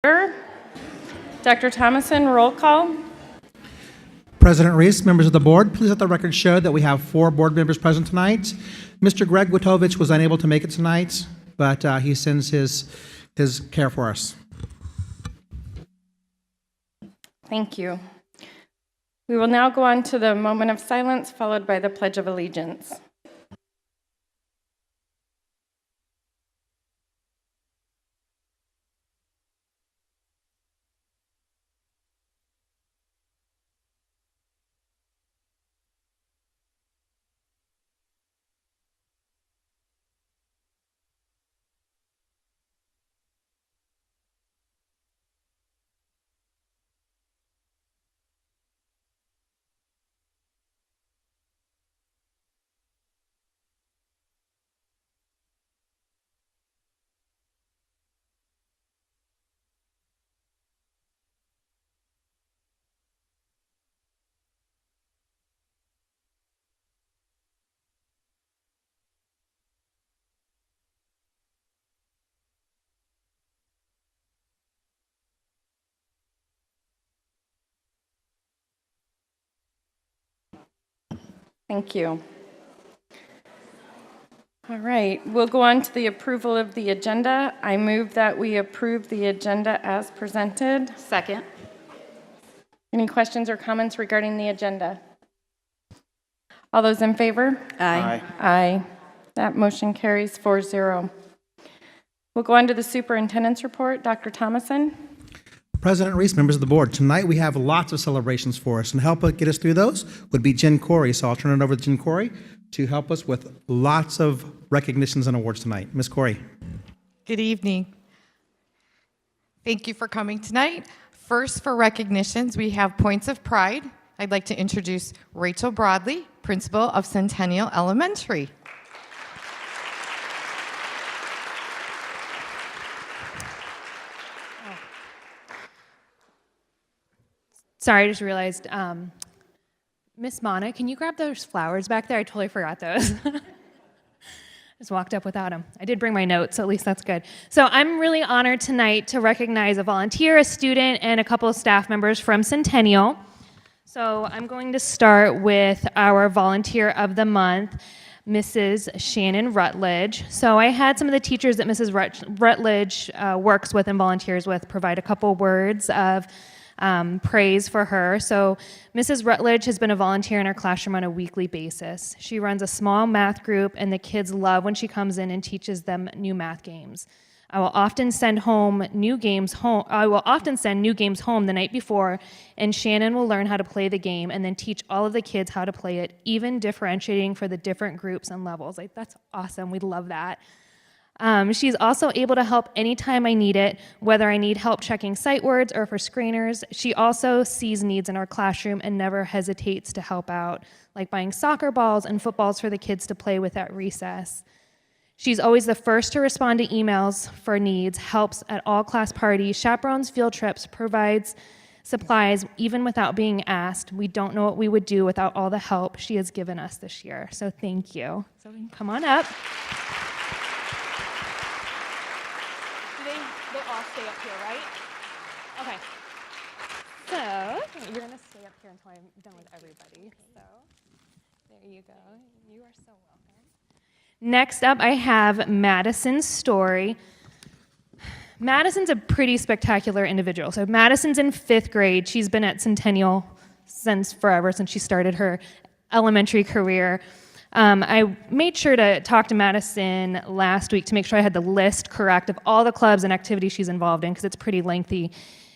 Dr. Thomason, roll call. President Reese, members of the board, please let the record show that we have 4 board members present tonight. Mr. Greg Witovich was unable to make it tonight, but he sends his care for us. Thank you. We will now go on to the moment of silence, followed by the Pledge of Allegiance. Thank you. All right, we'll go on to the approval of the agenda. I move that we approve the agenda as presented. Second. Any questions or comments regarding the agenda? All those in favor? Aye. Aye. That motion carries 4-0. We'll go on to the superintendent's report. Dr. Thomason? President Reese, members of the board, tonight we have lots of celebrations for us, and help get us through those would be Jen Corey. So I'll turn it over to Jen Corey to help us with lots of recognitions and awards tonight. Ms. Corey. Good evening. Thank you for coming tonight. First, for recognitions, we have Points of Pride. I'd like to introduce Rachel Broadley, principal of Centennial Elementary. Sorry, I just realized, Miss Mana, can you grab those flowers back there? I totally forgot those. Just walked up without them. I did bring my notes, so at least that's good. So I'm really honored tonight to recognize a volunteer, a student, and a couple of staff members from Centennial. So I'm going to start with our volunteer of the month, Mrs. Shannon Rutledge. So I had some of the teachers that Mrs. Rutledge works with and volunteers with provide a couple words of praise for her. So Mrs. Rutledge has been a volunteer in our classroom on a weekly basis. She runs a small math group, and the kids love when she comes in and teaches them new math games. I will often send new games home the night before, and Shannon will learn how to play the game and then teach all of the kids how to play it, even differentiating for the different groups and levels. That's awesome. We love that. She's also able to help anytime I need it, whether I need help checking sight words or for screeners. She also sees needs in our classroom and never hesitates to help out, like buying soccer balls and footballs for the kids to play with at recess. She's always the first to respond to emails for needs, helps at all class parties, chaperones field trips, provides supplies even without being asked. We don't know what we would do without all the help she has given us this year. So thank you. So come on up. They all stay up here, right? Okay. So you're going to stay up here until I'm done with everybody. So there you go. You are so welcome. Next up, I have Madison Story. Madison's a pretty spectacular individual. So Madison's in 5th grade. She's been at Centennial since she started her elementary career. I made sure to talk to Madison last week to make sure I had the list correct of all the clubs and activities she's involved in, because it's pretty lengthy.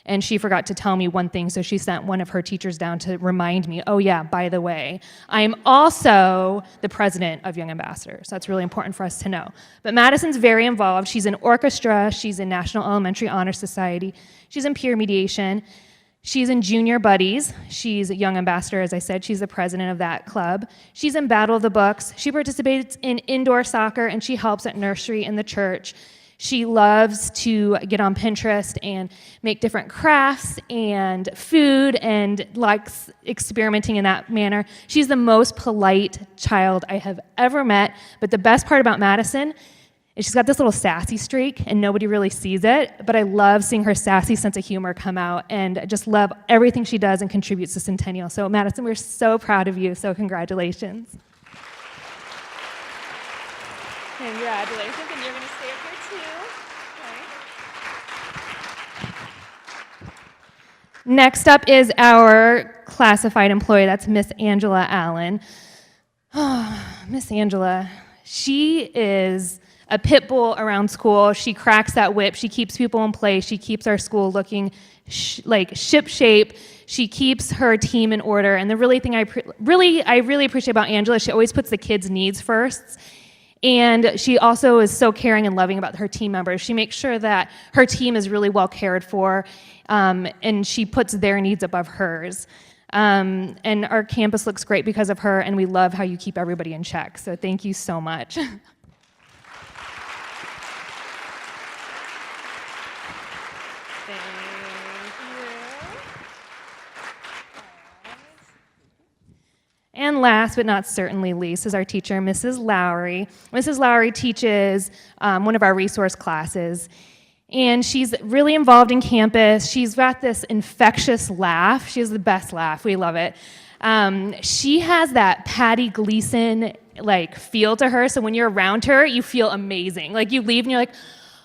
And she forgot to tell me one thing, so she sent one of her teachers down to remind me, oh yeah, by the way, I'm also the president of Young Ambassadors. So that's really important for us to know. But Madison's very involved. She's in orchestra, she's in National Elementary Honor Society, she's in peer mediation, she's in Junior Buddies, she's a Young Ambassador, as I said, she's the president of that club. She's in Battle of the Books, she participates in indoor soccer, and she helps at nursery in the church. She loves to get on Pinterest and make different crafts and food and likes experimenting in that manner. She's the most polite child I have ever met, but the best part about Madison She's got this little sassy streak, and nobody really sees it, but I love seeing her sassy sense of humor come out, and I just love everything she does and contributes to Centennial. So Madison, we're so proud of you, so congratulations. Congratulations, and you're going to stay up here too. Okay. Next up is our classified employee, that's Miss Angela Allen. Miss Angela, she is a pit bull around school. She cracks that whip. She keeps people in place. She keeps our school looking like ship shape. She keeps her team in order. And the really thing I really appreciate about Angela, she always puts the kids' needs first. And she also is so caring and loving about her team members. She makes sure that her team is really well cared for, and she puts their needs above hers. And our campus looks great because of her, and we love how you keep everybody in check. So thank you so much. And last but not certainly least is our teacher, Mrs. Lowry. Mrs. Lowry teaches one of our resource classes, and she's really involved in campus. She's got this infectious laugh. She has the best laugh. We love it. She has that Patty Gleason feel to her, so when you're around her, you feel amazing. Like, you leave and you're like,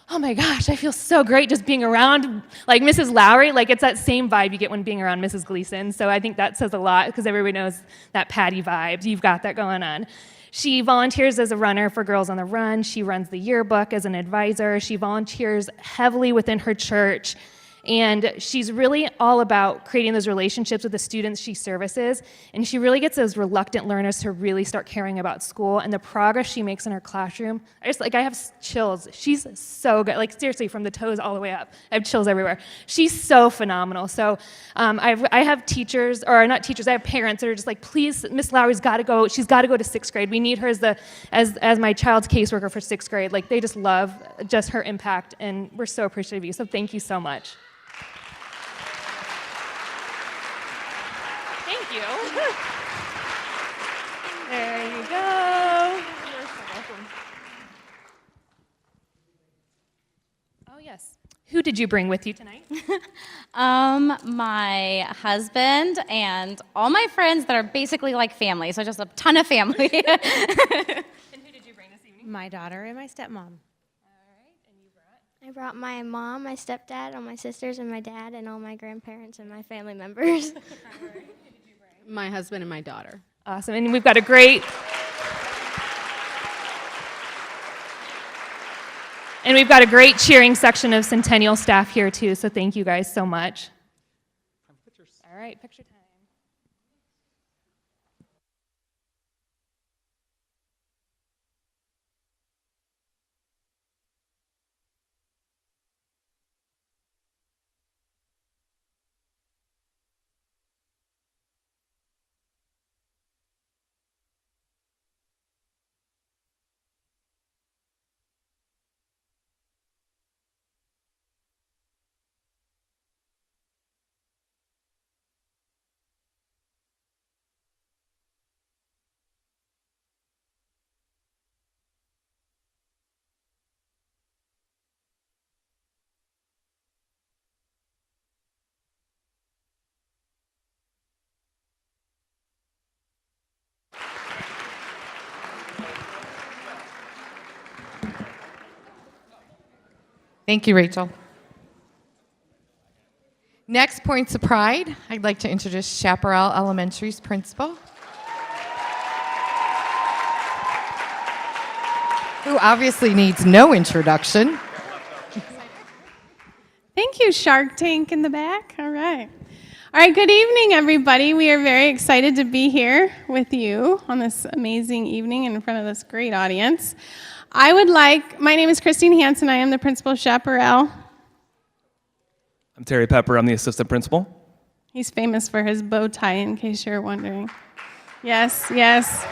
oh my gosh, I feel so great just being around Mrs. Lowry. It's that same vibe you get when being around Mrs. Gleason. So I think that says a lot because everybody knows that Patty vibes. You've got that going on. She volunteers as a runner for Girls on the Run. She runs the yearbook as an advisor. She volunteers heavily within her church. And she's really all about creating those relationships with the students she services. And she really gets those reluctant learners to really start caring about school. And the progress she makes in her classroom, I have chills. She's so good. Seriously, from the toes all the way up. I have chills everywhere. She's so phenomenal. So I have teachers, or not teachers, I have parents that are just please, Miss Lowry's got to go. She's got to go to 6th grade. We need her as my child's caseworker for 6th grade. They just love just her impact, and we're so appreciative of you. So thank you so much. Thank you. There you go. You're so welcome. Oh, yes. Who did you bring with you tonight? My husband and all my friends that are basically like family, so just a ton of family. And who did you bring this evening? My daughter and my stepmom. All right, and you brought? I brought my mom, my stepdad, all my sisters, and my dad, and all my grandparents and my family members. All right. Who did you bring? My husband and my daughter. Awesome, and we've got a great... And we've got a great cheering section of Centennial staff here, too, so thank you guys so much. All right, picture time. Thank you, Rachel. Next, Points of Pride. I'd like to introduce Chaparral Elementary's principal, who obviously needs no introduction. Thank you, Shark Tank in the back. All right. All right, good evening, everybody. We are very excited to be here with you on this amazing evening in front of this great audience. My name is Christine Hansen. I am the principal of Chaparral. I'm Terry Pepper. I'm the assistant principal. He's famous for his bow tie, in case you're wondering. Yes, yes. I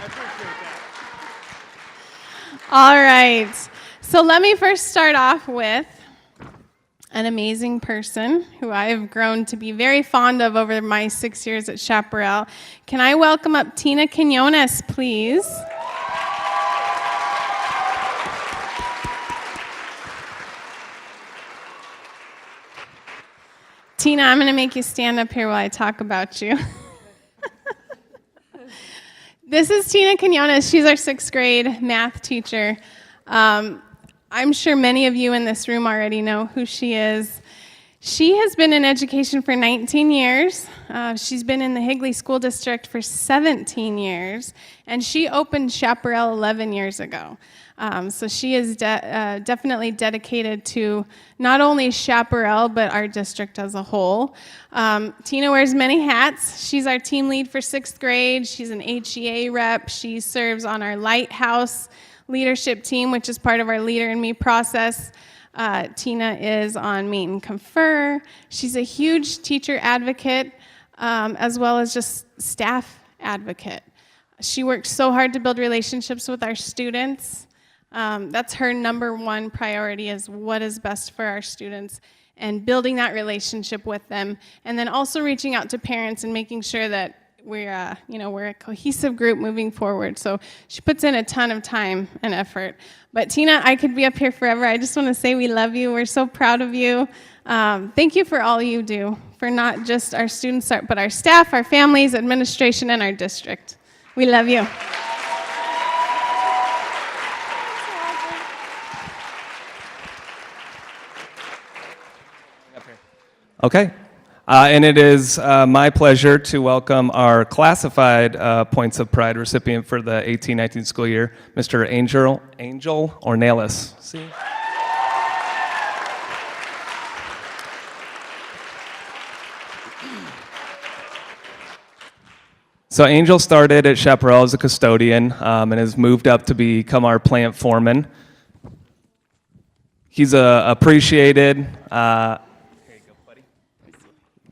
appreciate that. All right. So let me first start off with an amazing person who I have grown to be very fond of over my 6 years at Chaparral. Can I welcome up Tina Quinones, please? Tina, I'm going to make you stand up here while I talk about you. This is Tina Quinones. She's our 6th grade math teacher. I'm sure many of you in this room already know who she is. She has been in education for 19 years. She's been in the Higley School District for 17 years, and she opened Chaparral 11 years ago. So she is definitely dedicated to not only Chaparral, but our district as a whole. Tina wears many hats. She's our team lead for 6th grade. She's an HEA rep. She serves on our Lighthouse leadership team, which is part of our Leader in Me process. Tina is on Meet and Confer. She's a huge teacher advocate, as well as just staff advocate. She works so hard to build relationships with our students. That's her number one priority, is what is best for our students and building that relationship with them. And then also reaching out to parents and making sure that we're a cohesive group moving forward. So she puts in a ton of time and effort. But Tina, I could be up here forever. I just want to say we love you. We're so proud of you. Thank you for all you do, for not just our students, but our staff, our families, administration, and our district. We love you. Okay. And it is my pleasure to welcome our classified Points of Pride recipient for the 18-19 school year, Mr. Angel Ornelas. See? So Angel started at Chaparral as a custodian and has moved up to become our plant foreman. He's appreciated,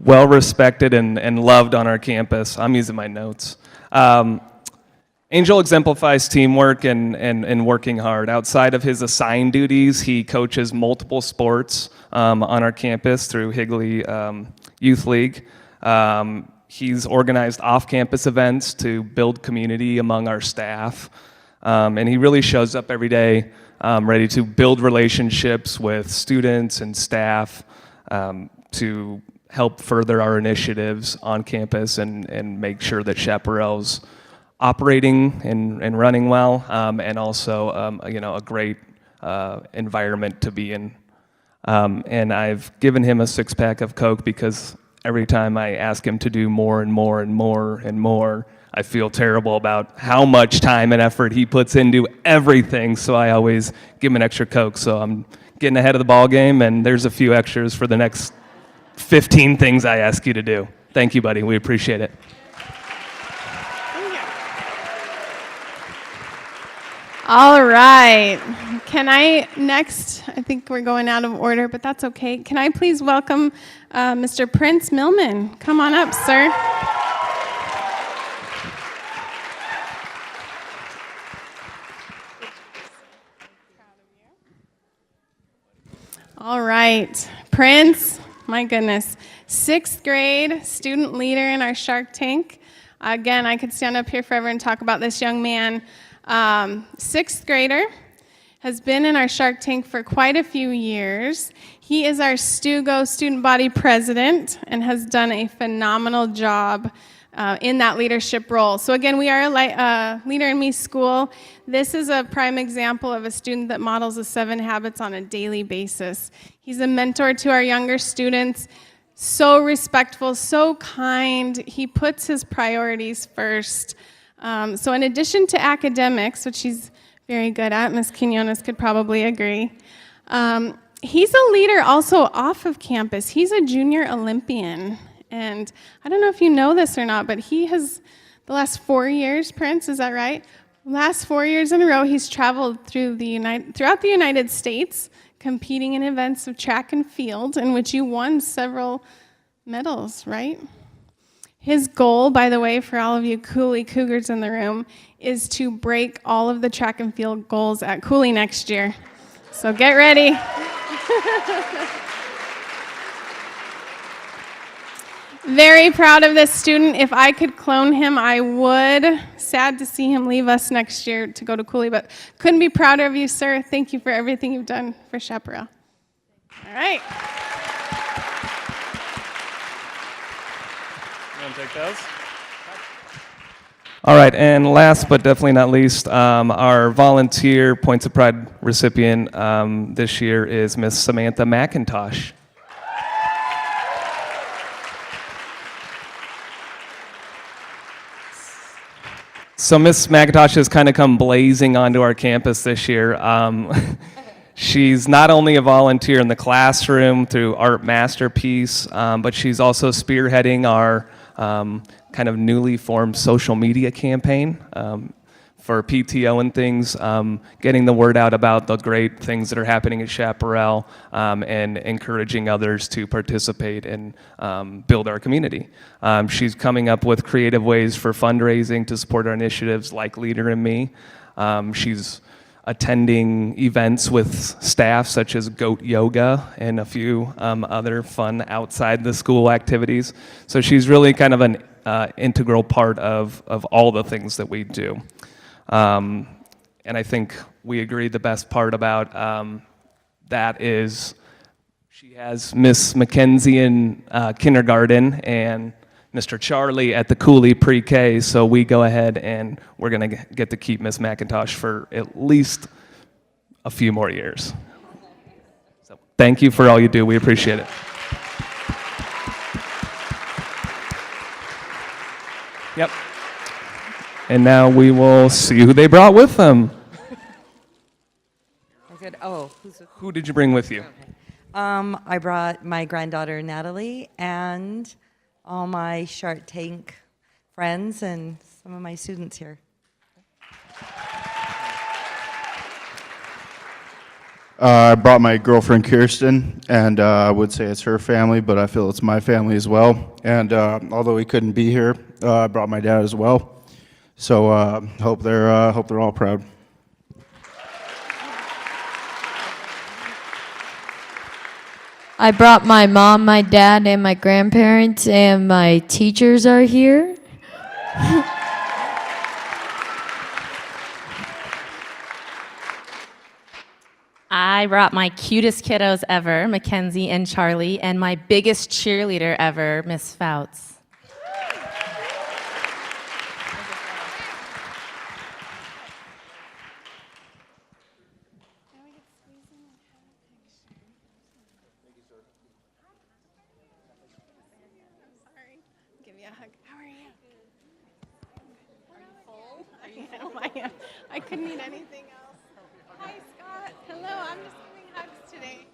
well-respected and loved on our campus. I'm using my notes. Angel exemplifies teamwork and working hard. Outside of his assigned duties, he coaches multiple sports on our campus through Higley Youth League. He's organized off-campus events to build community among our staff. And he really shows up every day ready to build relationships with students and staff to help further our initiatives on campus and make sure that Chaparral's operating and running well, and also a great environment to be in. And I've given him a 6-pack of Coke because every time I ask him to do more and more and more and more, I feel terrible about how much time and effort he puts into everything, so I always give him an extra Coke. So I'm getting ahead of the ball game, and there's a few extras for the next 15 things I ask you to do. Thank you, buddy. We appreciate it. All right. Can I next, I think we're going out of order, but that's okay. Can I please welcome Mr. Prince Millman? Come on up, sir. All right. Prince, my goodness. 6th grade student leader in our Shark Tank. Again, I could stand up here forever and talk about this young man. 6th grader, has been in our Shark Tank for quite a few years. He is our STUGO student body president and has done a phenomenal job in that leadership role. So again, we are a Leader in Me school. This is a prime example of a student that models the 7 habits on a daily basis. He's a mentor to our younger students, so respectful, so kind. He puts his priorities first. So in addition to academics, which he's very good at, Ms. Quinones could probably agree, he's a leader also off of campus. He's a junior Olympian. And I don't know if you know this or not, but he has, the last 4 years, Prince, is that right? Last 4 years in a row, he's traveled throughout the United States, competing in events of track and field, in which you won several medals, right? His goal, by the way, for all of you Cooley Cougars in the room, is to break all of the track and field goals at Cooley next year. So get ready. Very proud of this student. If I could clone him, I would. Sad to see him leave us next year to go to Cooley, but couldn't be prouder of you, sir. Thank you for everything you've done for Chaparral. All right. Want to take those? All right, and last but definitely not least, our volunteer Points of Pride recipient this year is Miss Samantha McIntosh. So Miss McIntosh has kind of come blazing onto our campus this year. She's not only a volunteer in the classroom through Art Masterpiece, but she's also spearheading our kind of newly formed social media campaign for PTO and things, getting the word out about the great things that are happening at Chaparral, and encouraging others to participate and build our community. She's coming up with creative ways for fundraising to support our initiatives like Leader in Me. She's attending events with staff such as goat yoga and a few other fun outside the school activities. So she's really kind of an integral part of all the things that we do. And I think we agree the best part about that is she has Miss Mackenzie in kindergarten and Mr. Charlie at the Cooley Pre-K, so we go ahead and we're going to get to keep Miss McIntosh for at least a few more years. So thank you for all you do. We appreciate it. Yep. And now we will see who they brought with them. I said, oh, Who did you bring with you? I brought my granddaughter Natalie and all my Shark Tank friends and some of my students here. I brought my girlfriend Kirsten, and I would say it's her family, but I feel it's my family as well. And although he couldn't be here, I brought my dad as well. So hope they're all proud. I brought my mom, my dad, and my grandparents, and my teachers are here. I brought my cutest kiddos ever, Mackenzie and Charlie, and my biggest cheerleader ever, Miss Fouts. Give you a hug. How are you? Are you full? I couldn't eat anything else. Hi, Scott. Hello. I'm just giving hugs today.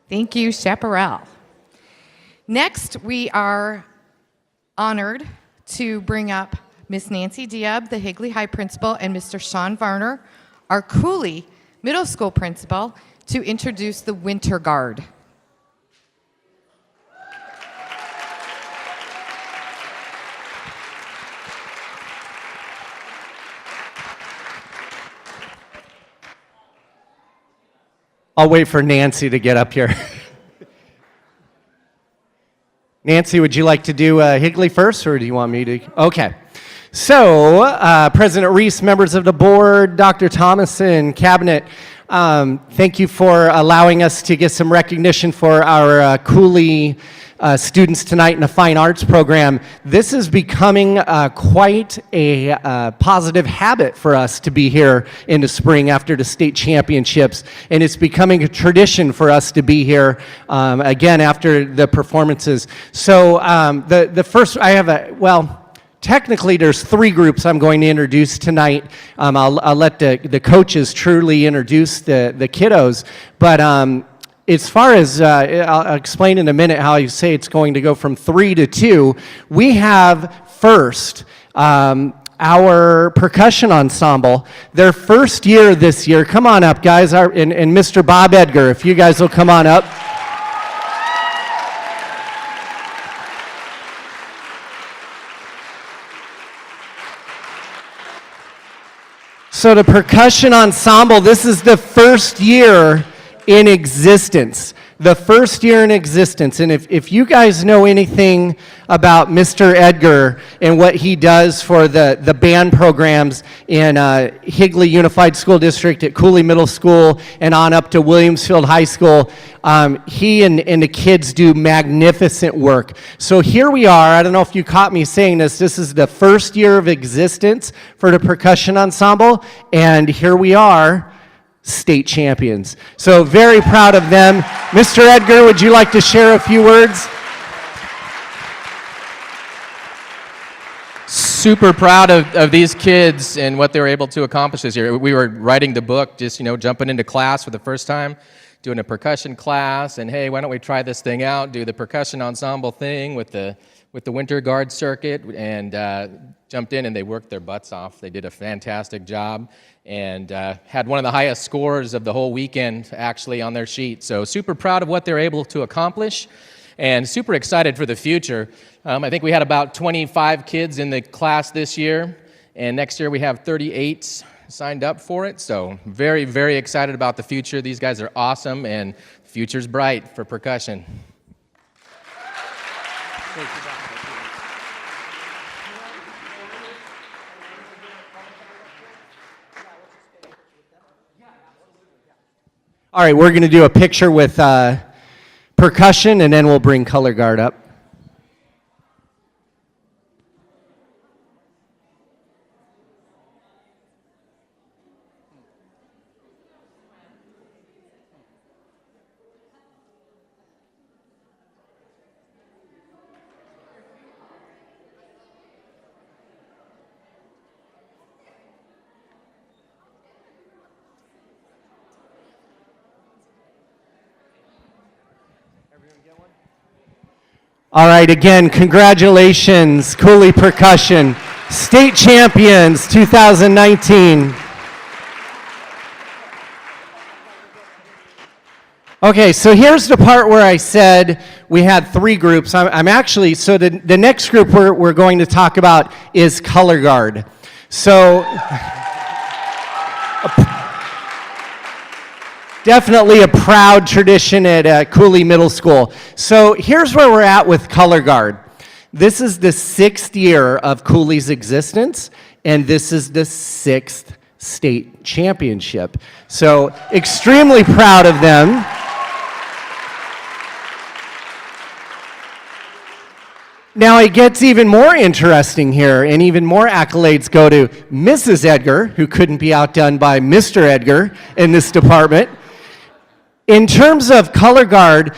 Thank you, Chaparral. Next, we are honored to bring up Miss Nancy Diab, the Higley High Principal, and Mr. Sean Varner, our Cooley Middle School Principal, to introduce the Winter Guard. I'll wait for Nancy to get up here. Nancy, would you like to do Higley first, or do you want me to? Okay. So, President Reese, members of the board, Dr. Thomason, Cabinet, Thank you for allowing us to get some recognition for our Cooley students tonight in the Fine Arts program. This is becoming quite a positive habit for us to be here in the spring after the state championships, and it's becoming a tradition for us to be here again after the performances. So the first, technically, there's 3 groups I'm going to introduce tonight. I'll let the coaches truly introduce the kiddos. But as far as, I'll explain in a minute how you say it's going to go from 3 to 2. We have first our percussion ensemble. Their first year this year. Come on up, guys. And Mr. Bob Edgar, if you guys will come on up. So the percussion ensemble, this is the first year in existence. The first year in existence. And if you guys know anything about Mr. Edgar and what he does for the band programs in Higley Unified School District at Cooley Middle School and on up to Williamsfield High School, he and the kids do magnificent work. So here we are. I don't know if you caught me saying this. This is the first year of existence for the percussion ensemble. And here we are, state champions. So very proud of them. Mr. Edgar, would you like to share a few words? Super proud of these kids and what they were able to accomplish this year. We were writing the book, just jumping into class for the first time, doing a percussion class, and hey, why don't we try this thing out, do the percussion ensemble thing with the Winter Guard circuit, and jumped in and they worked their butts off. They did a fantastic job and had one of the highest scores of the whole weekend actually on their sheet. So super proud of what they're able to accomplish and super excited for the future. I think we had about 25 kids in the class this year, and next year we have 38 signed up for it. So very, very excited about the future. These guys are awesome and the future's bright for percussion. All right, we're going to do a picture with percussion, and then we'll bring color guard up. All right, again, congratulations, Cooley Percussion, state champions 2019. Okay, so here's the part where I said we had 3 groups. I'm actually, so the next group we're going to talk about is color guard. So, definitely a proud tradition at Cooley Middle School. So here's where we're at with color guard. This is the 6th year of Cooley's existence, and this is the 6th state championship. So extremely proud of them. Now it gets even more interesting here, and even more accolades go to Mrs. Edgar, who couldn't be outdone by Mr. Edgar in this department. In terms of color guard,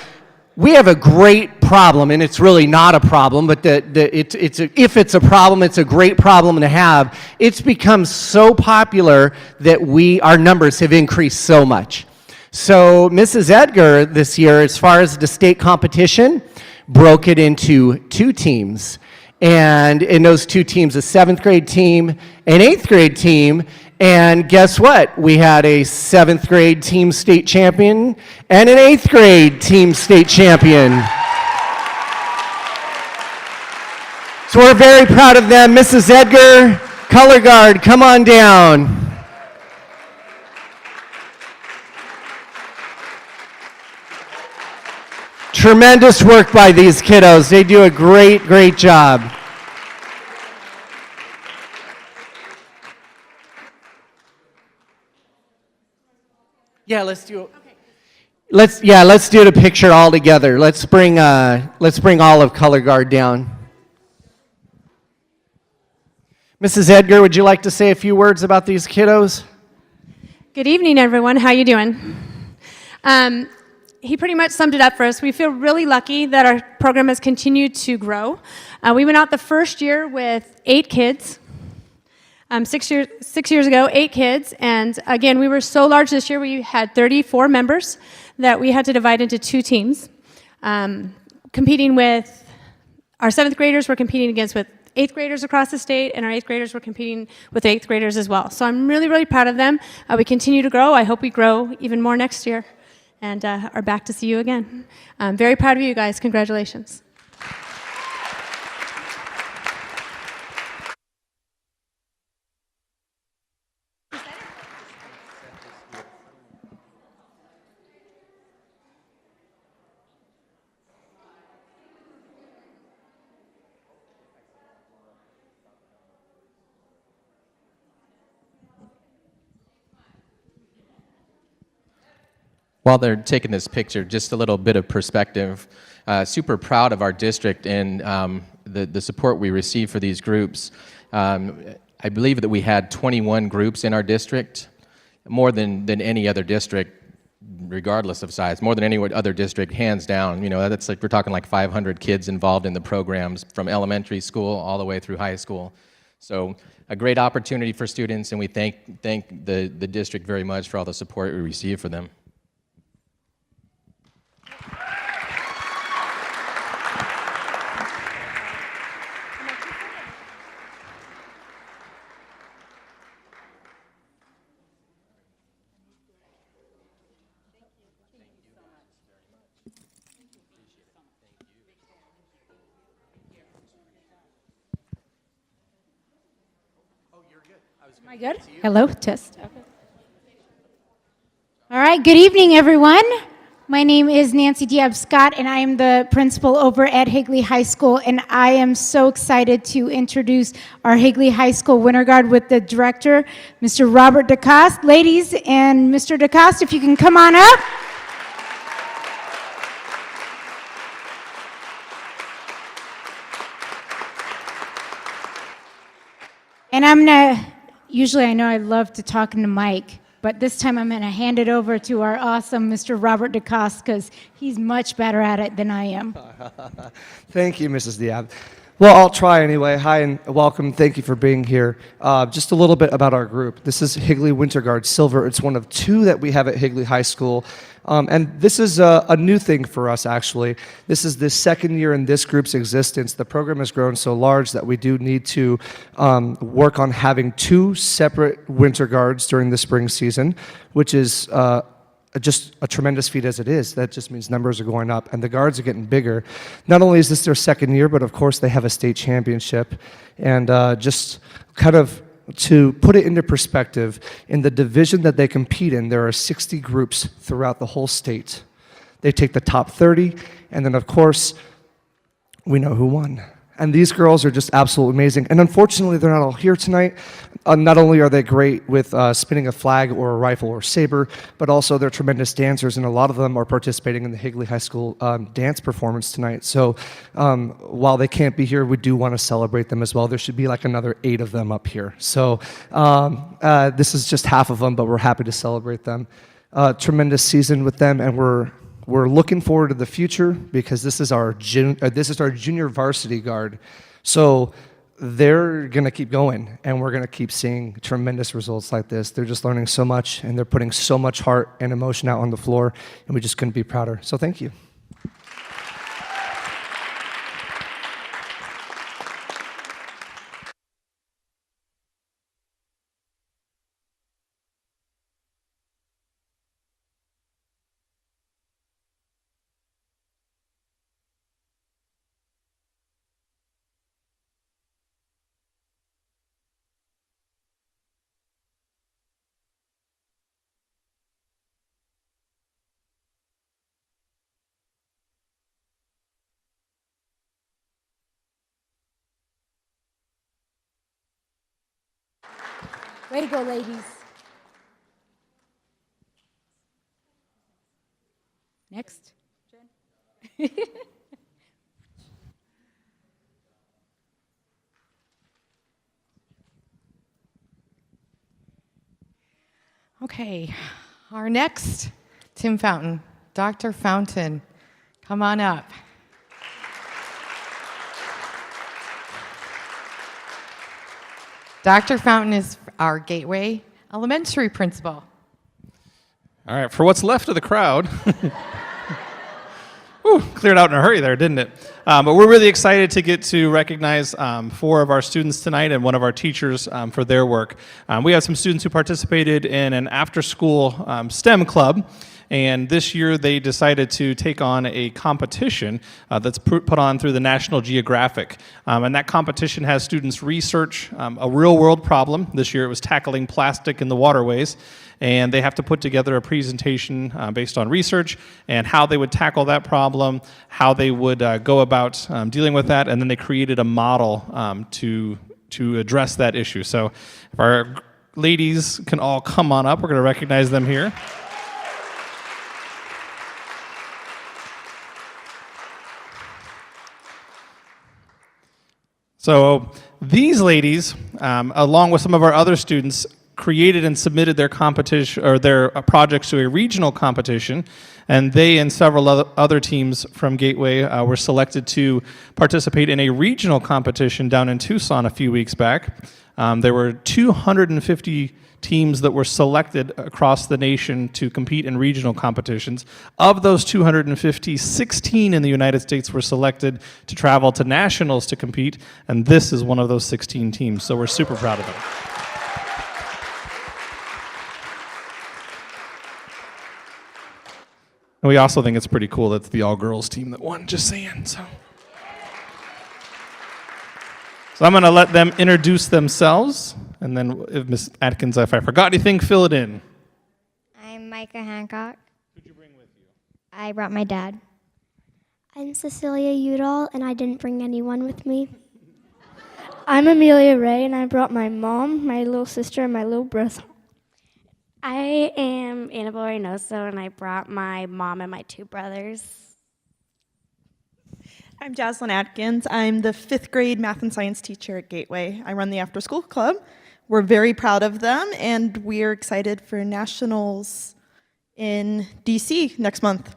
we have a great problem, and it's really not a problem, but if it's a problem, it's a great problem to have. It's become so popular that our numbers have increased so much. So Mrs. Edgar this year, as far as the state competition, broke it into 2 teams. And in those 2 teams, a 7th grade team, an 8th grade team, and guess what? We had a 7th grade team state champion and an 8th grade team state champion. So we're very proud of them. Mrs. Edgar, color guard, come on down. Tremendous work by these kiddos. They do a great, great job. Yeah, let's do. Let's do the picture all together. Let's bring Olive Color Guard down. Mrs. Edgar, would you like to say a few words about these kiddos? Good evening, everyone. How you doing? He pretty much summed it up for us. We feel really lucky that our program has continued to grow. We went out the first year with 8 kids. 6 years ago, 8 kids. And again, we were so large this year, we had 34 members that we had to divide into 2 teams. Competing with our 7th graders, we're competing against with 8th graders across the state, and our 8th graders were competing with 8th graders as well. So I'm really, really proud of them. We continue to grow. I hope we grow even more next year and are back to see you again. I'm very proud of you guys. Congratulations. While they're taking this picture, just a little bit of perspective. Super proud of our district and the support we receive for these groups. I believe that we had 21 groups in our district, more than any other district, regardless of size, more than any other district, hands down. You know, that's like, we're talking like 500 kids involved in the programs from elementary school all the way through high school. So a great opportunity for students, and we thank the district very much for all the support we receive for them. Am I good? Hello, test. Okay. All right, good evening, everyone. My name is Nancy Diab Scott, and I am the principal over at Higley High School, and I am so excited to introduce our Higley High School Winter Guard with the director, Mr. Robert DeCoste. Ladies and Mr. DeCoste, if you can come on up. And I'm gonna, usually I know I love to talk into Mike, but this time I'm gonna hand it over to our awesome Mr. Robert DeCoste because he's much better at it than I am. Thank you, Mrs. Diab. Well, I'll try anyway. Hi and welcome. Thank you for being here. Just a little bit about our group. This is Higley Winter Guard Silver. It's one of 2 that we have at Higley High School. And this is a new thing for us, actually. This is the 2nd year in this group's existence. The program has grown so large that we do need to work on having 2 separate winter guards during the spring season, which is just a tremendous feat as it is. That just means numbers are going up, and the guards are getting bigger. Not only is this their 2nd year, but of course they have a state championship. And just kind of to put it into perspective, in the division that they compete in, there are 60 groups throughout the whole state. They take the top 30, and then of course, we know who won. And these girls are just absolutely amazing. And unfortunately, they're not all here tonight. Not only are they great with spinning a flag or a rifle or saber, but also they're tremendous dancers, and a lot of them are participating in the Higley High School dance performance tonight. So while they can't be here, we do want to celebrate them as well. There should be like another 8 of them up here. So this is just half of them, but we're happy to celebrate them. Tremendous season with them, and we're looking forward to the future because this is our junior varsity guard. So they're going to keep going, and we're going to keep seeing tremendous results like this. They're just learning so much, and they're putting so much heart and emotion out on the floor, and we just couldn't be prouder. So thank you. Way to go, ladies. Next. Okay, our next, Tim Fountain. Dr. Fountain, come on up. Dr. Fountain is our Gateway Elementary principal. All right, for what's left of the crowd. Whew, cleared out in a hurry there, didn't it? But we're really excited to get to recognize 4 of our students tonight and one of our teachers for their work. We have some students who participated in an after-school STEM club, and this year they decided to take on a competition that's put on through the National Geographic. And that competition has students research a real-world problem. This year it was tackling plastic in the waterways. And they have to put together a presentation based on research and how they would tackle that problem, how they would go about dealing with that, and then they created a model to address that issue. So if our ladies can all come on up, we're going to recognize them here. So these ladies, along with some of our other students, created and submitted their competition or their projects to a regional competition, and they and several other teams from Gateway were selected to participate in a regional competition down in Tucson a few weeks back. There were 250 teams that were selected across the nation to compete in regional competitions. Of those 250, 16 in the United States were selected to travel to nationals to compete, and this is one of those 16 teams, so we're super proud of them. And we also think it's pretty cool that it's the all-girls team that won, just saying. So I'm going to let them introduce themselves, and then if Ms. Atkins, if I forgot anything, fill it in. I'm Micah Hancock. Who'd you bring with you? I brought my dad. I'm Cecilia Udall, and I didn't bring anyone with me. I'm Amelia Ray, and I brought my mom, my little sister, and my little brother. I am Annabelle Reynoso, and I brought my mom and my 2 brothers. I'm Jaslyn Atkins. I'm the 5th grade math and science teacher at Gateway. I run the after school club. We're very proud of them, and we're excited for nationals in DC next month.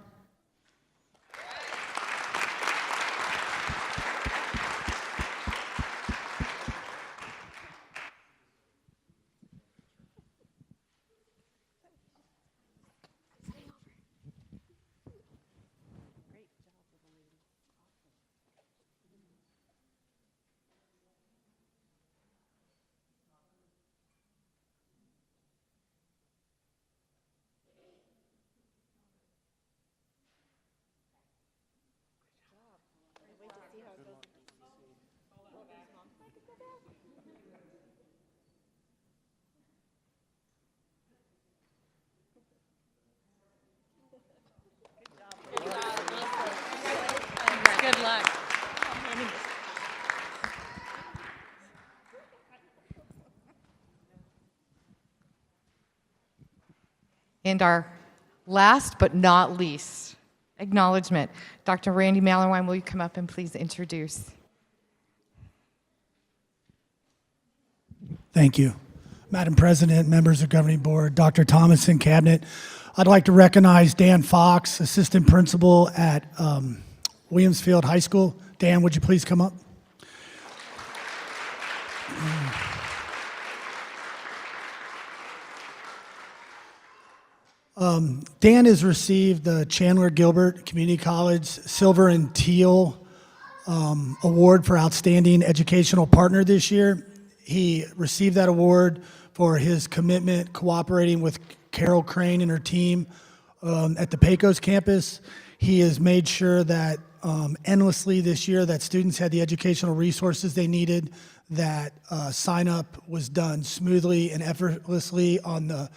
Good luck. And our last but not least acknowledgement. Dr. Randy Mallerwine, will you come up and please introduce? Thank you. Madam President, members of Governing Board, Dr. Thomas and Cabinet, I'd like to recognize Dan Fox, Assistant Principal at Williamsfield High School. Dan, would you please come up? Dan has received the Chandler Gilbert Community College Silver and Teal Award for Outstanding Educational Partner this year. He received that award for his commitment cooperating with Carol Crane and her team at the Pecos campus. He has made sure that endlessly this year that students had the educational resources they needed, that sign up was done smoothly and effortlessly on the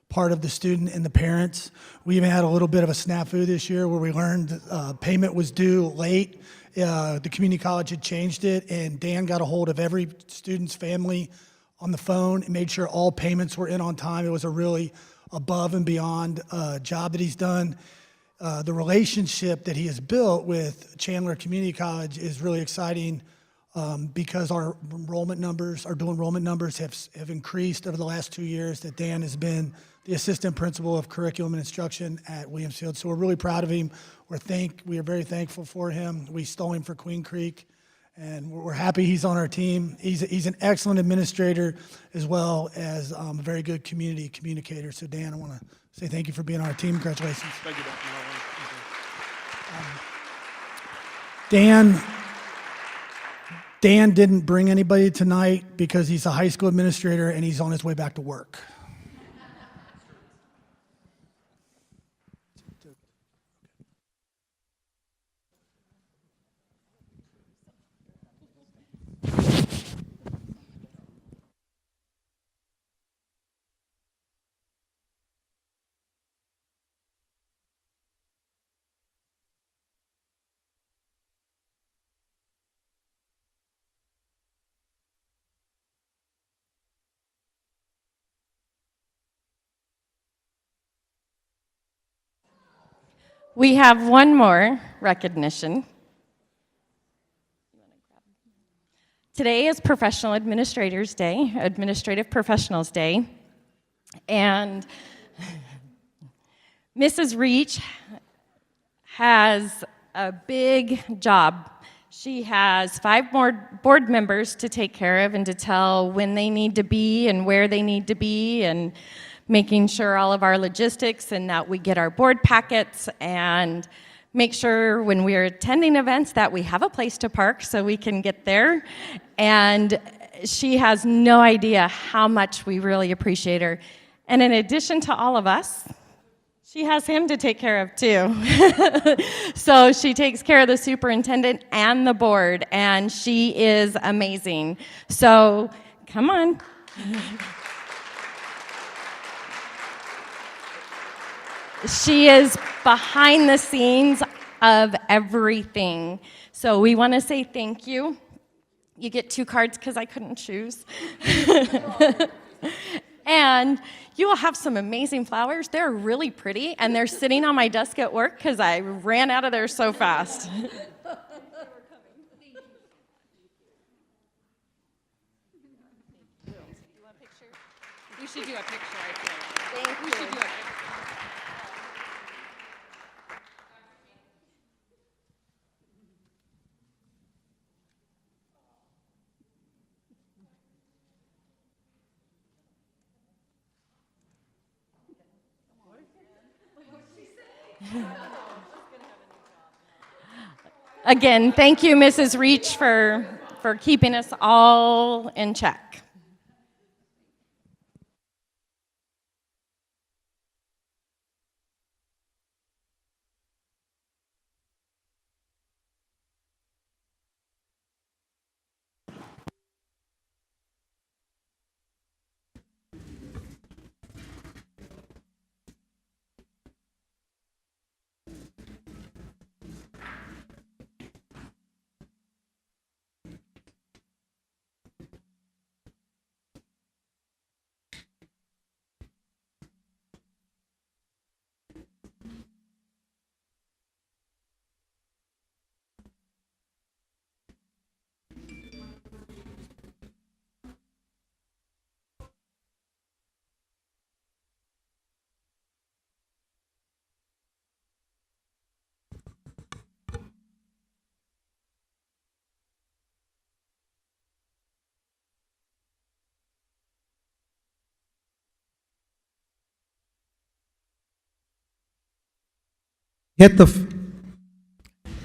part of the student and the parents. We even had a little bit of a snafu this year where we learned payment was due late. The community college had changed it, and Dan got a hold of every student's family on the phone and made sure all payments were in on time. It was a really above and beyond job that he's done. the relationship that he has built with Chandler Community College is really exciting because our enrollment numbers have increased over the last 2 years that Dan has been the assistant principal of curriculum and instruction at Williamsfield. So we're really proud of him. We are very thankful for him. We stole him for Queen Creek, and we're happy he's on our team. He's an excellent administrator as well as a very good community communicator. So Dan, I want to say thank you for being on our team. Congratulations. Thank you, Dr. Dan didn't bring anybody tonight because he's a high school administrator and he's on his way back to work. We have one more recognition. Today is Professional Administrators Day, Administrative Professionals Day, and Mrs. Reach has a big job. She has 5 more board members to take care of and to tell when they need to be and where they need to be, and making sure all of our logistics and that we get our board packets, and make sure when we're attending events that we have a place to park so we can get there. And she has no idea how much we really appreciate her. And in addition to all of us, she has him to take care of too. So she takes care of the superintendent and the board, and she is amazing. So come on. She is behind the scenes of everything. So we want to say thank you. You get 2 cards because I couldn't choose. And you will have some amazing flowers. They're really pretty, and they're sitting on my desk at work because I ran out of there so fast. We should do a picture, I think. Thank you. We should do a picture. Again, thank you, Mrs. Reach, for keeping us all in check.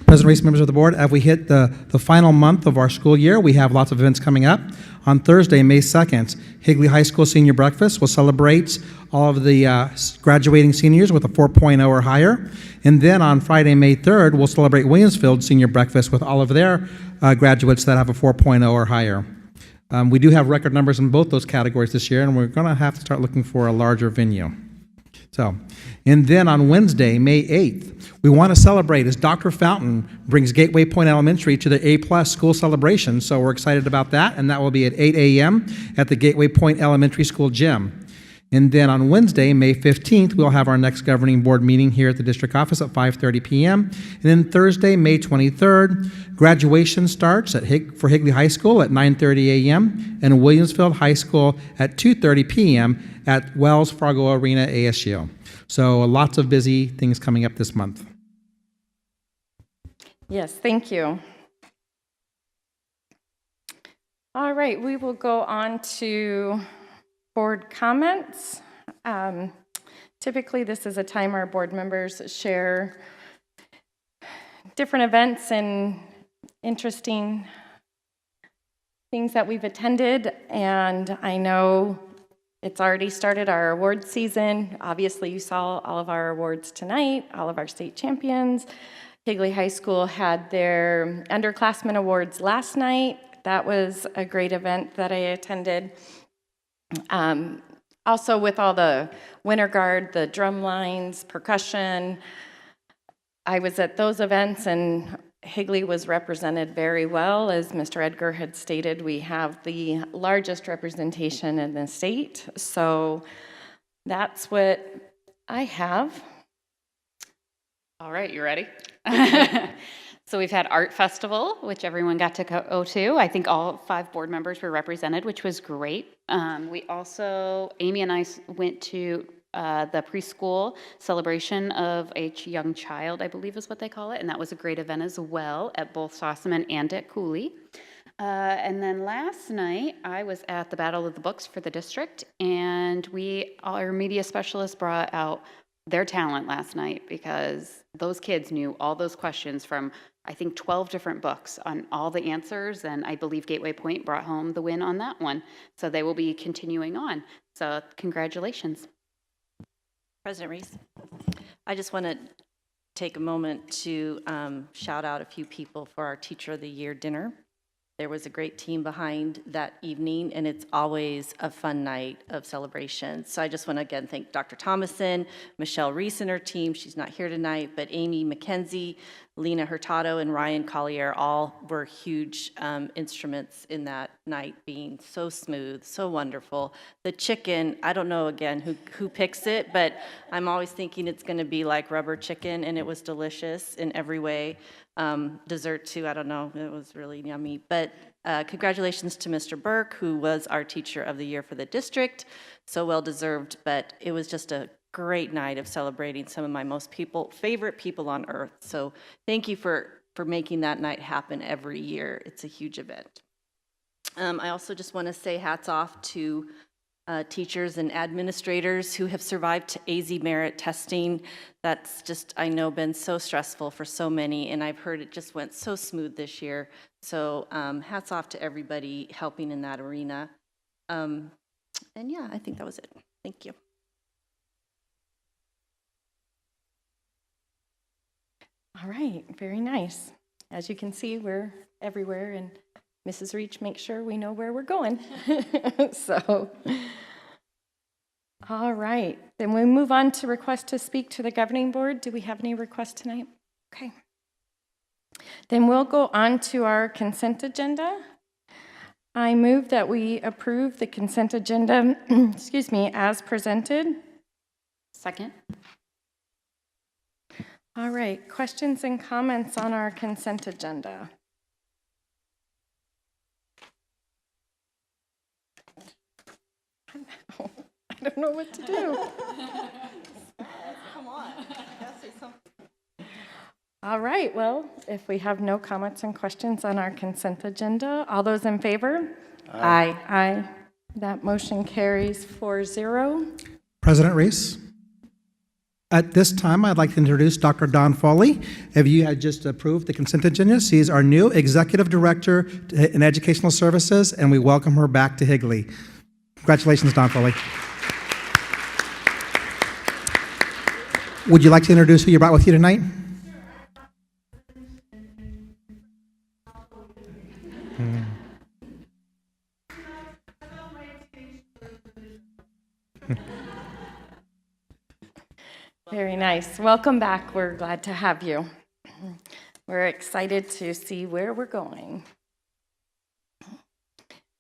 President Reese, members of the board, as we hit the final month of our school year, we have lots of events coming up. On Thursday, May 2nd, Higley High School Senior Breakfast will celebrate all of the graduating seniors with a 4.0 or higher. And then on Friday, May 3rd, we'll celebrate Williamsfield Senior Breakfast with all of their graduates that have a 4.0 or higher. We do have record numbers in both those categories this year, and we're going to have to start looking for a larger venue. So, and then on Wednesday, May 8th, we want to celebrate as Dr. Fountain brings Gateway Point Elementary to the A+ school celebration. So we're excited about that, and that will be at 8 a.m. at the Gateway Point Elementary School gym. And then on Wednesday, May 15th, we'll have our next governing board meeting here at the district office at 5:30 p.m. And then Thursday, May 23rd, graduation starts for Higley High School at 9:30 a.m. and Williamsfield High School at 2:30 p.m. at Wells Fargo Arena ASU. So lots of busy things coming up this month. Yes, thank you. All right, we will go on to board comments. Typically, this is a time our board members share different events and interesting things that we've attended, and I know it's already started our award season. Obviously, you saw all of our awards tonight, all of our state champions. Higley High School had their underclassmen awards last night. That was a great event that I attended. Also with all the Winter Guard, the drum lines, percussion, I was at those events and Higley was represented very well. As Mr. Edgar had stated, we have the largest representation in the state. So that's what I have. All right, you ready? So we've had Art Festival, which everyone got to go to. I think all 5 board members were represented, which was great. We also, Amy and I went to the preschool celebration of a young child, I believe is what they call it, and that was a great event as well at both Sossaman and at Cooley. And then last night, I was at the Battle of the Books for the district, and our media specialist brought out their talent last night because those kids knew all those questions from, I think, 12 different books on all the answers, and I believe Gateway Point brought home the win on that one. So they will be continuing on. So congratulations. President Reese, I just want to take a moment to shout out a few people for our Teacher of the Year dinner. There was a great team behind that evening, and it's always a fun night of celebration. So I just want to again thank Dr. Thomason, Michelle Reese and her team. She's not here tonight, but Amy McKenzie, Lena Hurtado, and Ryan Collier all were huge instruments in that night being so smooth, so wonderful. The chicken, I don't know again who picks it, but I'm always thinking it's going to be like rubber chicken, and it was delicious in every way. Dessert too, I don't know, it was really yummy. But congratulations to Mr. Burke, who was our Teacher of the Year for the district. So well deserved, but it was just a great night of celebrating some of my most favorite people on earth. So thank you for making that night happen every year. It's a huge event. I also just want to say hats off to teachers and administrators who have survived AZ merit testing. That's just, I know, been so stressful for so many, and I've heard it just went so smooth this year. So hats off to everybody helping in that arena. And yeah, I think that was it. Thank you. All right, very nice. As you can see, we're everywhere, and Mrs. Reach makes sure we know where we're going. So, all right. Then we move on to request to speak to the governing board. Do we have any requests tonight? Okay. Then we'll go on to our consent agenda. I move that we approve the consent agenda, excuse me, as presented. Second. All right, questions and comments on our consent agenda? I don't know what to do. Come on. Say something. All right, well, if we have no comments and questions on our consent agenda, all those in favor? Aye. Aye. That motion carries 4-0. President Reese? At this time, I'd like to introduce Dr. Don Foley. If you had just approved the consent agenda, she is our new Executive Director in Educational Services, and we welcome her back to Higley. Congratulations, Don Foley. Would you like to introduce who you brought with you tonight? Very nice. Welcome back. We're glad to have you. We're excited to see where we're going.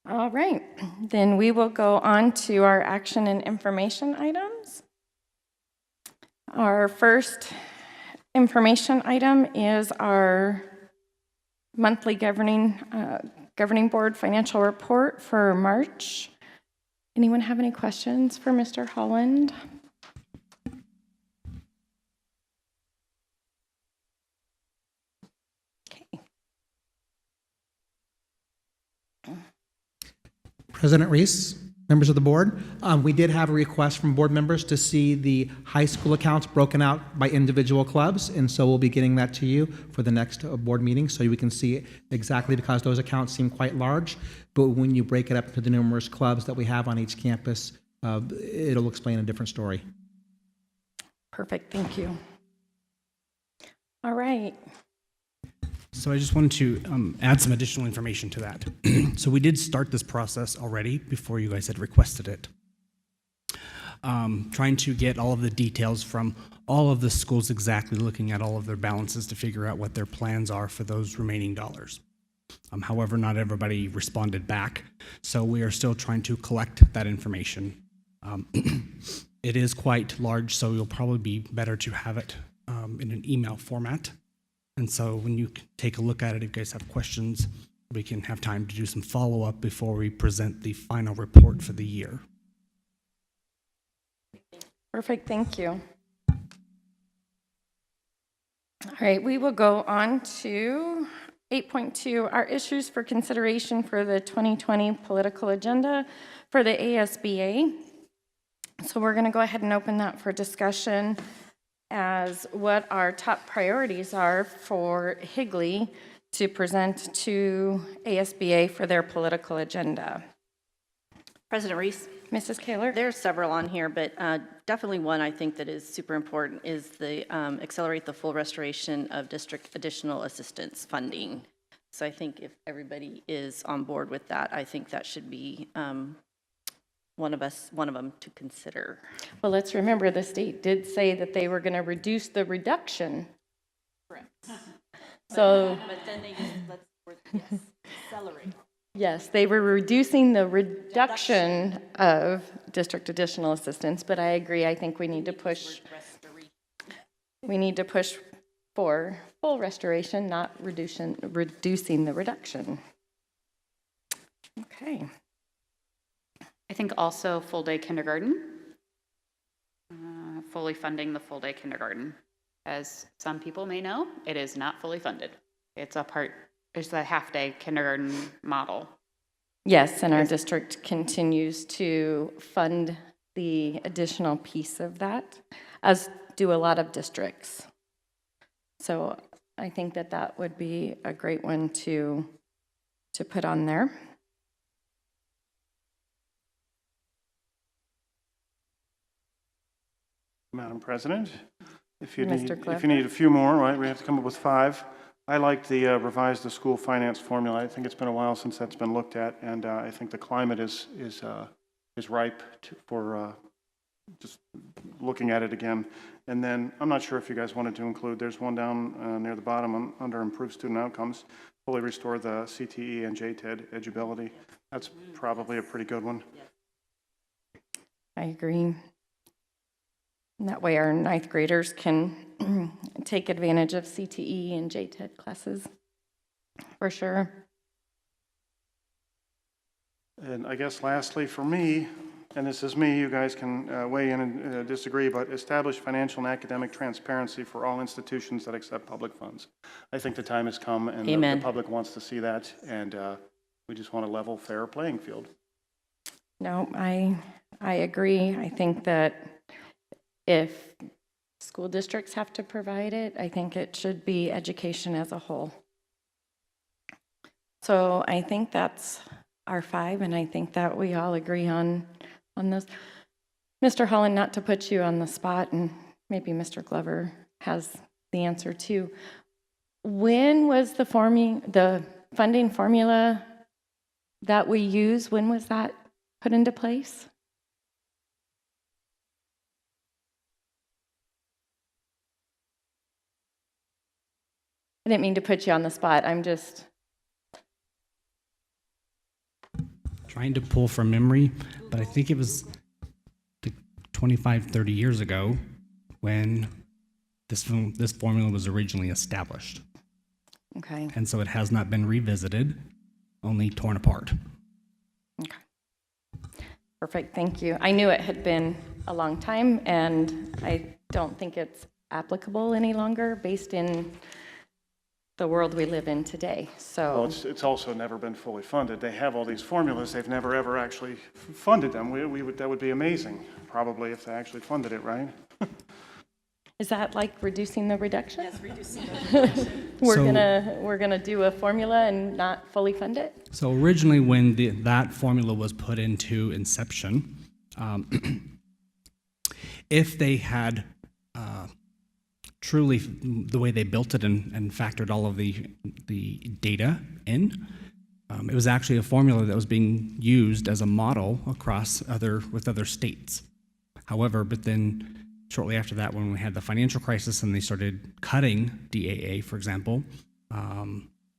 All right, then we will go on to our action and information items. Our first information item is our monthly governing board financial report for March. Anyone have any questions for Mr. Holland? President Reese, members of the board, we did have a request from board members to see the high school accounts broken out by individual clubs, and so we'll be getting that to you for the next board meeting so we can see it exactly, because those accounts seem quite large, but when you break it up into the numerous clubs that we have on each campus, it'll explain a different story. Perfect, thank you. All right. So I just wanted to add some additional information to that. So we did start this process already before you guys had requested it. Trying to get all of the details from all of the schools, exactly looking at all of their balances to figure out what their plans are for those remaining dollars. However, not everybody responded back, so we are still trying to collect that information. It is quite large, so it'll probably be better to have it in an email format. And so when you take a look at it, if you guys have questions, we can have time to do some follow-up before we present the final report for the year. Perfect, thank you. All right, we will go on to 8.2, our issues for consideration for the 2020 political agenda for the ASBA. So we're going to go ahead and open that for discussion as what our top priorities are for Higley to present to ASBA for their political agenda. President Reese? Mrs. Kaler? There's several on here, but definitely one I think that is super important is the accelerate the full restoration of district additional assistance funding. So I think if everybody is on board with that, I think that should be one of them to consider. Well, let's remember the state did say that they were going to reduce the reduction. Correct. So, but then they used, yes, accelerate. Yes, they were reducing the reduction of district additional assistance, but I agree, I think we need to push for full restoration, not reducing the reduction. Okay. I think also full-day kindergarten, fully funding the full-day kindergarten. As some people may know, it is not fully funded. It's a half-day kindergarten model. Yes, and our district continues to fund the additional piece of that, as do a lot of districts. So I think that that would be a great one to put on there. Madam President, if you Mr. need a few more, right, we have to come up with 5. I like the revise the school finance formula. I think it's been a while since that's been looked at, and I think the climate is ripe for just looking at it again. And then I'm not sure if you guys wanted to include. There's one down near the bottom under improved student outcomes. Fully restore the CTE and JTED eligibility. That's probably a pretty good one. I agree. And that way our 9th graders can take advantage of CTE and JTED classes, for sure. And I guess lastly for me, and this is me, you guys can weigh in and disagree, but establish financial and academic transparency for all institutions that accept public funds. I think the time has come and the public wants to see that, and we just want a level, fair playing field. No, I agree. I think that if school districts have to provide it, I think it should be education as a whole. So I think that's our 5, and I think that we all agree on those. Mr. Holland, not to put you on the spot, and maybe Mr. Glover has the answer too. When was the funding formula that we use, when was that put into place? I didn't mean to put you on the spot. I'm just... trying to pull from memory, but I think it was 25, 30 years ago when this formula was originally established. Okay. And so it has not been revisited, only torn apart. Okay. Perfect, thank you. I knew it had been a long time, and I don't think it's applicable any longer based in the world we live in today. Well, So, it's also never been fully funded. They have all these formulas, they've never ever actually funded them. That would be amazing, probably, if they actually funded it, right? is that like reducing the reduction? Yes, reducing the reduction. We're gonna do a formula and not fully fund it? So originally, when that formula was put into Inception, if they had truly the way they built it and factored all of the data in, it was actually a formula that was being used as a model across with other states. However, but then shortly after that, when we had the financial crisis and they started cutting DAA, for example,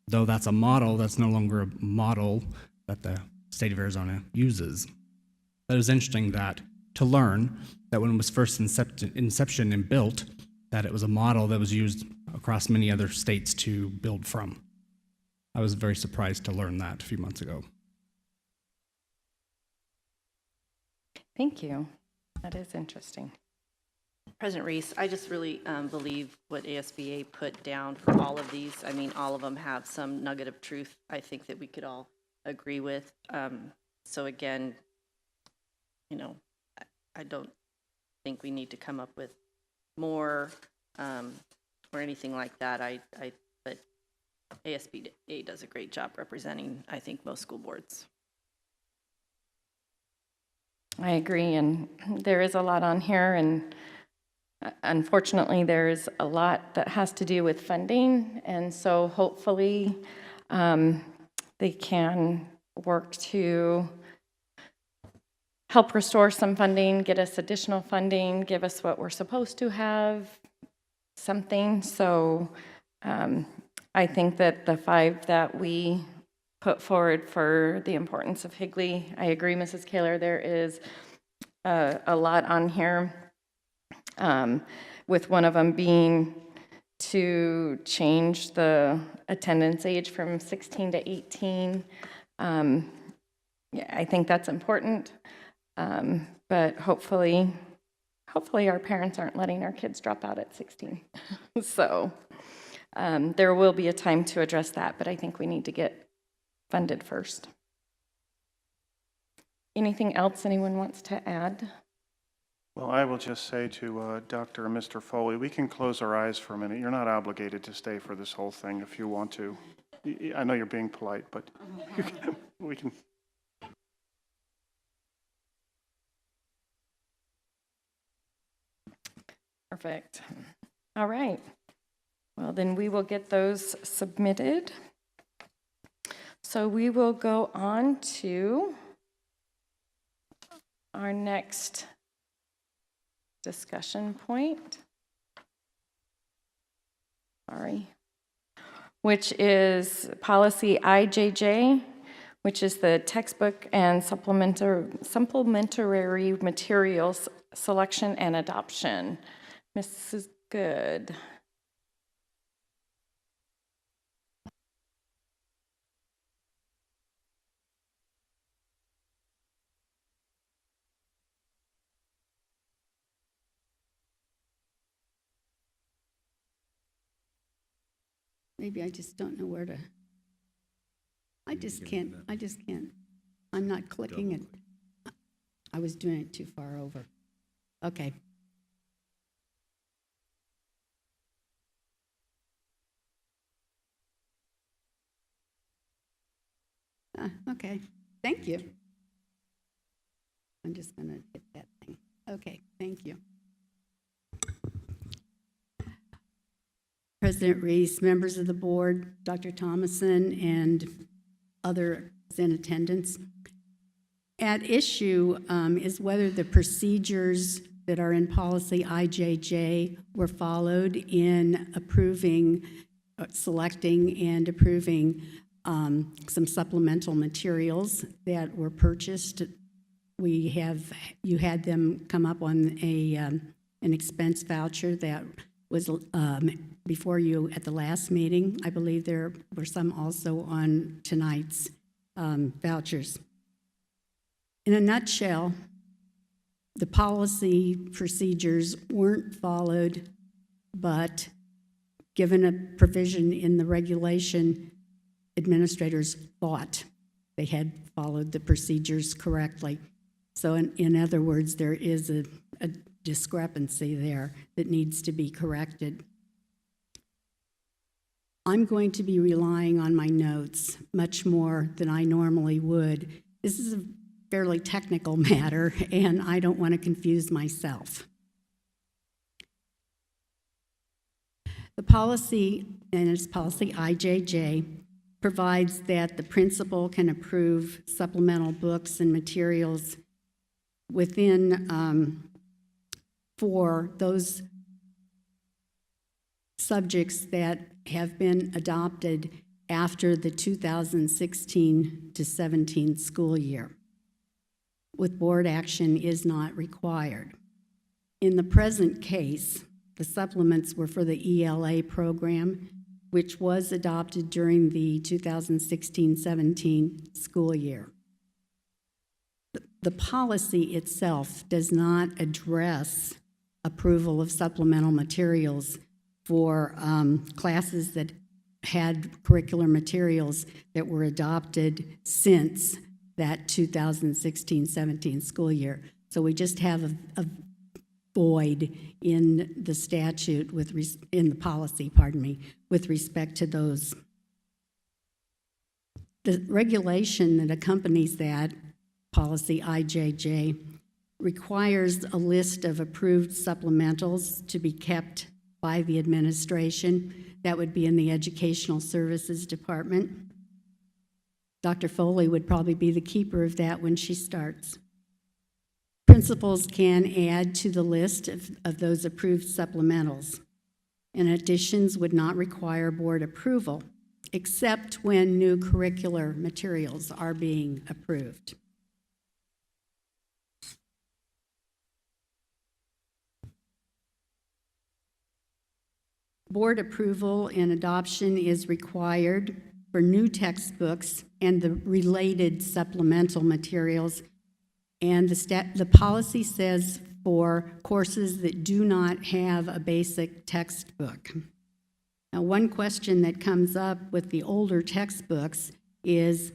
though that's a model, that's no longer a model that the state of Arizona uses. But it was interesting to learn that when it was first inception and built, that it was a model that was used across many other states to build from. I was very surprised to learn that a few months ago. Thank you. That is interesting. President Reese, I just really believe what ASBA put down for all of these. I mean, all of them have some nugget of truth, I think, that we could all agree with. So again, I don't think we need to come up with more or anything like that. But ASBA does a great job representing, I think, most school boards. I agree, and there is a lot on here, and unfortunately, there's a lot that has to do with funding, and so hopefully they can work to help restore some funding, get us additional funding, give us what we're supposed to have, something. So I think that the 5 that we put forward for the importance of Higley, I agree, Mrs. Kaler, there is a lot on here, with one of them being to change the attendance age from 16 to 18. Yeah, I think that's important. But hopefully our parents aren't letting our kids drop out at 16. So there will be a time to address that, but I think we need to get funded first. Anything else anyone wants to add? Well, I will just say to Dr. and Mr. Foley, we can close our eyes for a minute. You're not obligated to stay for this whole thing if you want to. I know you're being polite, but we can. Perfect. All right. Well, then we will get those submitted. So we will go on to our next discussion point. Sorry. Which is policy IJJ, which is the textbook and supplementary materials selection and adoption. Mrs. Good. Maybe I just don't know where to. I just can't. I'm not clicking it. I was doing it too far over. Okay. Okay, thank you. I'm just going to hit that thing. Okay, thank you. President Reese, members of the board, Dr. Thomason, and others in attendance. At issue is whether the procedures that are in policy IJJ were followed in approving, selecting, and approving some supplemental materials that were purchased. You had them come up on an expense voucher that was before you at the last meeting. I believe there were some also on tonight's vouchers. In a nutshell, the policy procedures weren't followed, but given a provision in the regulation, administrators thought they had followed the procedures correctly. So in other words, there is a discrepancy there that needs to be corrected. I'm going to be relying on my notes much more than I normally would. This is a fairly technical matter, and I don't want to confuse myself. The policy, and it's policy IJJ, provides that the principal can approve supplemental books and materials within for those subjects that have been adopted after the 2016 to 17 school year, with board action is not required. In the present case, the supplements were for the ELA program, which was adopted during the 2016-17 school year. The policy itself does not address approval of supplemental materials for classes that had curricular materials that were adopted since that 2016-17 school year. So we just have a void in the statute in the policy, pardon me, with respect to those. The regulation that accompanies that policy IJJ requires a list of approved supplementals to be kept by the administration. That would be in the Educational Services Department. Dr. Foley would probably be the keeper of that when she starts. Principals can add to the list of those approved supplementals, and additions would not require board approval, except when new curricular materials are being approved. Board approval and adoption is required for new textbooks and the related supplemental materials. And the policy says for courses that do not have a basic textbook. Now, one question that comes up with the older textbooks is,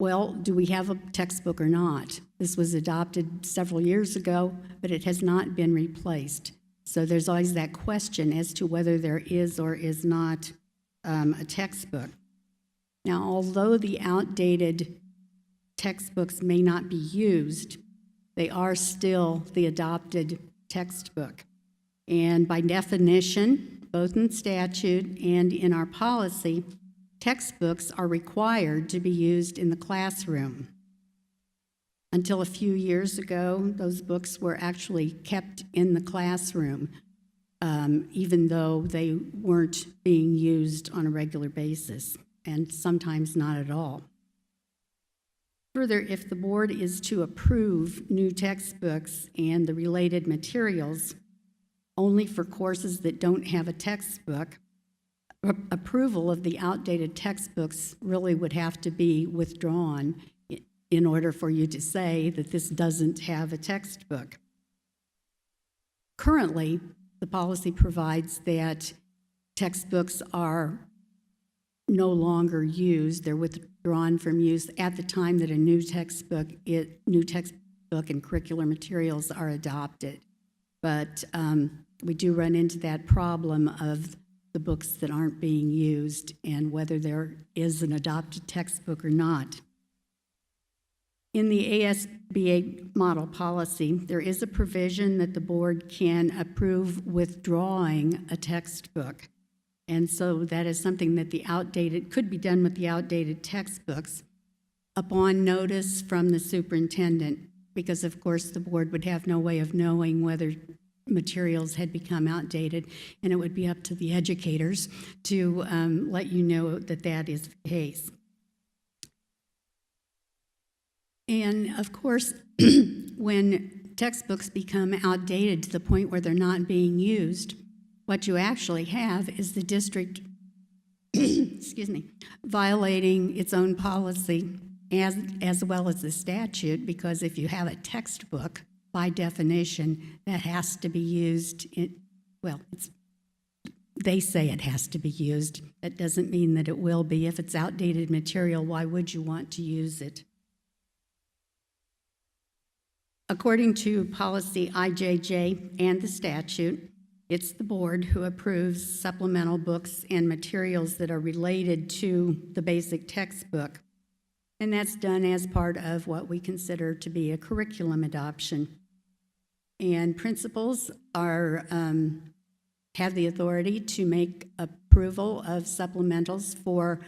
well, do we have a textbook or not? This was adopted several years ago, but it has not been replaced. So there's always that question as to whether there is or is not a textbook. Now, although the outdated textbooks may not be used, they are still the adopted textbook. And by definition, both in statute and in our policy, textbooks are required to be used in the classroom. Until a few years ago, those books were actually kept in the classroom, even though they weren't being used on a regular basis, and sometimes not at all. Further, if the board is to approve new textbooks and the related materials only for courses that don't have a textbook, approval of the outdated textbooks really would have to be withdrawn in order for you to say that this doesn't have a textbook. Currently, the policy provides that textbooks are no longer used. They're withdrawn from use at the time that a new textbook and curricular materials are adopted. But we do run into that problem of the books that aren't being used and whether there is an adopted textbook or not. In the ASBA model policy, there is a provision that the board can approve withdrawing a textbook. And so that is something that could be done with the outdated textbooks upon notice from the superintendent, because of course the board would have no way of knowing whether materials had become outdated, and it would be up to the educators to let you know that that is the case. And of course, when textbooks become outdated to the point where they're not being used, what you actually have is the district excuse me, violating its own policy as well as the statute, because if you have a textbook, by definition, that has to be used they say it has to be used. That doesn't mean that it will be. If it's outdated material, why would you want to use it? According to policy IJJ and the statute, it's the board who approves supplemental books and materials that are related to the basic textbook. And that's done as part of what we consider to be a curriculum adoption. And principals have the authority to make approval of supplementals for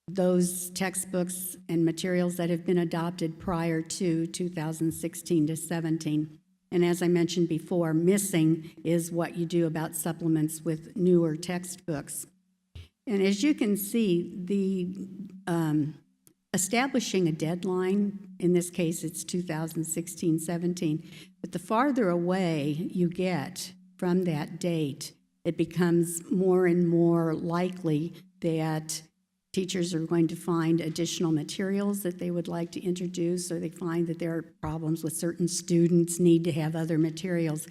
those textbooks and materials that have been adopted prior to 2016 to 17. And as I mentioned before, missing is what you do about supplements with newer textbooks. And as you can see, the establishing a deadline, in this case it's 2016-17, but the farther away you get from that date, it becomes more and more likely that teachers are going to find additional materials that they would like to introduce, or they find that there are problems with certain students need to have other materials.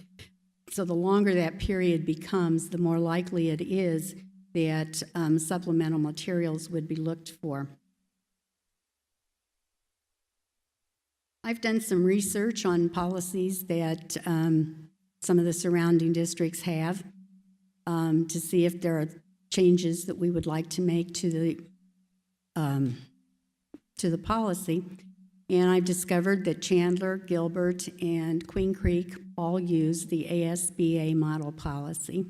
So the longer that period becomes, the more likely it is that supplemental materials would be looked for. I've done some research on policies that some of the surrounding districts have to see if there are changes that we would like to make to the policy. And I've discovered that Chandler, Gilbert, and Queen Creek all use the ASBA model policy.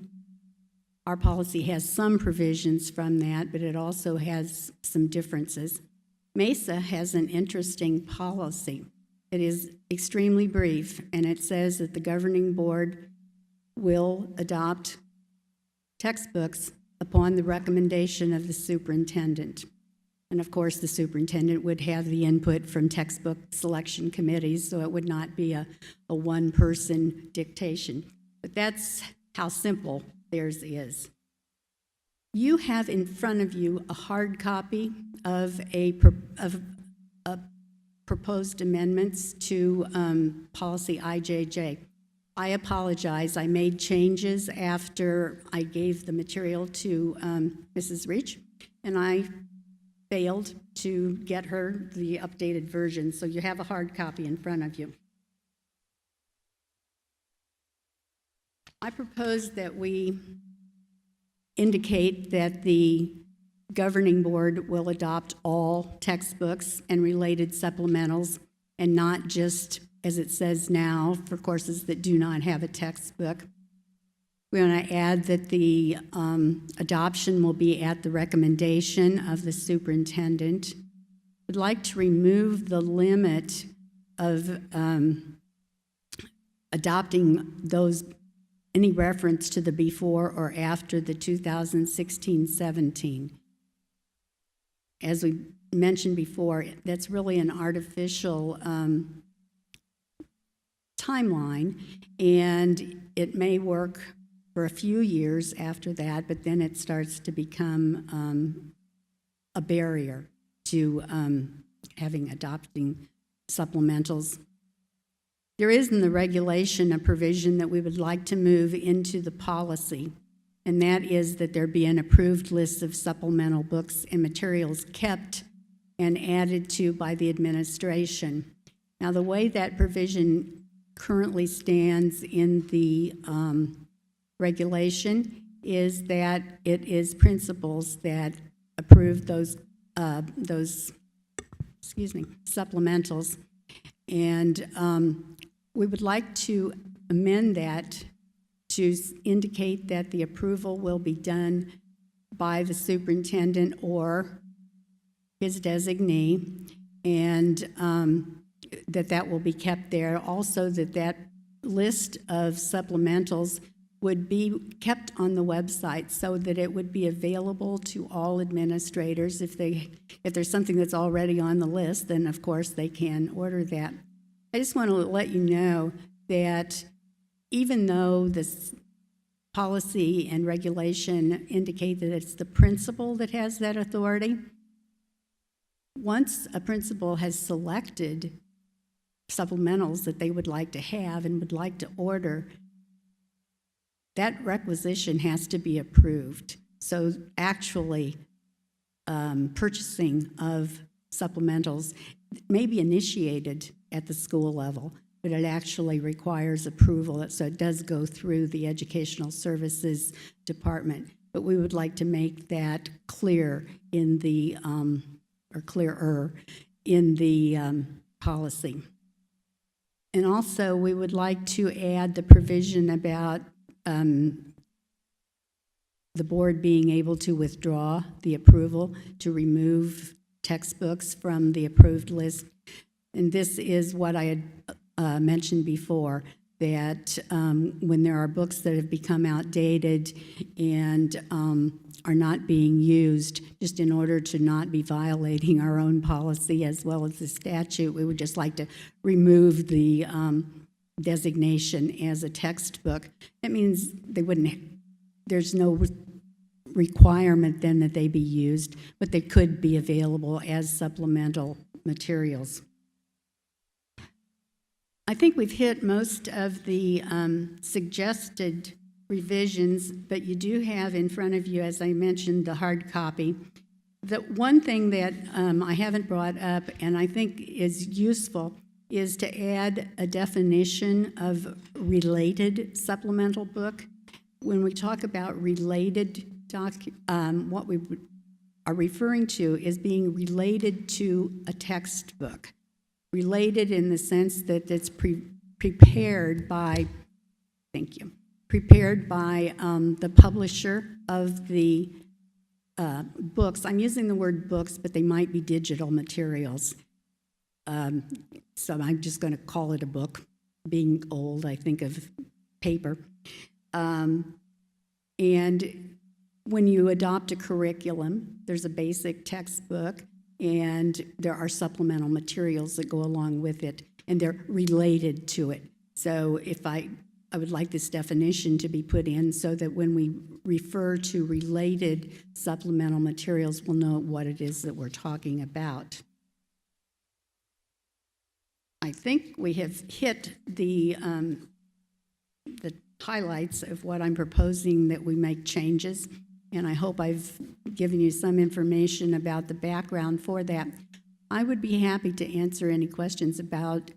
Our policy has some provisions from that, but it also has some differences. Mesa has an interesting policy. It is extremely brief, and it says that the governing board will adopt textbooks upon the recommendation of the superintendent. And of course, the superintendent would have the input from textbook selection committees, so it would not be a one-person dictation. But that's how simple theirs is. You have in front of you a hard copy of proposed amendments to policy IJJ. I apologize. I made changes after I gave the material to Mrs. Reach, and I failed to get her the updated version, so you have a hard copy in front of you. I propose that we indicate that the governing board will adopt all textbooks and related supplementals, and not just, as it says now, for courses that do not have a textbook. We want to add that the adoption will be at the recommendation of the superintendent. We'd like to remove the limit of adopting those, any reference to the before or after the 2016-17. As we mentioned before, that's really an artificial timeline, and it may work for a few years after that, but then it starts to become a barrier to adopting supplementals. There is in the regulation a provision that we would like to move into the policy, and that is that there be an approved list of supplemental books and materials kept and added to by the administration. Now, the way that provision currently stands in the regulation is that it is principals that approve those supplementals, and we would like to amend that to indicate that the approval will be done by the superintendent or his designee, and that will be kept there. Also, that list of supplementals would be kept on the website so that it would be available to all administrators. If there's something that's already on the list, then of course they can order that. I just want to let you know that even though this policy and regulation indicate that it's the principal that has that authority, once a principal has selected supplementals that they would like to have and would like to order, that requisition has to be approved. So actually, purchasing of supplementals may be initiated at the school level, but it actually requires approval, so it does go through the Educational Services Department. But we would like to make that clear in the, or clearer in the policy. And also, we would like to add the provision about the board being able to withdraw the approval to remove textbooks from the approved list. And this is what I had mentioned before, that when there are books that have become outdated and are not being used, just in order to not be violating our own policy as well as the statute, we would just like to remove the designation as a textbook. That means they wouldn't, there's no requirement then that they be used, but they could be available as supplemental materials. I think we've hit most of the suggested revisions, but you do have in front of you, as I mentioned, the hard copy. The one thing that I haven't brought up and I think is useful is to add a definition of related supplemental book. When we talk about related what we are referring to is being related to a textbook. Related in the sense that it's prepared by, thank you, prepared by the publisher of the books. I'm using the word books, but they might be digital materials. So I'm just going to call it a book. Being old, I think of paper. And when you adopt a curriculum, there's a basic textbook, and there are supplemental materials that go along with it, and they're related to it. So if I would like this definition to be put in so that when we refer to related supplemental materials, we'll know what it is that we're talking about. I think we have hit the highlights of what I'm proposing that we make changes, and I hope I've given you some information about the background for that. I would be happy to answer any questions about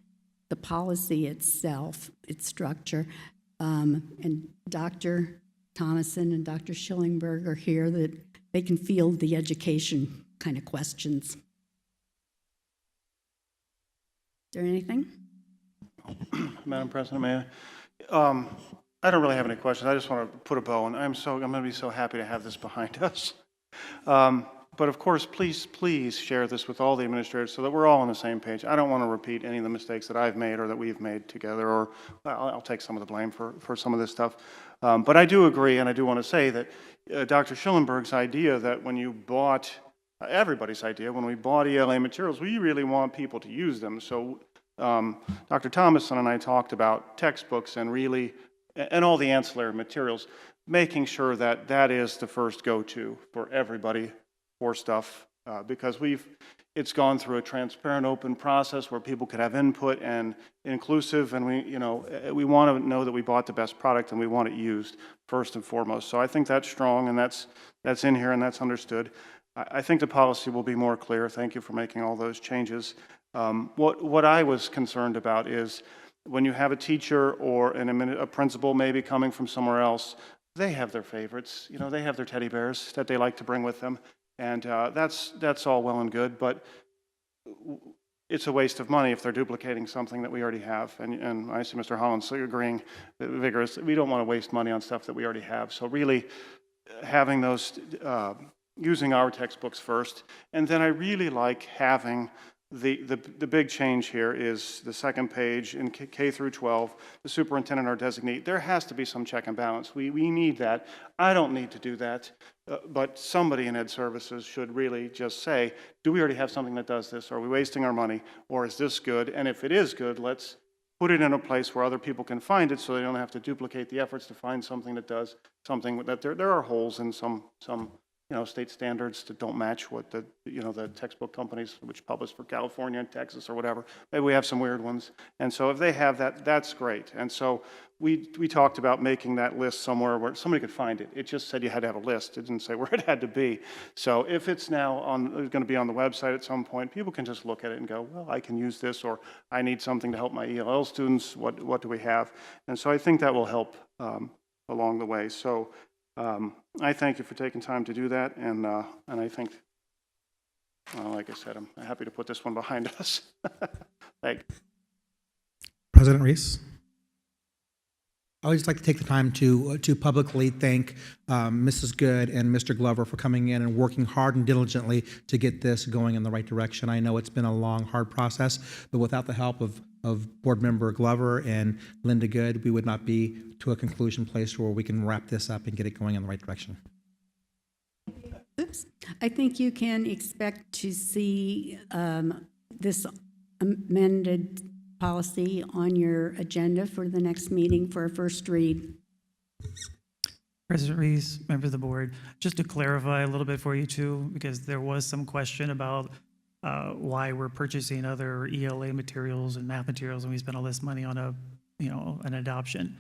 the policy itself, its structure, and Dr. Thomason and Dr. Schillingberg are here that they can field the education kind of questions. Is there anything? Madam President, may I? I don't really have any questions. I just want to put a bow, and I'm going to be so happy to have this behind us. But of course, please share this with all the administrators so that we're all on the same page. I don't want to repeat any of the mistakes that I've made or that we've made together, or I'll take some of the blame for some of this stuff. But I do agree, and I do want to say that Dr. Schillenberg's idea that when you bought, everybody's idea, when we bought ELA materials, we really want people to use them. So Dr. Thomason and I talked about textbooks and really, and all the ancillary materials, making sure that that is the first go-to for everybody for stuff, because it's gone through a transparent, open process where people could have input and inclusive, and we want to know that we bought the best product and we want it used first and foremost. So I think that's strong, and that's in here and that's understood. I think the policy will be more clear. Thank you for making all those changes. What I was concerned about is when you have a teacher or a principal maybe coming from somewhere else, they have their favorites. They have their teddy bears that they like to bring with them. And that's all well and good, but it's a waste of money if they're duplicating something that we already have. And I see Mr. Hollins agreeing vigorously. We don't want to waste money on stuff that we already have. So really having those, using our textbooks first. And then I really like having The big change here is the second page in K through 12, the superintendent or designee. There has to be some check and balance. We need that. I don't need to do that, but somebody in Ed Services should really just say, do we already have something that does this? Are we wasting our money? Or is this good? And if it is good, let's put it in a place where other people can find it so they don't have to duplicate the efforts to find something that does something that there are holes in some state standards that don't match what the textbook companies which publish for California and Texas or whatever. Maybe we have some weird ones. And so if they have that, that's great. And so we talked about making that list somewhere where somebody could find it. It just said you had to have a list. It didn't say where it had to be. So if it's now going to be on the website at some point, people can just look at it and go, well, I can use this, or I need something to help my ELL students. What do we have? And so I think that will help along the way. So I thank you for taking time to do that, and I think, well, like I said, I'm happy to put this one behind us. Thank you. President Reese? I always like to take the time to publicly thank Mrs. Good and Mr. Glover for coming in and working hard and diligently to get this going in the right direction. I know it's been a long, hard process, but without the help of Board Member Glover and Linda Good, we would not be to a conclusion place where we can wrap this up and get it going in the right direction. Oops. I think you can expect to see this amended policy on your agenda for the next meeting for a first read. President Reese, members of the board, just to clarify a little bit for you too, because there was some question about why we're purchasing other ELA materials and math materials and we spend all this money on an adoption.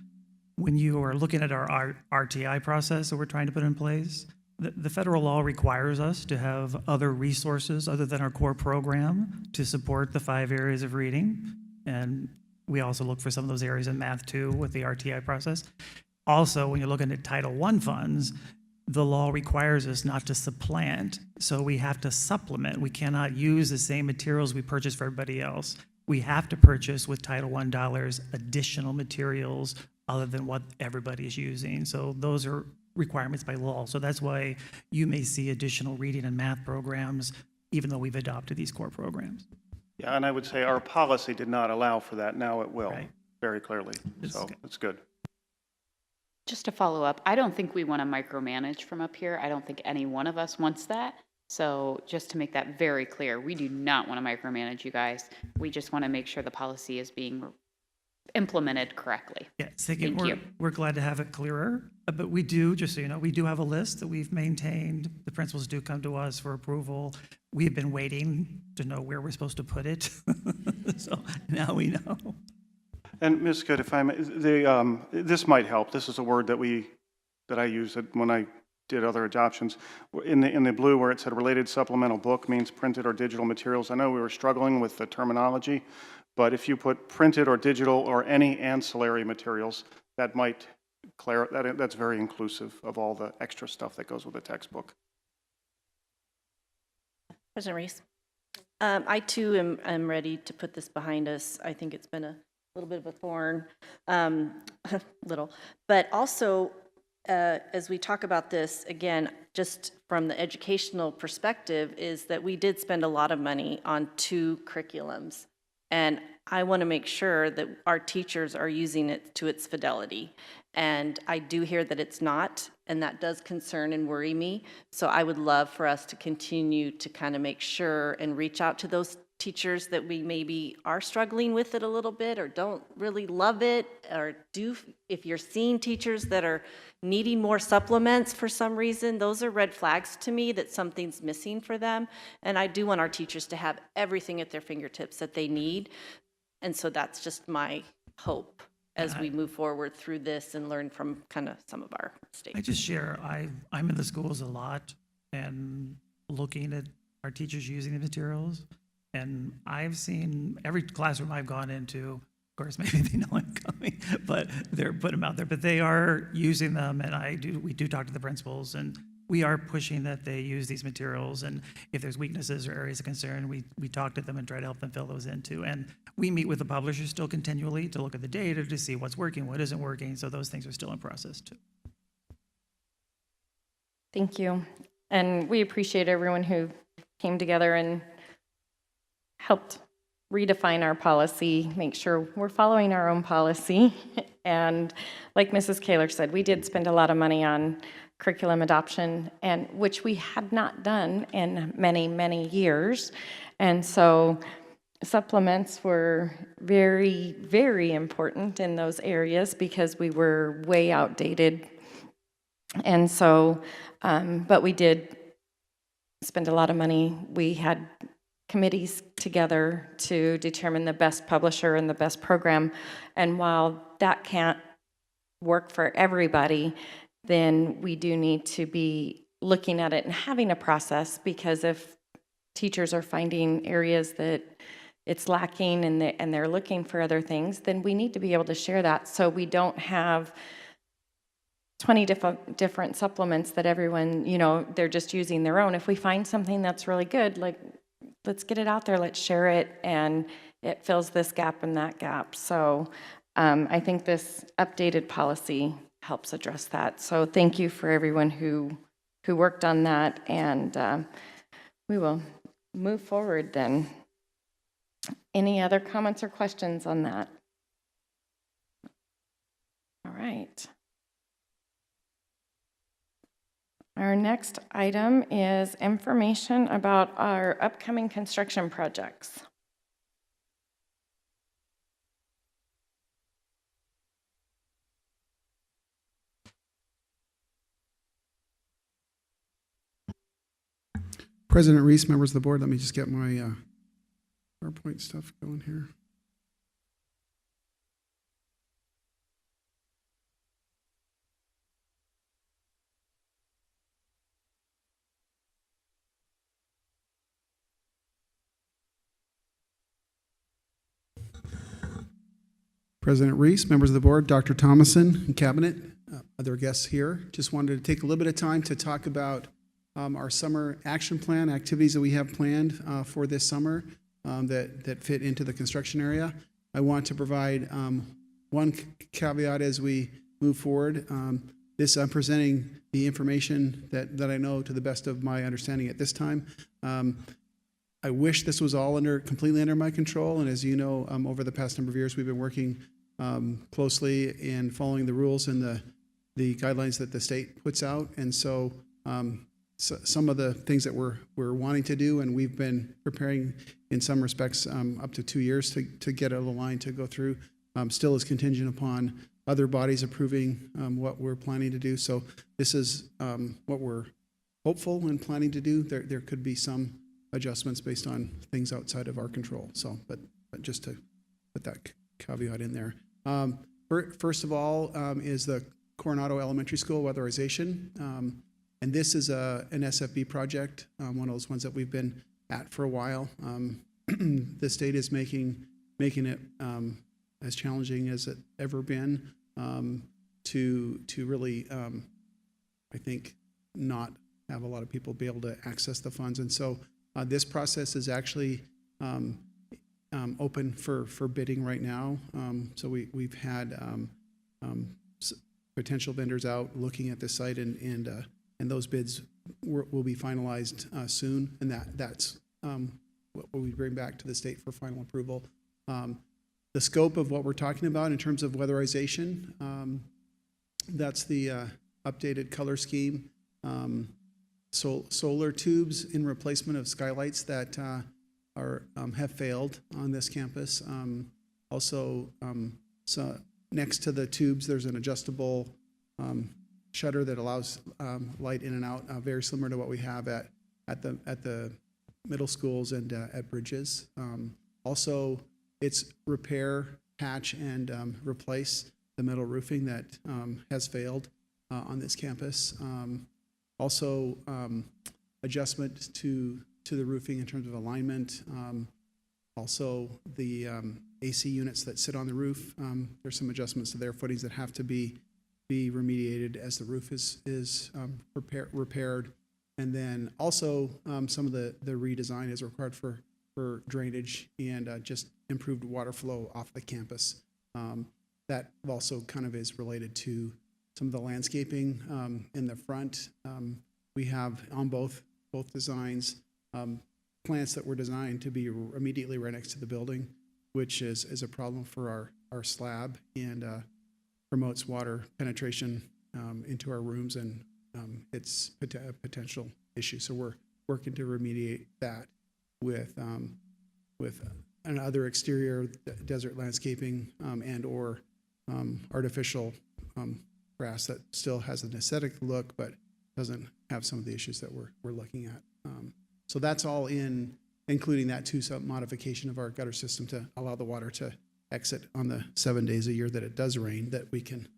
When you are looking at our RTI process that we're trying to put in place, the federal law requires us to have other resources other than our core program to support the 5 areas of reading. And we also look for some of those areas in math too with the RTI process. Also, when you're looking at Title I funds, the law requires us not to supplant, so we have to supplement. We cannot use the same materials we purchase for everybody else. We have to purchase with Title I dollars additional materials other than what everybody is using. So those are requirements by law. So that's why you may see additional reading and math programs, even though we've adopted these core programs. Yeah, and I would say our policy did not allow for that. Now it will, very clearly. So it's good. Just to follow up, I don't think we want to micromanage from up here. I don't think any one of us wants that. So just to make that very clear, we do not want to micromanage you guys. We just want to make sure the policy is being implemented correctly. Yeah, we're glad to have it clearer, but we do, just so you know, we do have a list that we've maintained. The principals do come to us for approval. We've been waiting to know where we're supposed to put it. So now we know. And Ms. Good, if I may, this might help. This is a word that I use when I did other adoptions. In the blue where it said related supplemental book means printed or digital materials. I know we were struggling with the terminology, but if you put printed or digital or any ancillary materials, that might clarify. That's very inclusive of all the extra stuff that goes with a textbook. President Reese, I too am ready to put this behind us. I think it's been a little bit of a thorn, but also as we talk about this again, just from the educational perspective, is that we did spend a lot of money on 2 curriculums, and I want to make sure that our teachers are using it to its fidelity. And I do hear that it's not, and that does concern and worry me. So I would love for us to continue to kind of make sure and reach out to those teachers that we maybe are struggling with it a little bit or don't really love it, or if you're seeing teachers that are needing more supplements for some reason, those are red flags to me that something's missing for them. And I do want our teachers to have everything at their fingertips that they need. And so that's just my hope as we move forward through this and learn from kind of some of our mistakes. I just share, I'm in the schools a lot and looking at our teachers using the materials. And I've seen every classroom I've gone into, of course, maybe they know I'm coming, but they're putting them out there, but they are using them. And we do talk to the principals, and we are pushing that they use these materials. And if there's weaknesses or areas of concern, we talk to them and try to help them fill those in too. And we meet with the publishers still continually to look at the data to see what's working, what isn't working. So those things are still in process too. Thank you. And we appreciate everyone who came together and helped redefine our policy, make sure we're following our own policy. And like Mrs. Kaler said, we did spend a lot of money on curriculum adoption, and which we had not done in many, many years. And so supplements were very, very important in those areas because we were way outdated. And so, but we did spend a lot of money. We had committees together to determine the best publisher and the best program. And while that can't work for everybody, then we do need to be looking at it and having a process, because if teachers are finding areas that it's lacking and they're looking for other things, then we need to be able to share that so we don't have 20 different supplements that everyone, you know, they're just using their own. If we find something that's really good, like, let's get it out there, let's share it, and it fills this gap and that gap. So I think this updated policy helps address that. So thank you for everyone who worked on that, and we will move forward then. Any other comments or questions on that? All right. Our next item is information about our upcoming construction projects. President Reese, members of the board, let me just get my PowerPoint stuff going here. President Reese, members of the board, Dr. Thomason, and cabinet, other guests here. Just wanted to take a little bit of time to talk about our summer action plan, activities that we have planned for this summer that fit into the construction area. I want to provide one caveat as we move forward. I'm presenting the information that I know to the best of my understanding at this time. I wish this was all completely under my control, and as you know, over the past number of years, we've been working closely in following the rules and the guidelines that the state puts out, and so some of the things that we're wanting to do, and we've been preparing in some respects up to 2 years to get it aligned to go through, still is contingent upon other bodies approving what we're planning to do. So this is what we're hopeful and planning to do. There could be some adjustments based on things outside of our control. So, but just to put that caveat in there. First of all is the Coronado Elementary School weatherization. And this is an SFB project, one of those ones that we've been at for a while. The state is making it as challenging as it ever been to really, I think, not have a lot of people be able to access the funds. And so this process is actually open for bidding right now. So we've had potential vendors out looking at this site, and those bids will be finalized soon, and that's what we bring back to the state for final approval. The scope of what we're talking about in terms of weatherization, that's the updated color scheme. Solar tubes in replacement of skylights that have failed on this campus. Also, so next to the tubes, there's an adjustable shutter that allows light in and out, very similar to what we have at the middle schools and at Bridges. Also, it's repair, patch, and replace the metal roofing that has failed on this campus. Also, adjustment to the roofing in terms of alignment. Also, the AC units that sit on the roof, there's some adjustments to their footings that have to be remediated as the roof is repaired. And then also some of the redesign is required for drainage and just improved water flow off the campus. That also kind of is related to some of the landscaping in the front. We have on both designs plants that were designed to be immediately right next to the building, which is a problem for our slab and promotes water penetration into our rooms, and it's a potential issue. So we're working to remediate that with another exterior desert landscaping and or artificial grass that still has an aesthetic look but doesn't have some of the issues that we're looking at. So that's all including that modification of our gutter system to allow the water to exit on the 7 days a year that it does rain, that we can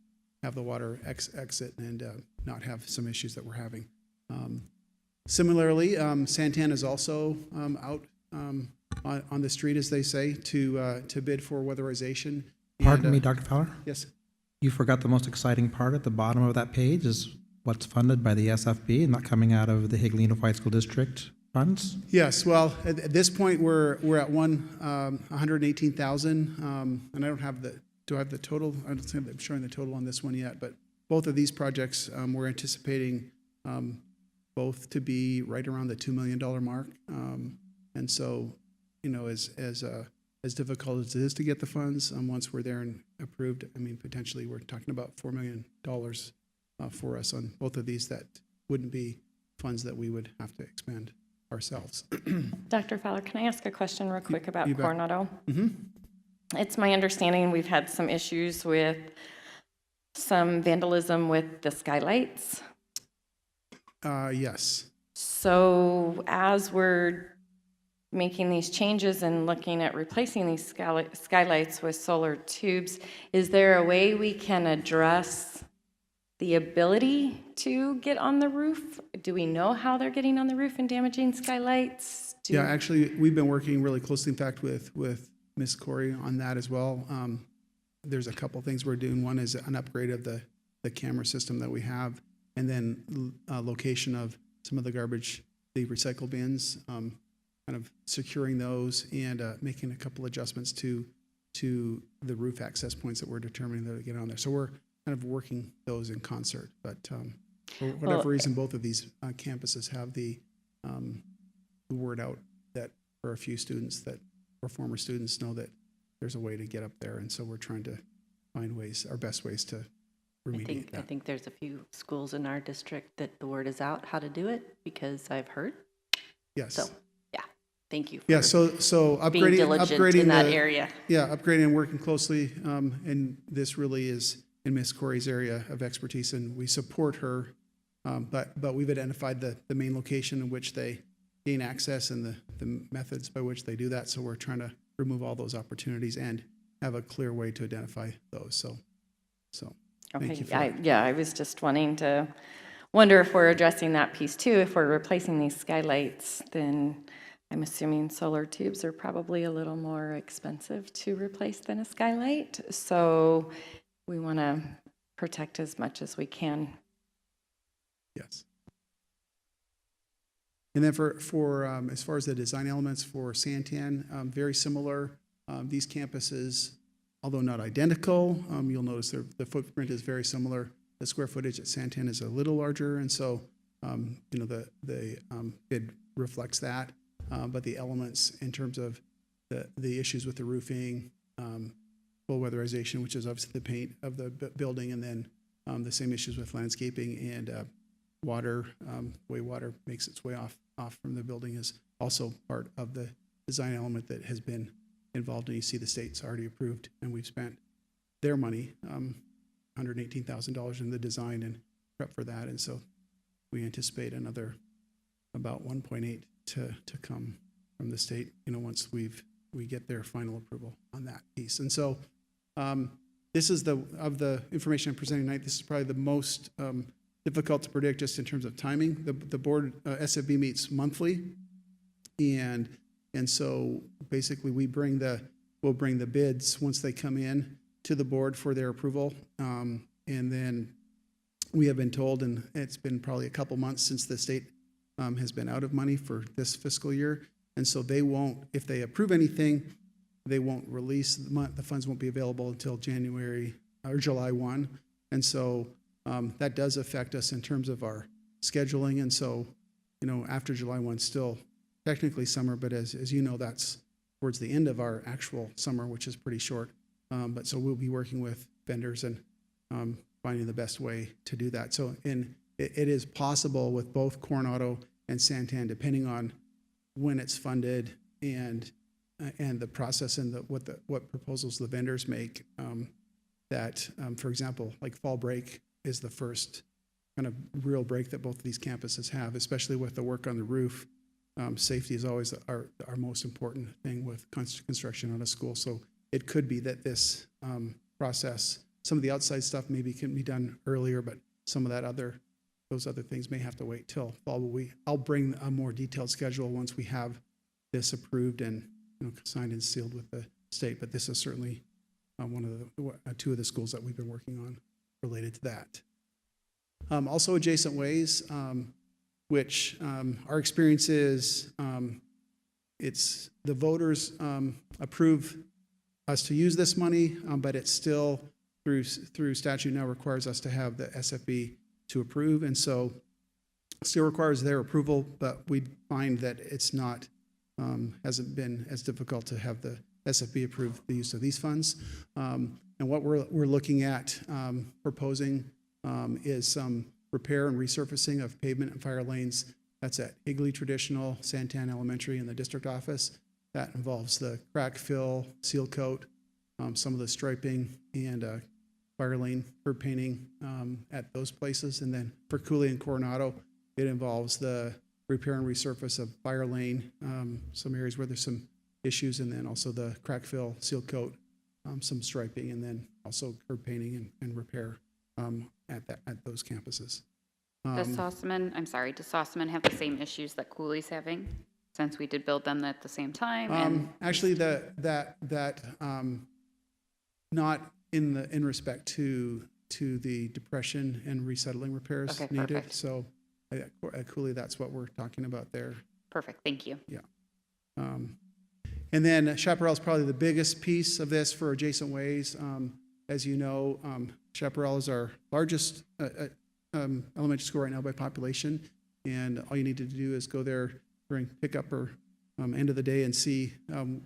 have the water exit and not have some issues that we're having. Similarly, Santan is also out on the street, as they say, to bid for weatherization. Pardon me, Dr. Fowler? Yes. You forgot the most exciting part at the bottom of that page is what's funded by the SFB and not coming out of the Higley Unified School District funds? Yes, well, at this point, we're at 118,000, and I don't have do I have the total? I don't think I'm showing the total on this one yet, but both of these projects, we're anticipating both to be right around the $2 million mark. And so, you know, as difficult as it is to get the funds, once we're there and approved, I mean, potentially we're talking about $4 million for us on both of these that wouldn't be funds that we would have to expend ourselves. Dr. Fowler, can I ask a question real quick about you bet. Coronado? Mm-hmm. It's my understanding we've had some issues with some vandalism with the skylights. Yes. So as we're making these changes and looking at replacing these skylights with solar tubes, is there a way we can address the ability to get on the roof? Do we know how they're getting on the roof and damaging skylights? Yeah, actually, we've been working really closely, in fact, with Ms. Corey on that as well. There's a couple things we're doing. One is an upgrade of the camera system that we have, and then location of some of the garbage, the recycle bins, kind of securing those and making a couple adjustments to the roof access points that we're determining that get on there. So we're kind of working those in concert. But for whatever reason, both of these campuses have the word out that for a few students that or former students know that there's a way to get up there, and so we're trying to find ways, our best ways to remediate that. I think there's a few schools in our district that the word is out how to do it, because I've heard. Yes. So, yeah, thank you. Yeah, so being upgrading diligent in that area. Yeah, upgrading and working closely, and this really is in Ms. Corey's area of expertise, and we support her. But we've identified the main location in which they gain access and the methods by which they do that. So we're trying to remove all those opportunities and have a clear way to identify those. So thank you for that. I was just wanting to wonder if we're addressing that piece too. If we're replacing these skylights, then I'm assuming solar tubes are probably a little more expensive to replace than a skylight. So we want to protect as much as we can. Yes. And then for as far as the design elements for Santan, very similar. These campuses, although not identical, you'll notice the footprint is very similar. The square footage at Santan is a little larger, and so the bid reflects that. But the elements in terms of the issues with the roofing, full weatherization, which is obviously the paint of the building, and then the same issues with landscaping and water, the way water makes its way off from the building is also part of the design element that has been involved. And you see the state's already approved, and we've spent their money, $118,000 in the design and prep for that. And so we anticipate another about 1.8 to come from the state, once we get their final approval on that piece. And so this is of the information I'm presenting tonight, this is probably the most difficult to predict just in terms of timing. The board, SFB meets monthly, and so basically we'll bring the bids once they come in to the board for their approval, and then we have been told, and it's been probably a couple months since the state has been out of money for this fiscal year, and so they won't, if they approve anything, they won't release the funds won't be available until January or July 1, and so that does affect us in terms of our scheduling. And so, after July 1, still technically summer, but as you know, that's towards the end of our actual summer, which is pretty short. But so we'll be working with vendors and finding the best way to do that. So it is possible with both Coronado and Santan, depending on when it's funded and the process and what proposals the vendors make, that, for example, like fall break is the first kind of real break that both of these campuses have, especially with the work on the roof. Safety is always our most important thing with construction on a school. So it could be that this process, some of the outside stuff maybe can be done earlier, but some of those other things may have to wait till fall. I'll bring a more detailed schedule once we have this approved and signed and sealed with the state. But this is certainly one of the two of the schools that we've been working on related to that. Also adjacent ways, which our experience is it's the voters approve us to use this money, but it's still through statute now requires us to have the SFB to approve, and so still requires their approval, but we find that it's not hasn't been as difficult to have the SFB approve the use of these funds. And what we're looking at proposing is some repair and resurfacing of pavement and fire lanes. That's at Higley Traditional, Santan Elementary, and the district office. That involves the crack fill, seal coat, some of the striping, and fire lane curb painting at those places. And then for Cooley and Coronado, it involves the repair and resurface of fire lane, some areas where there's some issues, and then also the crack fill, seal coat, some striping, and then also curb painting and repair at those campuses. Does Sossaman have the same issues that Cooley's having, since we did build them at the same time? Actually, that not in respect to the depression and resettling repairs needed. Perfect. So at Cooley, that's what we're talking about there. Perfect, thank you. Yeah. And then Chaparral is probably the biggest piece of this for adjacent ways. As you know, Chaparral is our largest elementary school right now by population, and all you need to do is go there during pickup or end of the day and see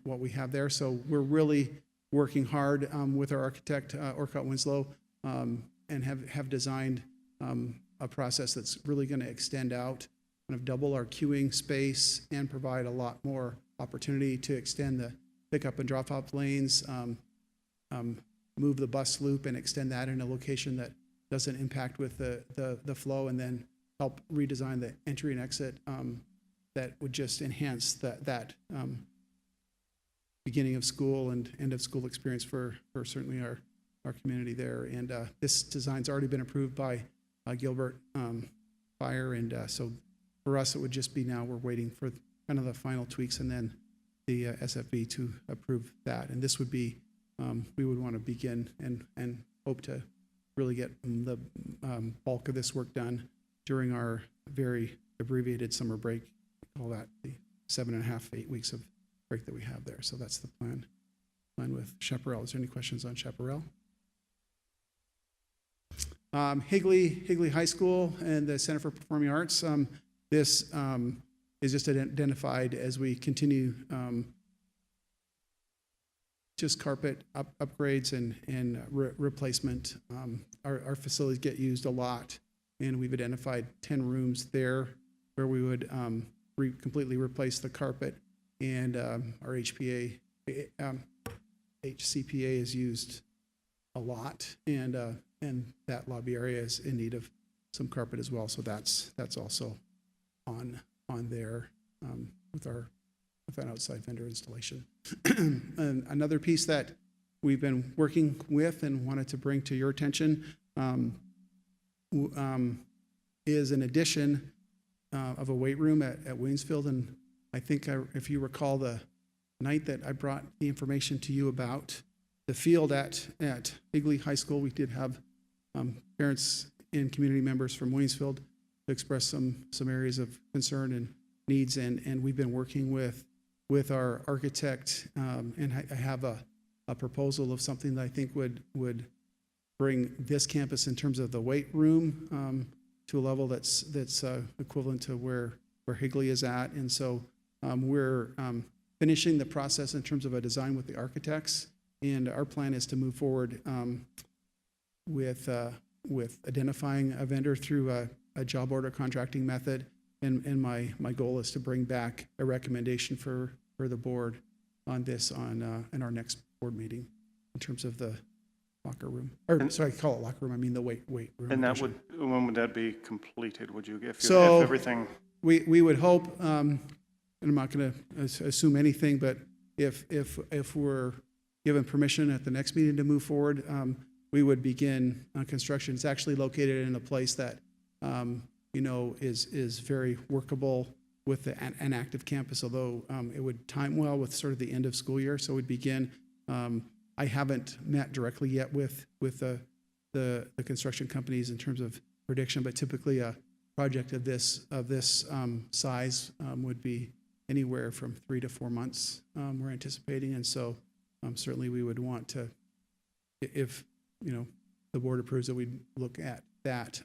what we have there. So we're really working hard with our architect, Orcutt Winslow, and have designed a process that's really going to extend out, kind of double our queuing space and provide a lot more opportunity to extend the pickup and drop-off lanes, move the bus loop and extend that in a location that doesn't impact with the flow, and then help redesign the entry and exit that would just enhance that beginning of school and end of school experience for certainly our community there. And this design's already been approved by Gilbert Fire, and so for us it would just be now we're waiting for kind of the final tweaks and then the SFB to approve that. And this would be we would want to begin and hope to really get the bulk of this work done during our very abbreviated summer break. We call that the 7.5, 8 weeks of break that we have there. So that's the plan with Chaparral. Is there any questions on Chaparral? Higley High School and the Center for Performing Arts. This is just identified as we continue just carpet upgrades and replacement. Our facilities get used a lot, and we've identified 10 rooms there where we would completely replace the carpet, and our HCPA is used a lot, and that lobby area is in need of some carpet as well. So that's also on there with an outside vendor installation. And another piece that we've been working with and wanted to bring to your attention is an addition of a weight room at Waynesfield. And I think if you recall the night that I brought the information to you about the field at Higley High School, we did have parents and community members from Waynesfield to express some areas of concern and needs, and we've been working with our architect, and I have a proposal of something that I think would bring this campus in terms of the weight room to a level that's equivalent to where Higley is at. And so We're finishing the process in terms of a design with the architects, and our plan is to move forward with identifying a vendor through a job order contracting method. And my goal is to bring back a recommendation for the board on this in our next board meeting in terms of the locker room. Or sorry, call it locker room. I mean the weight room. And when would that be completed? Would you, if everything? We would hope, and I'm not going to assume anything, but if we're given permission at the next meeting to move forward, we would begin construction. It's actually located in a place that is very workable with an active campus, although it would time well with sort of the end of school year. So we'd begin. I haven't met directly yet with the construction companies in terms of prediction, but typically a project of this size would be anywhere from 3 to 4 months. We're anticipating, and so certainly we would want to, if the board approves, that we'd look at that.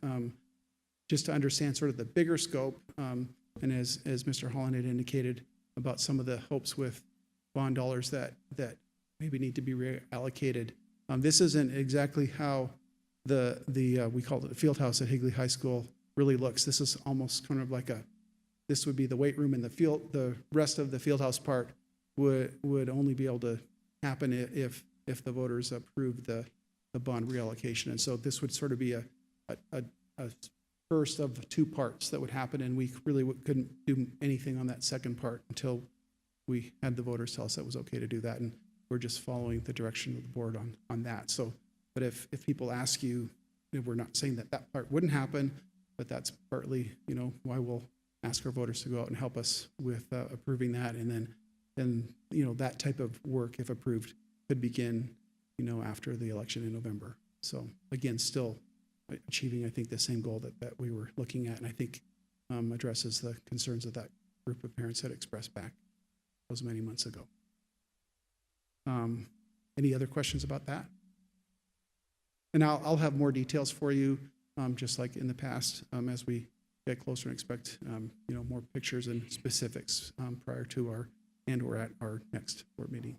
Just to understand sort of the bigger scope, and as Mr. Holland had indicated about some of the hopes with bond dollars that maybe need to be reallocated. This isn't exactly how we call it the field house at Higley High School really looks. This is almost kind of like this would be the weight room, and the rest of the field house part would only be able to happen if the voters approve the bond reallocation. And so this would sort of be a first of 2 parts that would happen, and we really couldn't do anything on that second part until we had the voters tell us that was okay to do that, and we're just following the direction of the board on that. So, but if people ask you, we're not saying that part wouldn't happen, but that's partly why we'll ask our voters to go out and help us with approving that, and then that type of work, if approved, could begin after the election in November. So again, still achieving, I think, the same goal that we were looking at, and I think addresses the concerns that group of parents had expressed back those many months ago. Any other questions about that? And I'll have more details for you, just like in the past, as we get closer and expect more pictures and specifics prior to or at our next board meeting.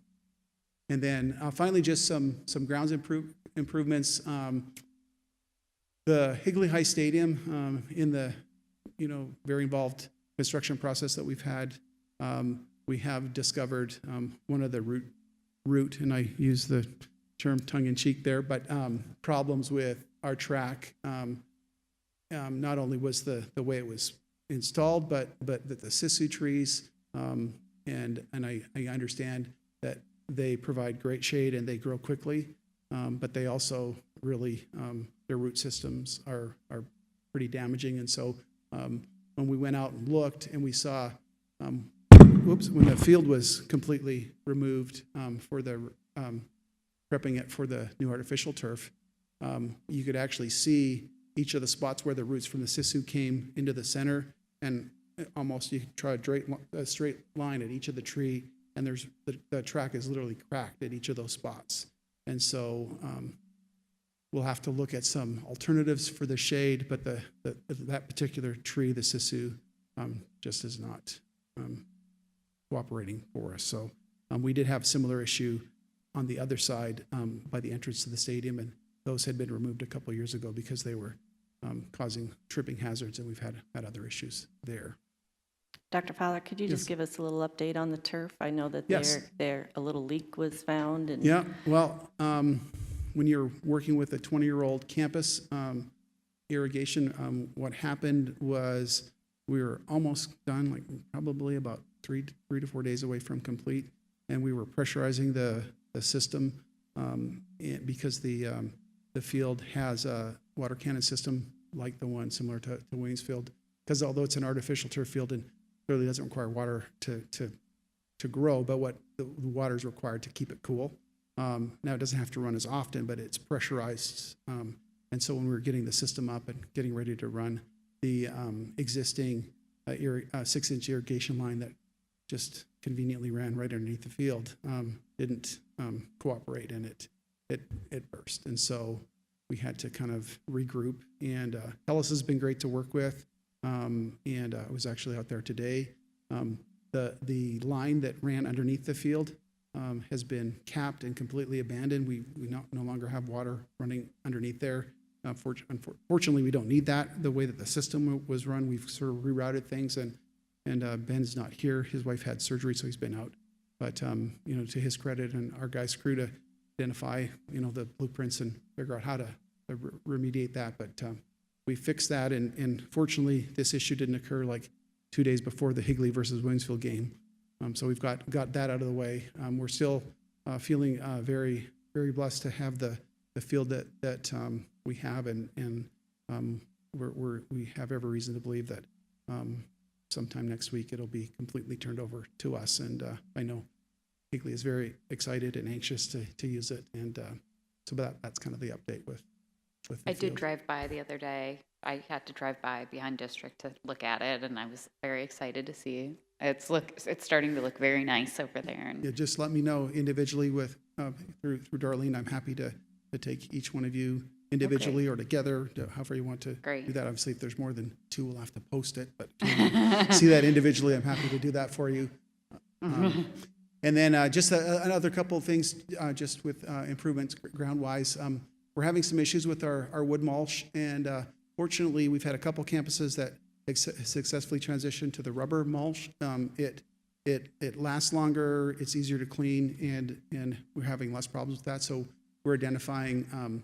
And then finally, just some grounds improvements. The Higley High Stadium, in the very involved construction process that we've had, we have discovered one of the root, and I use the term tongue-in-cheek there, but problems with our track. Not only was the way it was installed, but the sisu trees, and I understand that they provide great shade and they grow quickly, but they also really, their root systems are pretty damaging. And so when we went out and looked and we saw, when the field was completely removed for the prepping it for the new artificial turf, you could actually see each of the spots where the roots from the sisu came into the center, and almost you could try a straight line at each of the tree, and the track is literally cracked at each of those spots. And so we'll have to look at some alternatives for the shade, but that particular tree, the sisu, just is not cooperating for us. So we did have a similar issue on the other side by the entrance to the stadium, and those had been removed a couple years ago because they were causing tripping hazards, and we've had other issues there. Dr. Fowler, could you just give us a little update on the turf? I know that a little leak was found. And yeah, well, when you're working with a 20-year-old campus irrigation, what happened was we were almost done, like probably about three to 4 days away from complete, and we were pressurizing the system because the field has a water cannon system like the one similar to Wayne's Field, because although it's an artificial turf field and clearly doesn't require water to grow, but what the water is required to keep it cool. Now it doesn't have to run as often, but it's pressurized. And so when we were getting the system up and getting ready to run, the existing 6-inch irrigation line that just conveniently ran right underneath the field didn't cooperate, and it burst. And so we had to kind of regroup. And Hellas has been great to work with. And I was actually out there today. the line that ran underneath the field has been capped and completely abandoned. We no longer have water running underneath there. Unfortunately, we don't need that. The way that the system was run, we've sort of rerouted things, and Ben's not here. His wife had surgery, so he's been out. But to his credit and our guys' crew to identify the blueprints and figure out how to remediate that. But we fixed that, and fortunately, this issue didn't occur like 2 days before the Higley versus Williamsville game. So we've got that out of the way. We're still feeling very, very blessed to have the field that we have, and we have every reason to believe that sometime next week it'll be completely turned over to us. And I know Higley is very excited and anxious to use it, and so that's kind of the update with the I field. did drive by the other day. I had to drive by behind district to look at it, and I was very excited to see it's starting to look very nice over there. And Yeah, just let me know individually through Darlene. I'm happy to take each one of you individually or together, however you want to do that. Obviously, if there's more than two, we'll have to post it. But if you see that individually, I'm happy to do that for you. And then just another couple of things, just with improvements ground-wise. We're having some issues with our wood mulch, and fortunately, we've had a couple campuses that successfully transitioned to the rubber mulch. It lasts longer, it's easier to clean, and we're having less problems with that. So we're identifying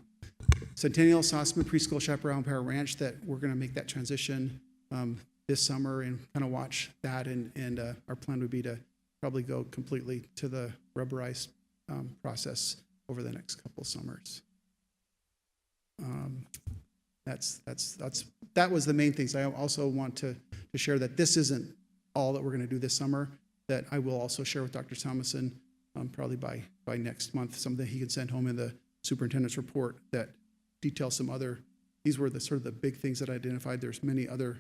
Centennial, Sossaman Preschool, Chaparral, Power Ranch, that we're going to make that transition this summer and kind of watch that. And our plan would be to probably go completely to the rubberized process over the next couple of summers. That was the main things. I also want to share that this isn't all that we're going to do this summer, that I will also share with Dr. Thomason probably by next month, something he can send home in the superintendent's report that details some other, these were the sort of the big things that I identified. There's many other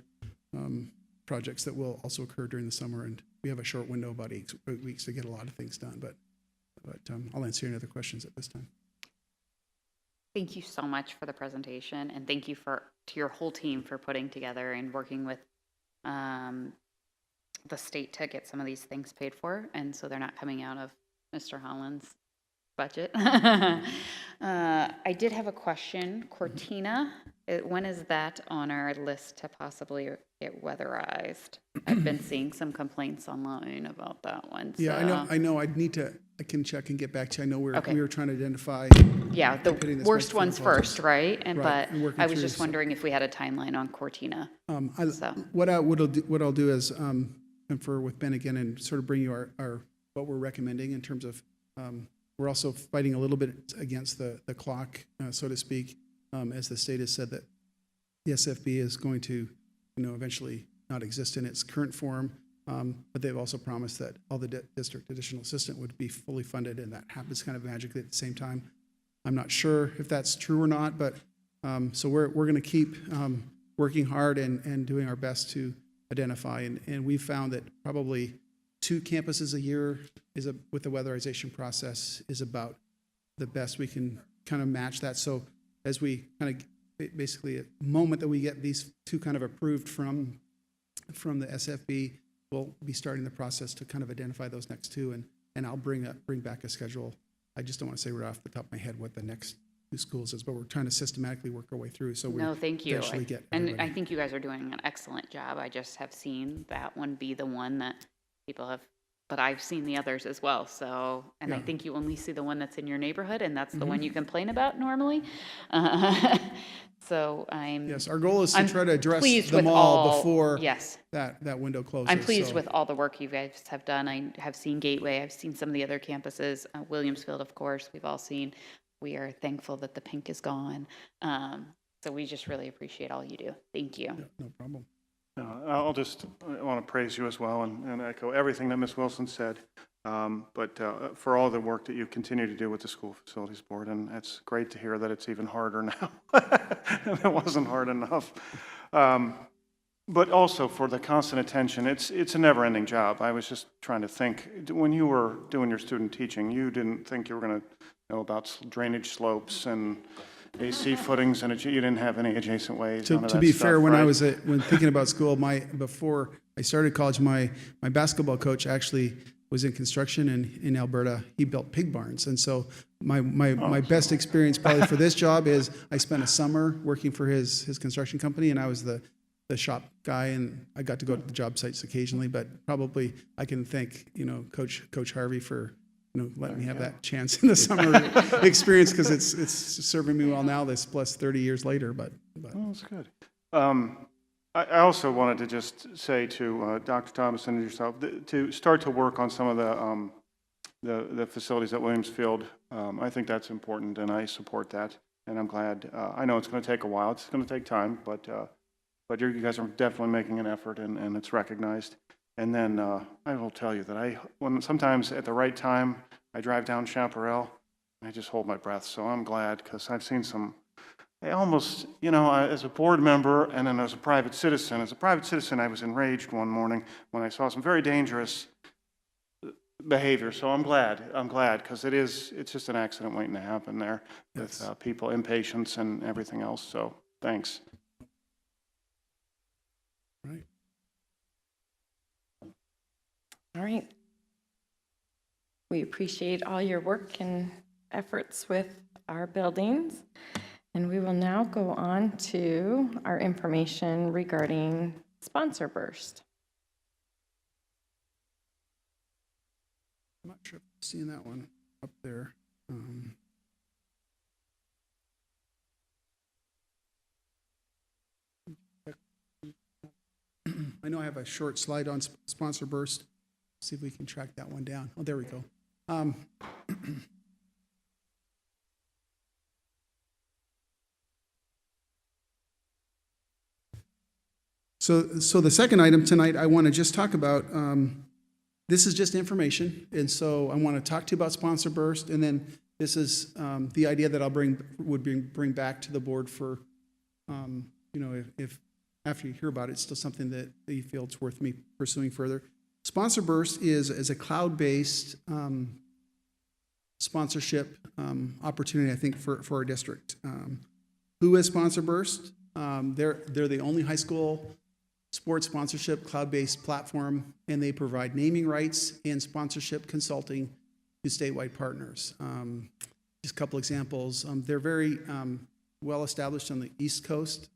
projects that will also occur during the summer, and we have a short window, about 8 weeks, to get a lot of things done, but I'll answer any other questions at this time. thank you so much for the presentation, and thank you to your whole team for putting together and working with the state to get some of these things paid for, and so they're not coming out of Mr. Holland's budget. I did have a question. Cortina, when is that on our list to possibly get weatherized? I've been seeing some complaints online about that one. Yeah, I know. I can check and get back to you. I know we were trying to identify. Yeah, the worst ones first, right? But and I was just wondering if we had a timeline on Cortina. What I'll do is confer with Ben again and sort of bring you our what we're recommending in terms of. We're also fighting a little bit against the clock, so to speak, as the state has said that the SFB is going to, eventually not exist in its current form. But they've also promised that all the district additional assistant would be fully funded, and that happens kind of magically at the same time. I'm not sure if that's true or not, but so we're going to keep working hard and doing our best to identify. And we've found that probably 2 campuses a year with the weatherization process is about the best we can kind of match that. So as we kind of basically at the moment that we get these 2 kind of approved from the SFB, we'll be starting the process to kind of identify those next 2, and I'll bring back a schedule. I just don't want to say right off the top of my head what the next 2 schools is, but we're trying to systematically work our way through. So we thank you. eventually get and everybody. I think you guys are doing an excellent job. I just have seen that one be the one that people have, but I've seen the others as well. So, and I think you only see the one that's in your neighborhood, and that's the one you complain about normally. So yes, our goal is to try to address them all before that window closes. I'm pleased with all the work you guys have done. I have seen Gateway. I've seen some of the other campuses. Williamsfield, of course, we've all seen. We are thankful that the pink is gone. So we just really appreciate all you do. Thank you. Yeah, no problem. I want to praise you as well and echo everything that Ms. Wilson said. But for all the work that you continue to do with the School Facilities Board, and it's great to hear that it's even harder now. It wasn't hard enough. But also for the constant attention. It's a never-ending job. I was just trying to think, when you were doing your student teaching, you didn't think you were going to know about drainage slopes and AC footings and you didn't have any adjacent ways. none of To that be stuff, fair, when I right? was when thinking about school, before I started college, my basketball coach actually was in construction in Alberta. He built pig barns, and so my best experience probably for this job is I spent a summer working for his construction company, and I was the shop guy, and I got to go to the job sites occasionally. But probably I can thank Coach Harvey for letting me have that chance in the summer experience, because it's serving me well now. This plus 30 years later, but. Oh, that's good. I also wanted to just say to Dr. Thomason and yourself to start to work on some of the facilities at Williams Field. I think that's important, and I support that. And I'm glad. I know it's going to take a while. It's going to take time, but you guys are definitely making an effort, and it's recognized. And then I will tell you that sometimes at the right time, I drive down Chaparral, and I just hold my breath. So I'm glad, because I've seen some. I almost, as a board member and then as a private citizen. As a private citizen, I was enraged one morning when I saw some very dangerous behavior. So I'm glad, because it's just an accident waiting to happen there with people, impatience and everything else. So thanks. Right. All right. We appreciate all your work and efforts with our buildings. And we will now go on to our information regarding Sponsor Burst. I'm not sure if I've seen that one up there. I know I have a short slide on Sponsor Burst. See if we can track that one down. Oh, there we go. So the second item tonight I want to just talk about, this is just information, and so I want to talk to you about Sponsor Burst, and then this is the idea that I'll bring back to the board for, if after you hear about it, it's still something that you feel it's worth me pursuing further. Sponsor Burst is a cloud-based sponsorship opportunity, I think, for our district. Who is Sponsor Burst? They're the only high school sports sponsorship cloud-based platform, and they provide naming rights and sponsorship consulting to statewide partners. Just a couple examples. They're very well established on the East Coast,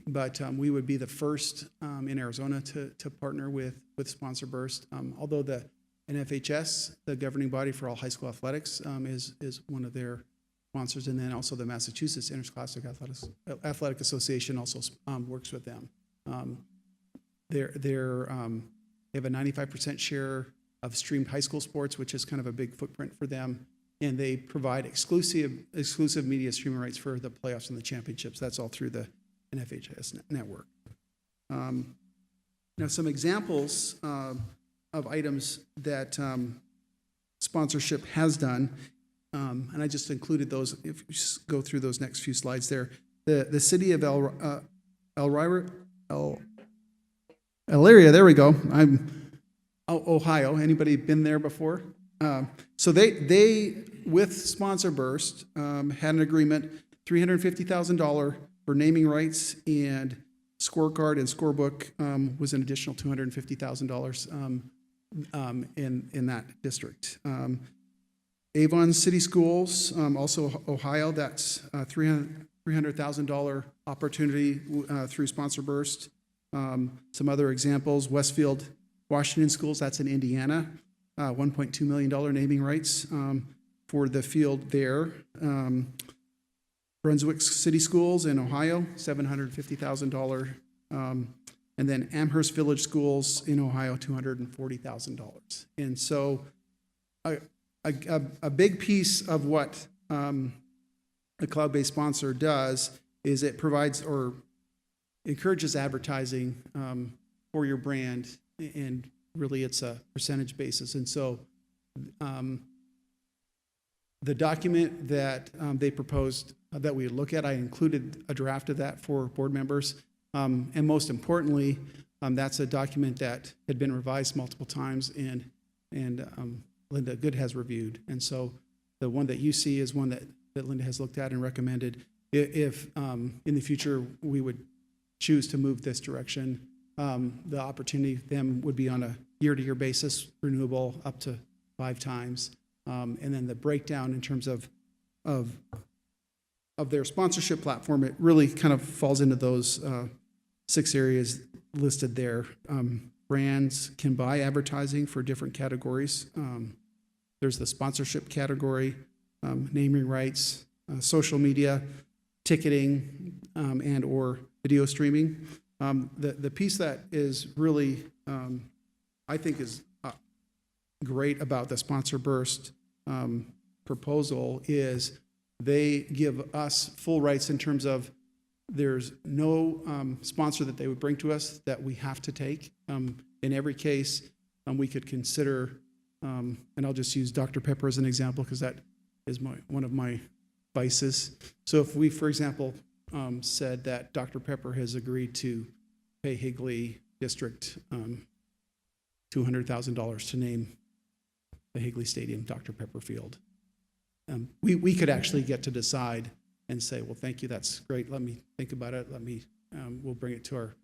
but we would be the first in Arizona to partner with Sponsor Burst. Although the NFHS, the governing body for all high school athletics, is one of their sponsors, and then also the Massachusetts Interscholastic Athletic Association also works with them. They have a 95% share of streamed high school sports, which is kind of a big footprint for them, and they provide exclusive media streaming rights for the playoffs and the championships. That's all through the NFHS network. Now, some examples of items that sponsorship has done. And I just included those. If you just go through those next few slides there, the city of Elyria, there we go. Ohio. Anybody been there before? So they with Sponsor Burst had an agreement, $350,000 for naming rights, and scorecard and scorebook was an additional $250,000 in that district. Avon City Schools, also Ohio, that's $300,000 opportunity through Sponsor Burst. Some other examples, Westfield Washington Schools, that's in Indiana, $1.2 million naming rights for the field there. Brunswick City Schools in Ohio, $750,000. And then Amherst Village Schools in Ohio, $240,000. And so a big piece of what a cloud-based sponsor does is it provides or encourages advertising for your brand, and really it's a percentage basis. And so the document that they proposed that we would look at, I included a draft of that for board members. And most importantly, that's a document that had been revised multiple times, and Linda Good has reviewed. And so the one that you see is one that that Linda has looked at and recommended. If in the future we would choose to move this direction, the opportunity then would be on a year-to-year basis, renewable up to 5 times. And then the breakdown in terms of their sponsorship platform, it really kind of falls into those 6 areas listed there. Brands can buy advertising for different categories. There's the sponsorship category, naming rights, social media, ticketing, and or video streaming. The piece that is really, I think is great about the Sponsor Burst proposal is they give us full rights in terms of there's no sponsor that they would bring to us that we have to take. In every case, we could consider, and I'll just use Dr. Pepper as an example because that is one of my vices. So if we, for example, said that Dr. Pepper has agreed to pay Higley District $200,000 to name the Higley Stadium Dr. Pepper Field, we could actually get to decide and say, well, thank you, that's great. Let me think about it. We'll bring it to our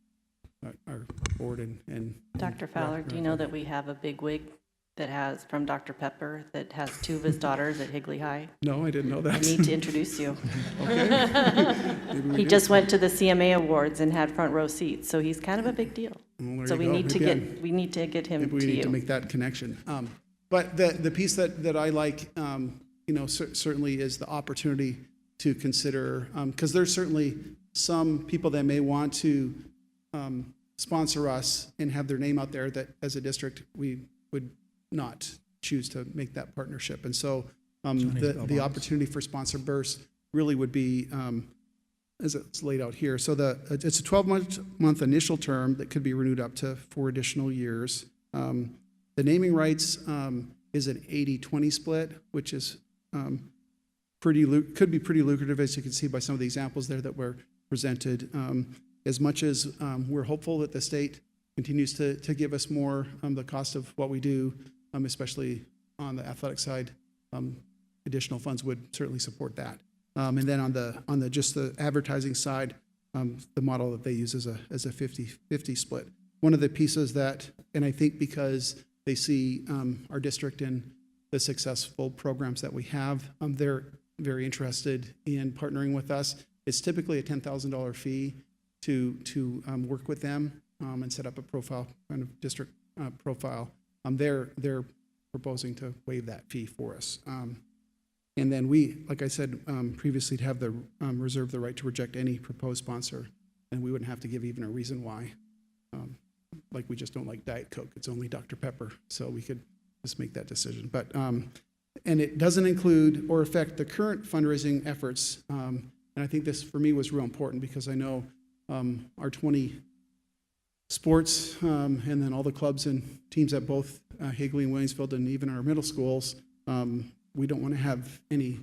board and Dr. Fowler, do you know that we have a big wig that has, from Dr. Pepper, that has 2 of his daughters at Higley High? No, I didn't know that. I need to introduce you. Okay. He just went to the CMA Awards and had front row seats, so he's kind of a big deal. Well, So there you go. we need to get him Maybe we to need you. to make that connection. But the piece that I like, certainly is the opportunity to consider, because there's certainly some people that may want to sponsor us and have their name out there that as a district we would not choose to make that partnership. And so the opportunity for Sponsor Burst really would be, as it's laid out here. So it's a 12-month initial term that could be renewed up to 4 additional years. The naming rights is an 80-20 split, which is could be pretty lucrative, as you can see by some of the examples there that were presented. As much as we're hopeful that the state continues to give us more, the cost of what we do, especially on the athletic side, additional funds would certainly support that. And then on the just the advertising side, the model that they use is a 50-50 split. One of the pieces that, and I think because they see our district and the successful programs that we have, they're very interested in partnering with us. It's typically a $10,000 fee to work with them and set up a profile, kind of district profile. They're proposing to waive that fee for us. And then we, like I said previously, to have the reserve the right to reject any proposed sponsor, and we wouldn't have to give even a reason why. Like we just don't like Diet Coke, it's only Dr. Pepper, so we could just make that decision. But and it doesn't include or affect the current fundraising efforts. And I think this for me was real important because I know our 20 sports and then all the clubs and teams at both Higley and Williamsfield and even our middle schools, we don't want to have any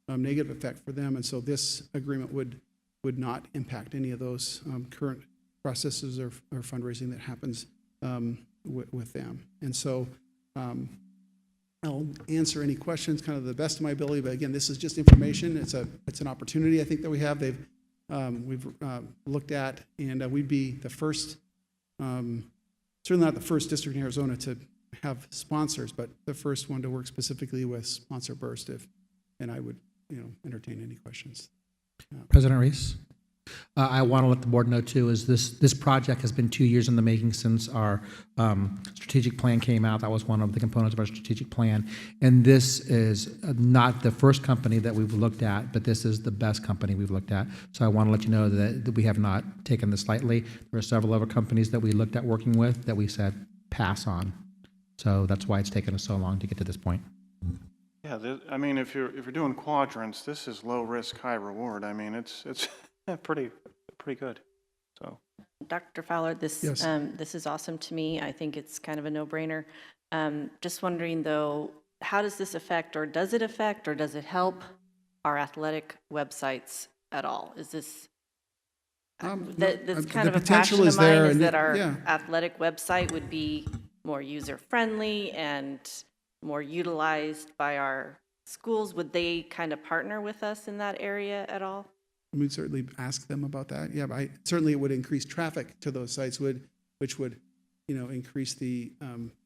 negative effect for them. And so this agreement would not impact any of those current processes or fundraising that happens with them. And so I'll answer any questions kind of the best of my ability, but again, this is just information. It's an opportunity I think that we have. We've looked at, and we'd be the first, certainly not the first district in Arizona to have sponsors, but the first one to work specifically with Sponsor Burst. And I would, entertain any questions. President Reese? I want to let the board know too is this project has been 2 years in the making since our strategic plan came out. That was one of the components of our strategic plan. And this is not the first company that we've looked at, but this is the best company we've looked at. So I want to let you know that we have not taken this lightly. There are several other companies that we looked at working with that we said pass on. So that's why it's taken us so long to get to this point. Yeah, I mean, if you're doing quadrants, this is low risk, high reward. I mean, it's pretty good. So, Dr. Fowler, this Yes. this is awesome to me. I think it's kind of a no-brainer. Just wondering though, how does this affect, or does it affect, or does it help our athletic websites at all? Is this that's kind the of a potential passion is of mine, there, is and that our yeah. athletic website would be more user-friendly and more utilized by our schools, would they kind of partner with us in that area at all? We'd certainly ask them about that. Yeah, but certainly it would increase traffic to those sites, which would, increase the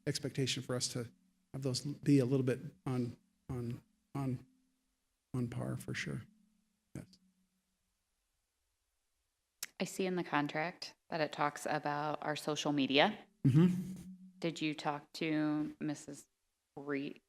expectation for us to have those be a little bit on par for sure. Yes. I see in the contract that it talks about our social media. Mm-hmm. Did you talk to Mrs. Reed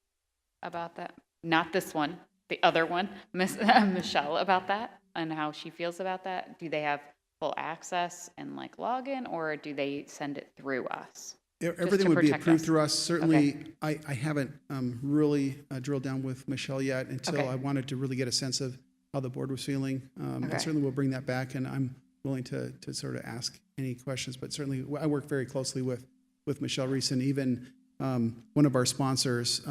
about that? Not this one, the other one, Michelle, about that and how she feels about that? Do they have full access and like login, or do they send it through us? Everything would be approved through us. Certainly, I haven't really drilled down with Michelle yet until I wanted to really get a sense of how the board was feeling. And certainly we'll bring that back, and I'm willing to sort of ask any questions. But certainly, I work very closely with Michelle Reese, and even one of our sponsors,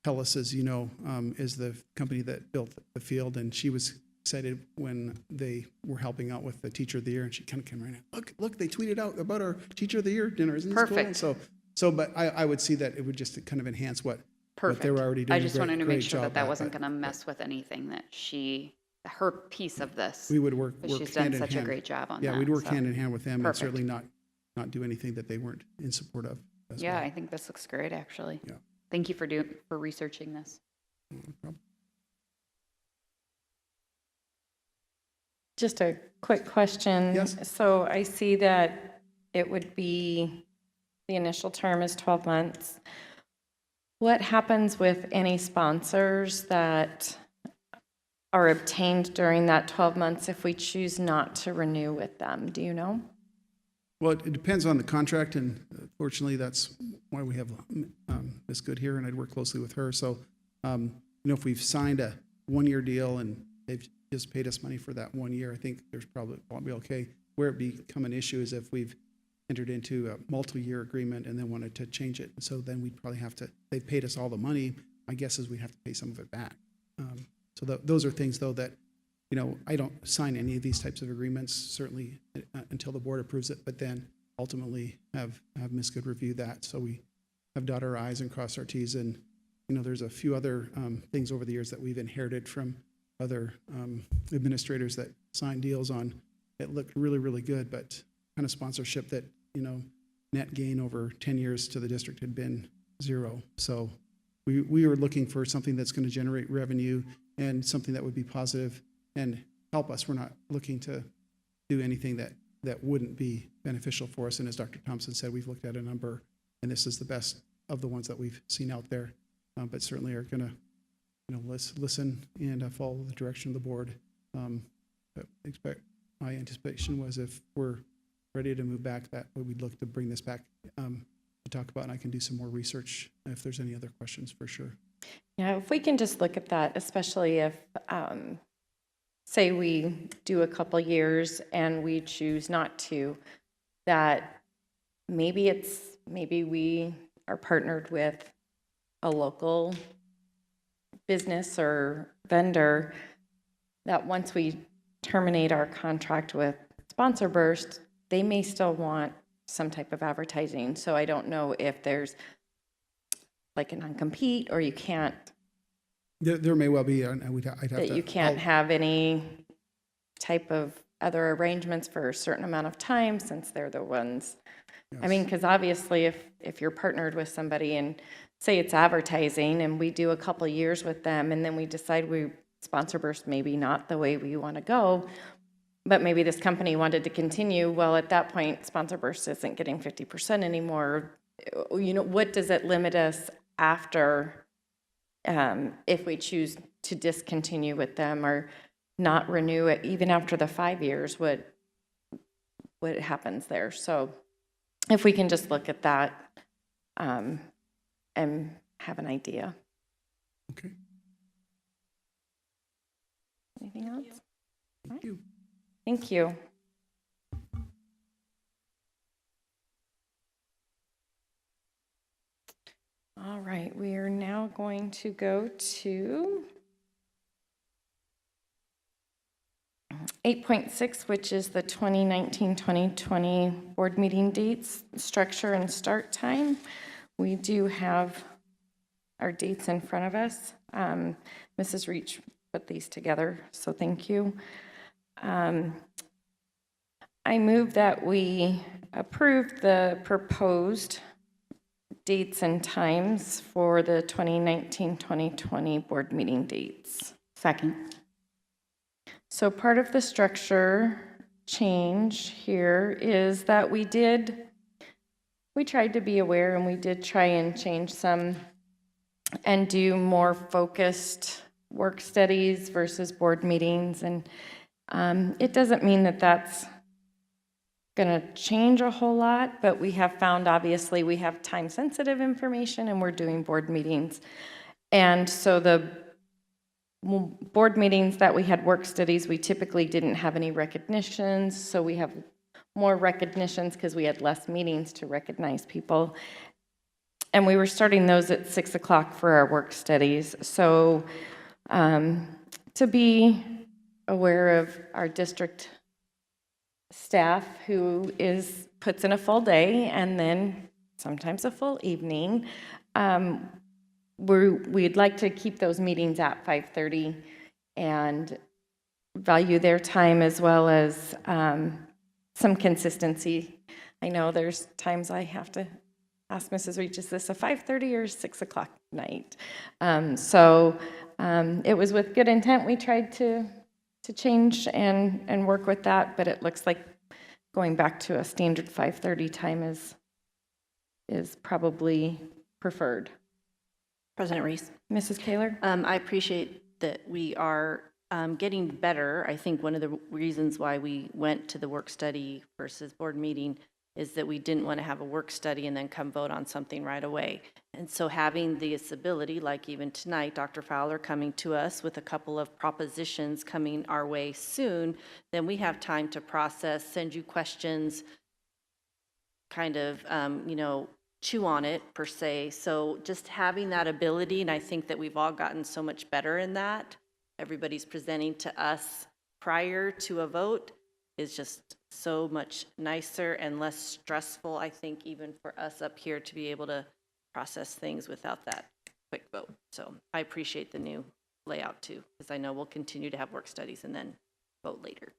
Hellas, as you know, is the company that built the field, and she was excited when they were helping out with the Teacher of the Year, and she kind of came right in. Look, they tweeted out about our Teacher of the Year dinner. Isn't this cool? So, but I would see that it would just kind of enhance what they were already doing. I just wanted to make sure that wasn't going to mess with anything that her piece of this. We would work she's hand done in such hand. a great job on that. Yeah, we'd work hand in hand with them, Perfect. and certainly not do anything that they weren't in support of. Yeah, I think this looks great, actually. Yeah. Thank you for researching this. No problem. Just a quick question. Yes. So I see that it would be, the initial term is 12 months. What happens with any sponsors that are obtained during that 12 months if we choose not to renew with them? Do you know? Well, it depends on the contract, and fortunately, that's why we have Ms. Good here, and I'd work closely with her. So, if we've signed a one-year deal and they've just paid us money for that 1 year, I think there's probably okay. Where it become an issue is if we've entered into a multi-year agreement and then wanted to change it. So then we'd probably have to, they've paid us all the money. My guess is we have to pay some of it back. So those are things, though, that, I don't sign any of these types of agreements, certainly until the board approves it, but then ultimately have Ms. Good review that. So we have dotted our I's and crossed our T's. And, there's a few other things over the years that we've inherited from other administrators that signed deals on that looked really, really good, but kind of sponsorship that, net gain over 10 years to the district had been zero. So we were looking for something that's going to generate revenue and something that would be positive and help us. We're not looking to do anything that wouldn't be beneficial for us. And as Dr. Thompson said, we've looked at a number, and this is the best of the ones that we've seen out there, but certainly are going to listen and follow the direction of the board. My anticipation was if we're ready to move back, that we'd look to bring this back to talk about, and I can do some more research if there's any other questions for sure. Yeah, if we can just look at that, especially if, say we do a couple years and we choose not to, that maybe we are partnered with a local business or vendor that once we terminate our contract with Sponsor Burst, they may still want some type of advertising. So I don't know if there's like a non-compete, or you can't. There may well be. I'd have that to. You can't have any type of other arrangements for a certain amount of time, since they're the ones. Yes. I mean, because obviously, if you're partnered with somebody and say it's advertising, and we do a couple of years with them, and then we decide we Sponsor Burst maybe not the way we want to go, but maybe this company wanted to continue. Well, at that point, Sponsor Burst isn't getting 50% anymore. What does it limit us after if we choose to discontinue with them or not renew it, even after the 5 years? What happens there? So if we can just look at that and have an idea. Okay. Anything else? Thank you. Thank you. All right, we are now going to go to 8.6, which is the 2019-2020 board meeting dates, structure, and start time. We do have our dates in front of us. Mrs. Reach put these together, so thank you. I move that we approve the proposed dates and times for the 2019-2020 board meeting dates. Second. So part of the structure change here is that we tried to be aware, and we did try and change some and do more focused work studies versus board meetings. And it doesn't mean that that's going to change a whole lot, but we have found, obviously, we have time-sensitive information and we're doing board meetings. And so the board meetings that we had work studies, we typically didn't have any recognitions, so we have more recognitions because we had less meetings to recognize people. And we were starting those at 6 o'clock for our work studies. So to be aware of our district staff who puts in a full day and then sometimes a full evening, we'd like to keep those meetings at 5:30 and value their time, as well as some consistency. I know there's times I have to ask Mrs. Reach, is this a 5:30 or 6 o'clock night? It was with good intent we tried to change and work with that, but it looks like going back to a standard 5:30 time is probably preferred. President Reese. Mrs. Kaler? I appreciate that we are getting better. I think one of the reasons why we went to the work study versus board meeting is that we didn't want to have a work study and then come vote on something right away. And so having this ability, like even tonight, Dr. Fowler coming to us with a couple of propositions coming our way soon, then we have time to process, send you questions, kind of, chew on it per se. So just having that ability, and I think that we've all gotten so much better in that. Everybody's presenting to us prior to a vote is just so much nicer and less stressful, I think, even for us up here to be able to process things without that quick vote. So I appreciate the new layout too, because I know we'll continue to have work studies and then vote later.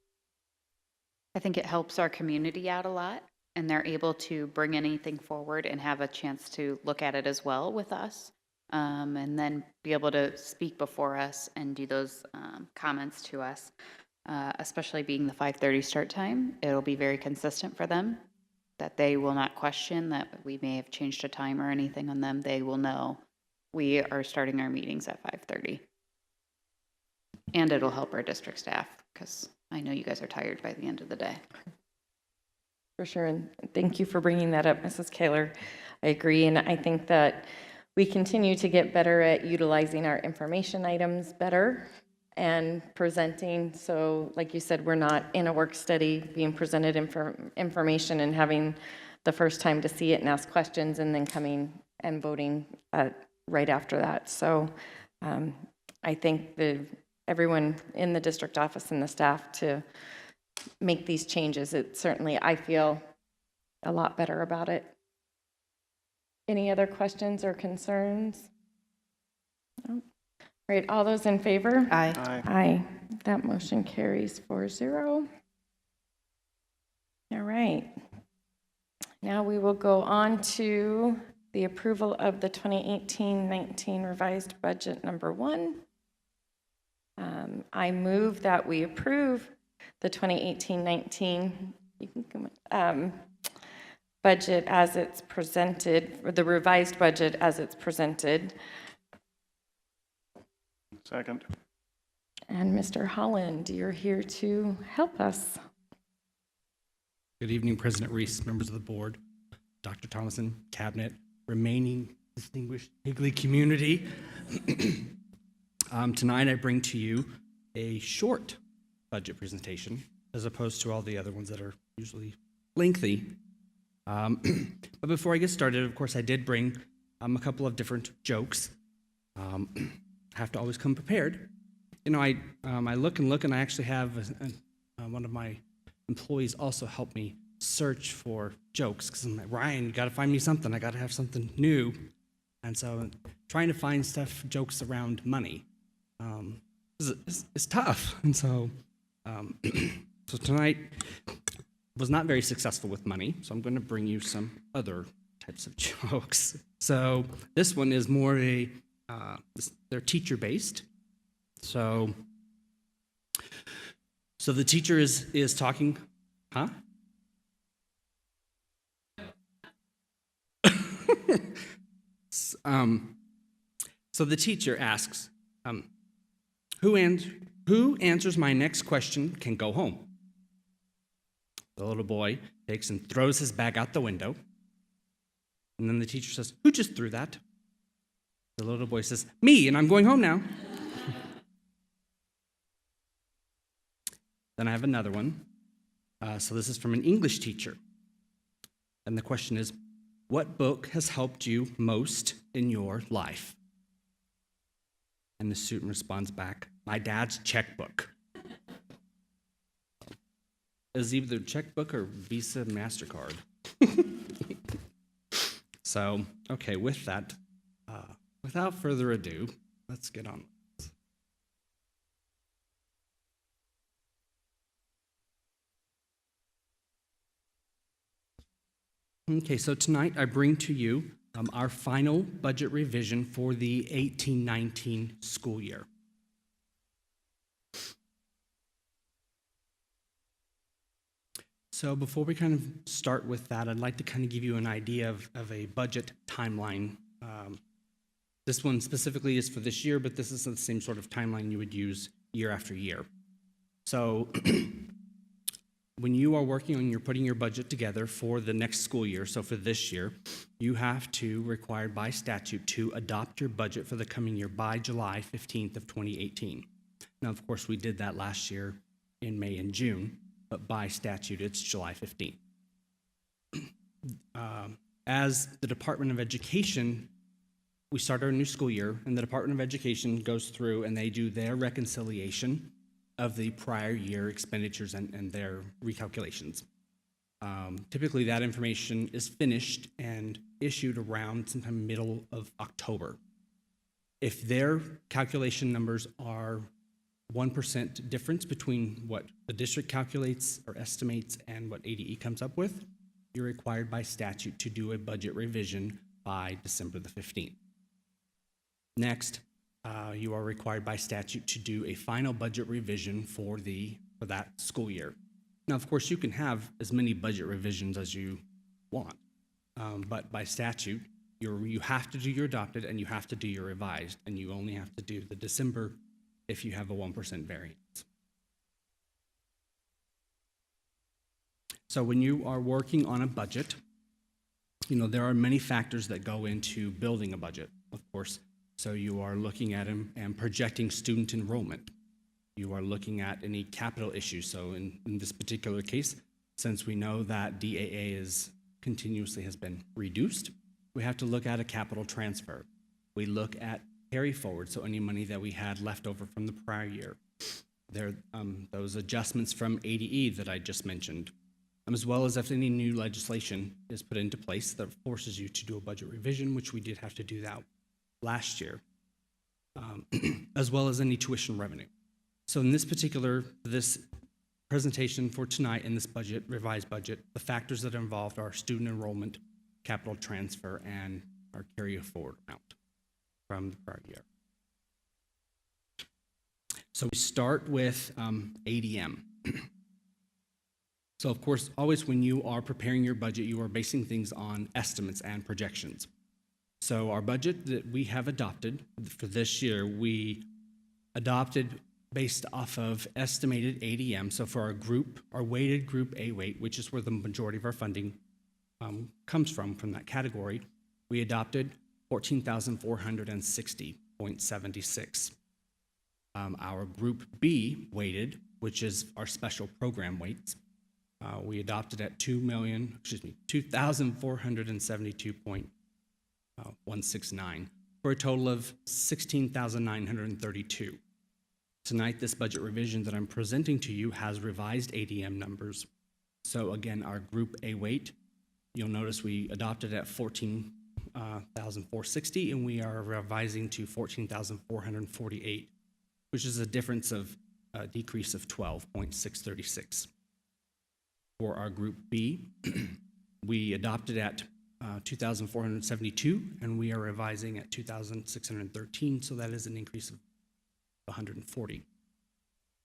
I think it helps our community out a lot, and they're able to bring anything forward and have a chance to look at it as well with us, and then be able to speak before us and do those comments to us, especially being the 5:30 start time. It'll be very consistent for them, that they will not question that we may have changed a time or anything on them. They will know we are starting our meetings at 5:30. And it'll help our district staff, because I know you guys are tired by the end of the day. For sure, and thank you for bringing that up, Mrs. Kaler. I agree, and I think that we continue to get better at utilizing our information items better and presenting. So like you said, we're not in a work study being presented information and having the first time to see it and ask questions and then coming and voting right after that. So I think everyone in the district office and the staff to make these changes. It certainly, I feel a lot better about it. Any other questions or concerns? No? Right, all those in favor? Aye. Aye. Aye. That motion carries 4-0. All right. Now we will go on to the approval of the 2018-19 revised budget number 1. I move that we approve the 2018-19 budget as it's presented, or the revised budget as it's presented. Second. And Mr. Holland, you're here to help us. Good evening, President Reese, members of the board, Dr. Thomason, cabinet, remaining distinguished Higley community. Tonight I bring to you a short budget presentation as opposed to all the other ones that are usually lengthy. But before I get started, of course, I did bring a couple of different jokes. Have to always come prepared. You know, I look and I actually have one of my employees also help me search for jokes, because I'm like, Ryan, you got to find me something. I got to have something new. And so trying to find jokes around money is tough. And so, so tonight was not very successful with money, so I'm going to bring you some other types of jokes. So this one is more they're teacher-based. So the teacher is talking, huh? So the teacher asks, who answers my next question can go home? The little boy takes and throws his bag out the window. And then the teacher says, who just threw that? The little boy says, me, and I'm going home now. Then I have another one. So this is from an English teacher. And the question is, what book has helped you most in your life? And the student responds back, my dad's checkbook. Is either checkbook or Visa, MasterCard. So, okay, with that, without further ado, let's get on. Okay, so tonight I bring to you our final budget revision for the 18-19 school year. So before we kind of start with that, I'd like to kind of give you an idea of a budget timeline. This one specifically is for this year, but this is the same sort of timeline you would use year after year. So when you are working on putting your budget together for the next school year, so for this year, you have to, required by statute, to adopt your budget for the coming year by July 15th of 2018. Now, of course, we did that last year in May and June, but by statute, it's July 15th. As the Department of Education, we start our new school year, and the Department of Education goes through and they do their reconciliation of the prior year expenditures and their recalculations. Typically, that information is finished and issued around sometime middle of October. If their calculation numbers are 1% difference between what the district calculates or estimates and what ADE comes up with, you're required by statute to do a budget revision by December the 15th. Next, you are required by statute to do a final budget revision for that school year. Now, of course, you can have as many budget revisions as you want, but by statute, you have to do your adopted and you have to do your revised, and you only have to do the December if you have a 1% variance. So when you are working on a budget, there are many factors that go into building a budget, of course. So you are looking at them and projecting student enrollment. You are looking at any capital issues. So in this particular case, since we know that DAA continuously has been reduced, we have to look at a capital transfer. We look at carry forward, so any money that we had left over from the prior year. There, those adjustments from ADE that I just mentioned, as well as if any new legislation is put into place that forces you to do a budget revision, which we did have to do that last year, as well as any tuition revenue. So in this presentation for tonight in this budget, revised budget, the factors that are involved are student enrollment, capital transfer, and our carry forward amount from the prior year. So we start with ADM. So of course, always when you are preparing your budget, you are basing things on estimates and projections. So our budget that we have adopted for this year, we adopted based off of estimated ADM. So for our weighted group A weight, which is where the majority of our funding comes from that category, we adopted 14,460.76. Our group B weighted, which is our special program weights, we adopted at 2,472.169 for a total of 16,932. Tonight, this budget revision that I'm presenting to you has revised ADM numbers. So again, our group A weight, you'll notice we adopted at 14,460, and we are revising to 14,448, which is a difference of a decrease of 12.636. For our Group B, we adopted at 2,472, and we are revising at 2,613, so that is an increase of 140.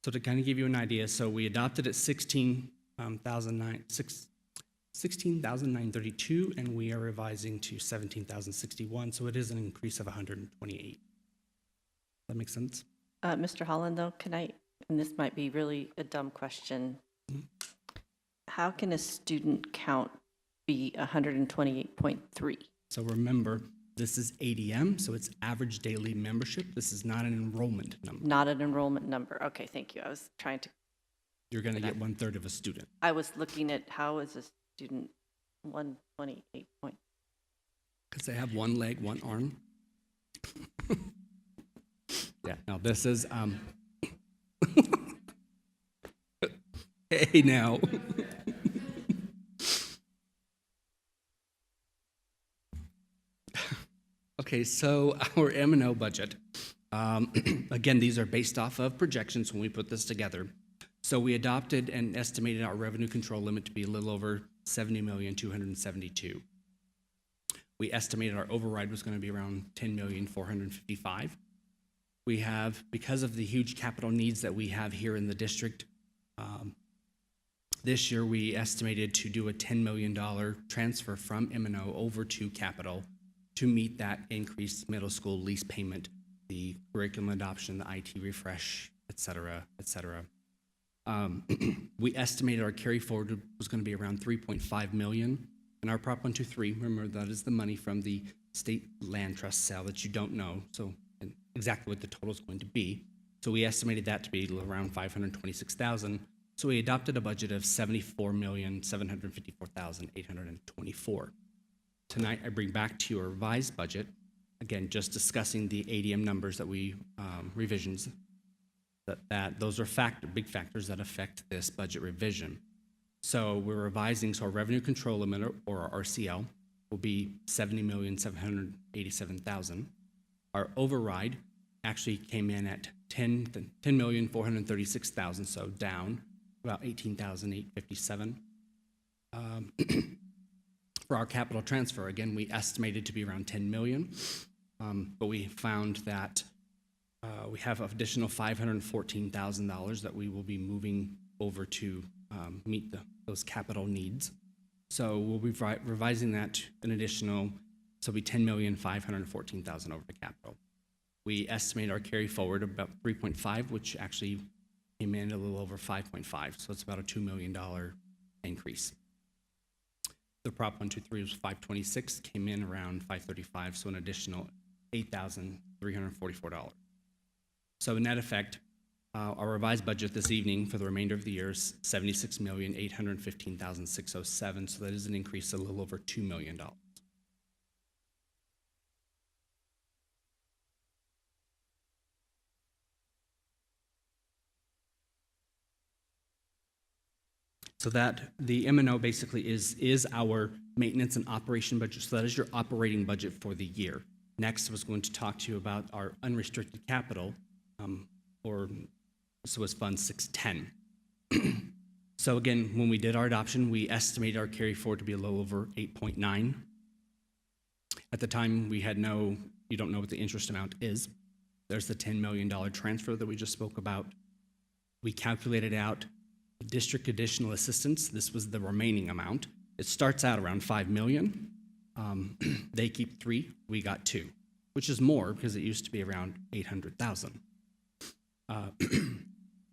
So to kind of give you an idea, so we adopted at 16,932, and we are revising to 17,061, so it is an increase of 128. That makes sense? Mr. Holland, though, and this might be really a dumb question, how can a student count be 128.3? So remember, this is ADM, so it's average daily membership. This is not an enrollment number. Not an enrollment number. Okay, thank you. I was trying to. You're going to get 1/3 of a student. I was looking at how is a student 128 point. Because they have one leg, one arm. Yeah, now this is, hey now. Okay, so our M&O budget, again, these are based off of projections when we put this together. So we adopted and estimated our revenue control limit to be a little over $70,272,000. We estimated our override was going to be around $10,455,000. We have, because of the huge capital needs that we have here in the district, this year we estimated to do a $10 million transfer from M&O over to capital to meet that increased middle school lease payment, the curriculum adoption, the IT refresh, et cetera, et cetera. We estimated our carry forward was going to be around $3.5 million. And our Prop 123, remember that is the money from the state land trust sale that you don't know, so exactly what the total is going to be. So we estimated that to be around $526,000. So we adopted a budget of $74,754,824. Tonight, I bring back to you a revised budget, again, just discussing the ADM numbers that we, revisions, that those are big factors that affect this budget revision. So we're revising, so our revenue control limit, or our RCL, will be $70,787,000. Our override actually came in at $10,436,000, so down about $18,857. For our capital transfer, again, we estimated to be around $10 million, but we found that we have additional $514,000 that we will be moving over to meet those capital needs. So we'll be revising that to an additional, so it'll be $10,514,000 over the capital. We estimate our carry forward about 3.5, which actually came in a little over 5.5, so it's about a $2 million increase. The Prop 123 was 526, came in around 535, so an additional $8,344. So in that effect, our revised budget this evening for the remainder of the year is $76,815,607, so that is an increase of a little over $2 million. So that the M&O basically is our maintenance and operation budget. So that is your operating budget for the year. Next, I was going to talk to you about our unrestricted capital, so it's Fund 610. So again, when we did our adoption, we estimated our carry forward to be a little over 8.9. At the time, we had you don't know what the interest amount is. There's the $10 million transfer that we just spoke about. We calculated out district additional assistance. This was the remaining amount. It starts out around $5 million. They keep 3, we got 2, which is more because it used to be around 800,000.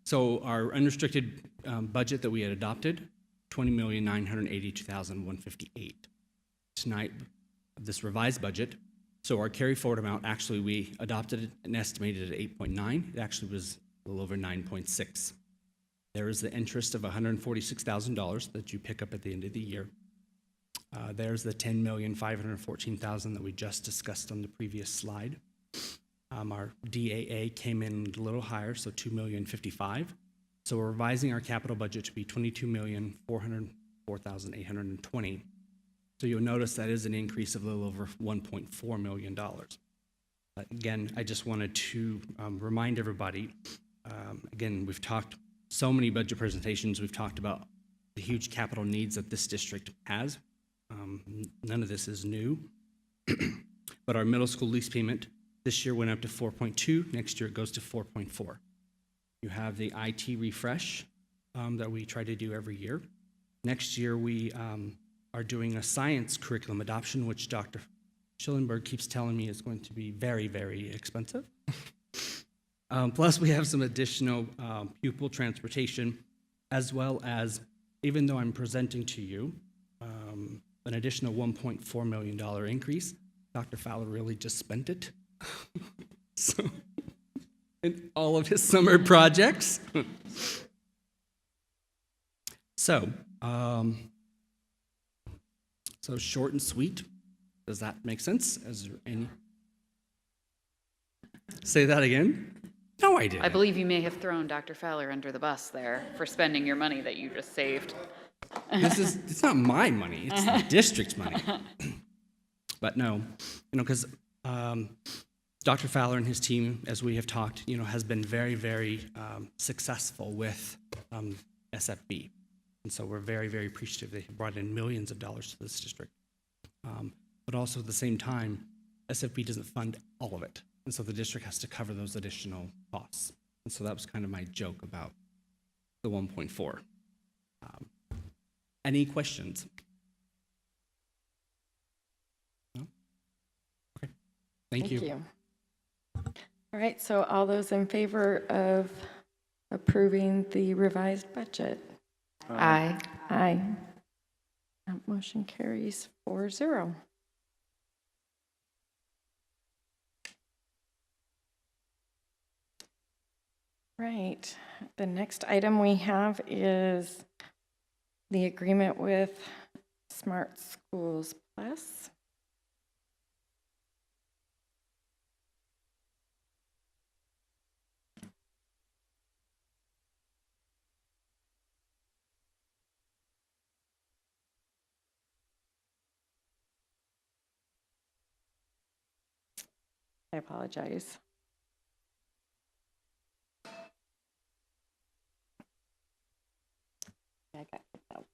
So our unrestricted budget that we had adopted, $20,982,158. Tonight, this revised budget, so our carry forward amount, actually we adopted it and estimated at 8.9. It actually was a little over 9.6. There is the interest of $146,000 that you pick up at the end of the year. There's the $10,514,000 that we just discussed on the previous slide. Our DAA came in a little higher, so $2,055,000. So we're revising our capital budget to be $22,404,820. So you'll notice that is an increase of a little over $1.4 million. Again, I just wanted to remind everybody, again, we've talked so many budget presentations, we've talked about the huge capital needs that this district has. None of this is new, but our middle school lease payment this year went up to 4.2, next year it goes to 4.4. You have the IT refresh that we try to do every year. Next year we are doing a science curriculum adoption, which Dr. Schillenberg keeps telling me is going to be very, very expensive. Plus, we have some additional pupil transportation, as well as, even though I'm presenting to you, an additional $1.4 million increase. Dr. Fowler really just spent it. So, in all of his summer projects. So short and sweet. Does that make sense? Is there any? Say that again? No, I didn't. I believe you may have thrown Dr. Fowler under the bus there for spending your money that you just saved. It's not my money, it's the district's money. But no, because Dr. Fowler and his team, as we have talked, has been very, very successful with SFB. And so we're very, very appreciative. They brought in millions of dollars to this district. But also at the same time, SFB doesn't fund all of it. And so the district has to cover those additional costs. And so that was kind of my joke about the 1.4. Any questions? No? Okay. Thank you. All right, so all those in favor of approving the revised budget? Aye. Aye. That motion carries 4-0. Right, the next item we have is the agreement with Smart Schools Plus. I apologize. I got it out.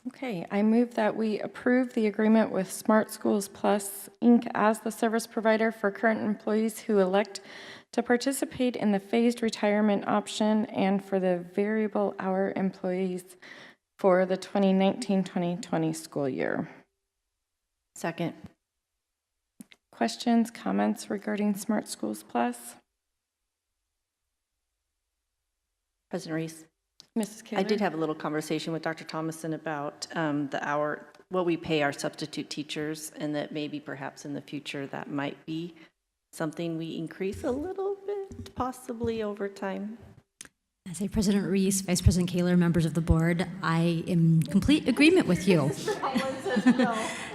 Okay, I move that we approve the agreement with Smart Schools Plus, Inc. as the service provider for current employees who elect to participate in the phased retirement option and for the variable hour employees for the 2019-2020 school year. Second. Questions, comments regarding Smart Schools Plus? President Reese? Mrs. Kaler? I did have a little conversation with Dr. Thomason about what we pay our substitute teachers, and that maybe perhaps in the future that might be something we increase a little bit, possibly over time. I say President Reese, Vice President Kaler, members of the board, I am in complete agreement with you.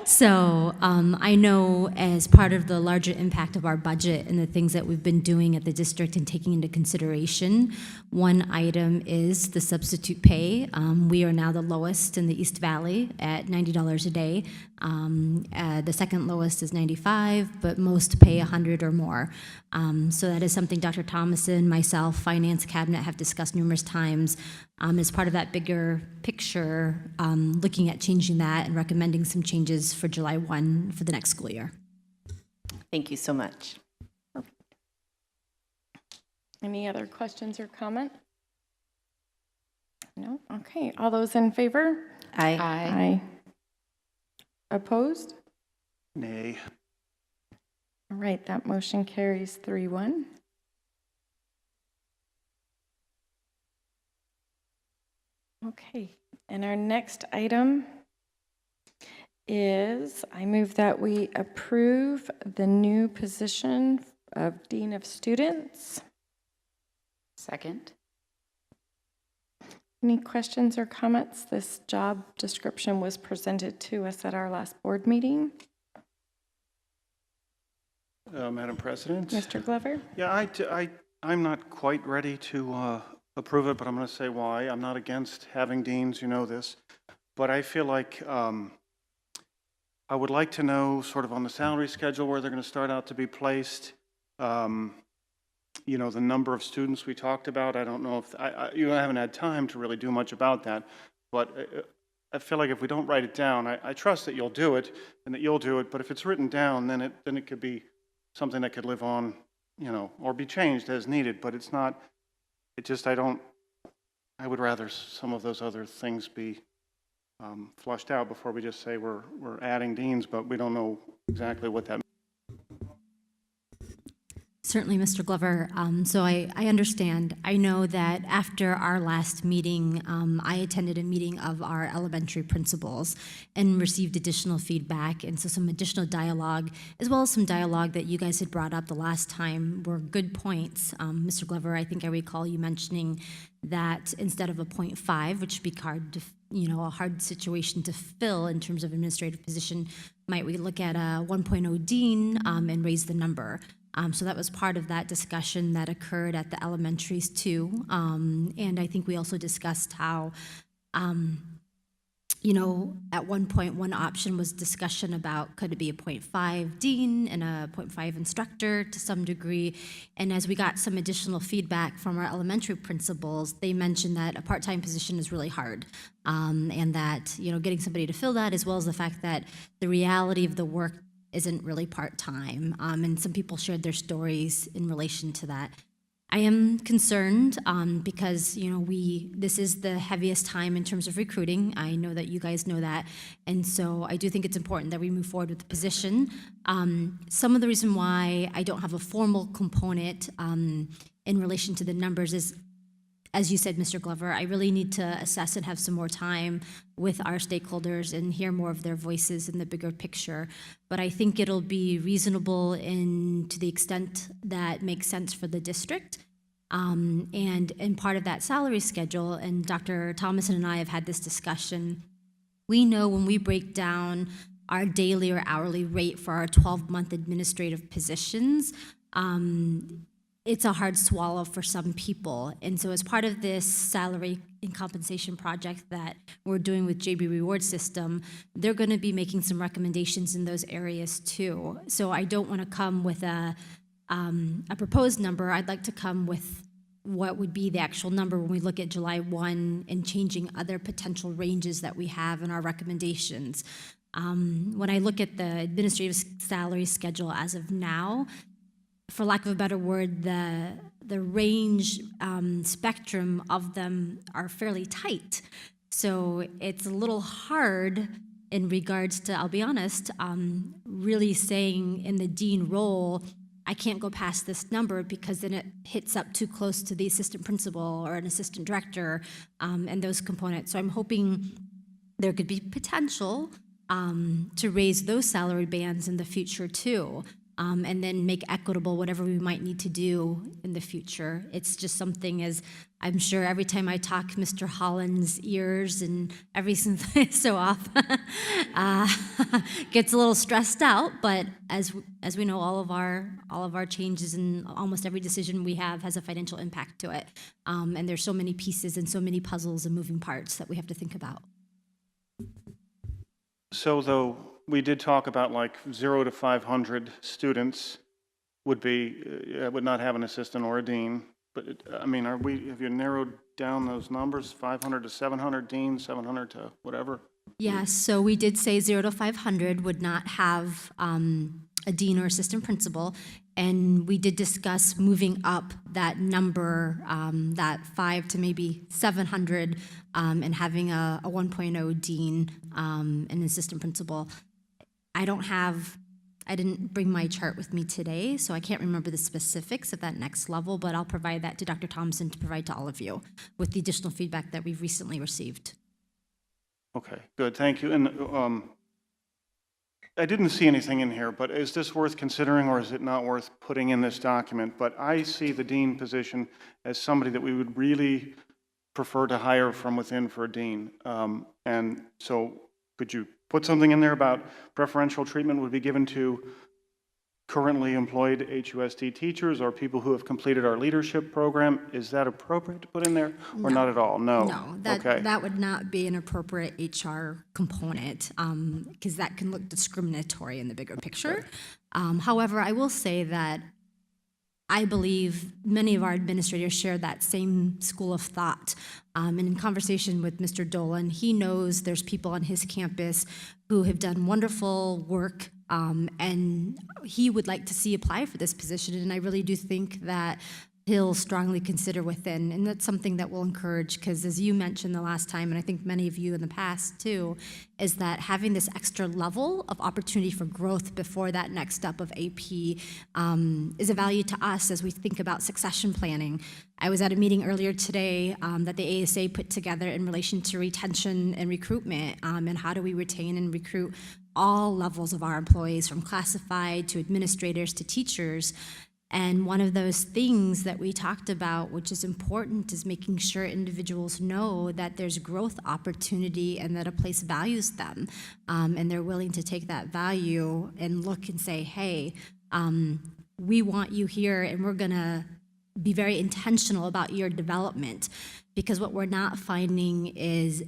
So I know as part of the larger impact of our budget and the things that we've been doing at the district and taking into consideration, one item is the substitute pay. We are now the lowest in the East Valley at $90 a day. The second lowest is $95, but most pay $100 or more. So that is something Dr. Thomason, myself, Finance Cabinet have discussed numerous times as part of that bigger picture, looking at changing that and recommending some changes for July 1 for the next school year. Thank you so much. Any other questions or comment? No? Okay, all those in favor? Aye. Aye. Opposed? Nay. All right, that motion carries 3-1. Okay, and our next item is, I move that we approve the new position of Dean of Students. Second. Any questions or comments? This job description was presented to us at our last board meeting. Madam President? Mr. Glover? Yeah, I'm not quite ready to approve it, but I'm going to say why. I'm not against having deans, you know this, but I feel like I would like to know sort of on the salary schedule where they're going to start out to be placed. You know, the number of students we talked about. I don't know if you haven't had time to really do much about that, but I feel like if we don't write it down, I trust that you'll do it and that you'll do it. But if it's written down, then it could be something that could live on, you know, or be changed as needed. But it's not. It just I would rather some of those other things be flushed out before we just say we're adding deans, but we don't know exactly what that means. Certainly, Mr. Glover. So I understand. I know that after our last meeting, I attended a meeting of our elementary principals and received additional feedback. And so some additional dialogue, as well as some dialogue that you guys had brought up the last time, were good points. Mr. Glover, I think I recall you mentioning that instead of a 0.5, which would be hard to, a hard situation to fill in terms of administrative position, might we look at a 1.0 dean and raise the number? So that was part of that discussion that occurred at the elementaries too. And I think we also discussed how, at one point, one option was discussion about could it be a 0.5 dean and a 0.5 instructor to some degree. And as we got some additional feedback from our elementary principals, they mentioned that a part-time position is really hard. And that, getting somebody to fill that, as well as the fact that the reality of the work isn't really part-time, and some people shared their stories in relation to that. I am concerned because this is the heaviest time in terms of recruiting. I know that you guys know that, and so I do think it's important that we move forward with the position. Some of the reason why I don't have a formal component in relation to the numbers is, as you said, Mr. Glover, I really need to assess and have some more time with our stakeholders and hear more of their voices in the bigger picture. But I think it'll be reasonable to the extent that makes sense for the district. And part of that salary schedule, and Dr. Thomason and I have had this discussion, we know when we break down our daily or hourly rate for our 12-month administrative positions, it's a hard swallow for some people. And so as part of this salary and compensation project that we're doing with JB Reward System, they're going to be making some recommendations in those areas too. So I don't want to come with a proposed number. I'd like to come with what would be the actual number when we look at July 1 and changing other potential ranges that we have in our recommendations. When I look at the administrative salary schedule as of now, for lack of a better word, the range spectrum of them are fairly tight. So it's a little hard in regards to, I'll be honest, really saying in the dean role, I can't go past this number because then it hits up too close to the assistant principal or an assistant director and those components. So I'm hoping there could be potential to raise those salary bands in the future too. And then make equitable whatever we might need to do in the future. It's just something, as I'm sure every time I talk Mr. Holland's ears and every so often gets a little stressed out. But as we know, all of our changes and almost every decision we have has a financial impact to it. And there's so many pieces and so many puzzles and moving parts that we have to think about. So though we did talk about like 0 to 500 students would not have an assistant or a dean. But have you narrowed down those numbers? 500 to 700 deans, 700 to whatever? Yes, so we did say 0 to 500 would not have a dean or assistant principal, and we did discuss moving up that number, that 5 to maybe 700, and having a 1.0 dean and an assistant principal. I didn't bring my chart with me today, so I can't remember the specifics of that next level, but I'll provide that to Dr. Thompson to provide to all of you with the additional feedback that we've recently received. Okay, good, thank you. And I didn't see anything in here, but is this worth considering or is it not worth putting in this document? But I see the dean position as somebody that we would really prefer to hire from within for a dean. And so could you put something in there about preferential treatment would be given to currently employed HUSD teachers or people who have completed our leadership program? Is that appropriate to put in there or not at all? No. No, that, Okay. that would not be an appropriate HR component because that can look discriminatory in the bigger picture. However, I will say that I believe many of our administrators share that same school of thought. And in conversation with Mr. Dolan, he knows there's people on his campus who have done wonderful work, and he would like to see apply for this position. And I really do think that he'll strongly consider within, and that's something that we'll encourage, because as you mentioned the last time, and I think many of you in the past too, is that having this extra level of opportunity for growth before that next step of AP is a value to us as we think about succession planning. I was at a meeting earlier today that the ASA put together in relation to retention and recruitment, and how do we retain and recruit all levels of our employees, from classified to administrators to teachers. And one of those things that we talked about, which is important, is making sure individuals know that there's growth opportunity and that a place values them. And they're willing to take that value and look and say, hey, we want you here and we're gonna be very intentional about your development. Because what we're not finding is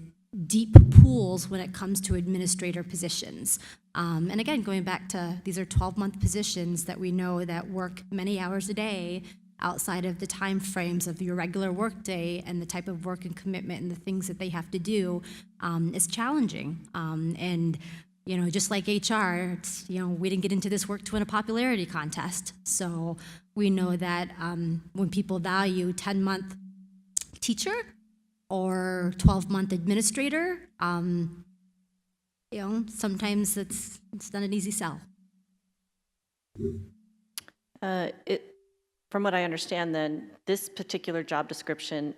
deep pools when it comes to administrator positions. And again, going back to, these are 12-month positions that we know that work many hours a day outside of the time frames of your regular workday, and the type of work and commitment and the things that they have to do is challenging. And you know, just like HR, it's, you know, we didn't get into this work to win a popularity contest. So we know that when people value 10-month teacher or 12-month administrator, you know, sometimes it's not an easy sell. From what I understand, then, this particular job description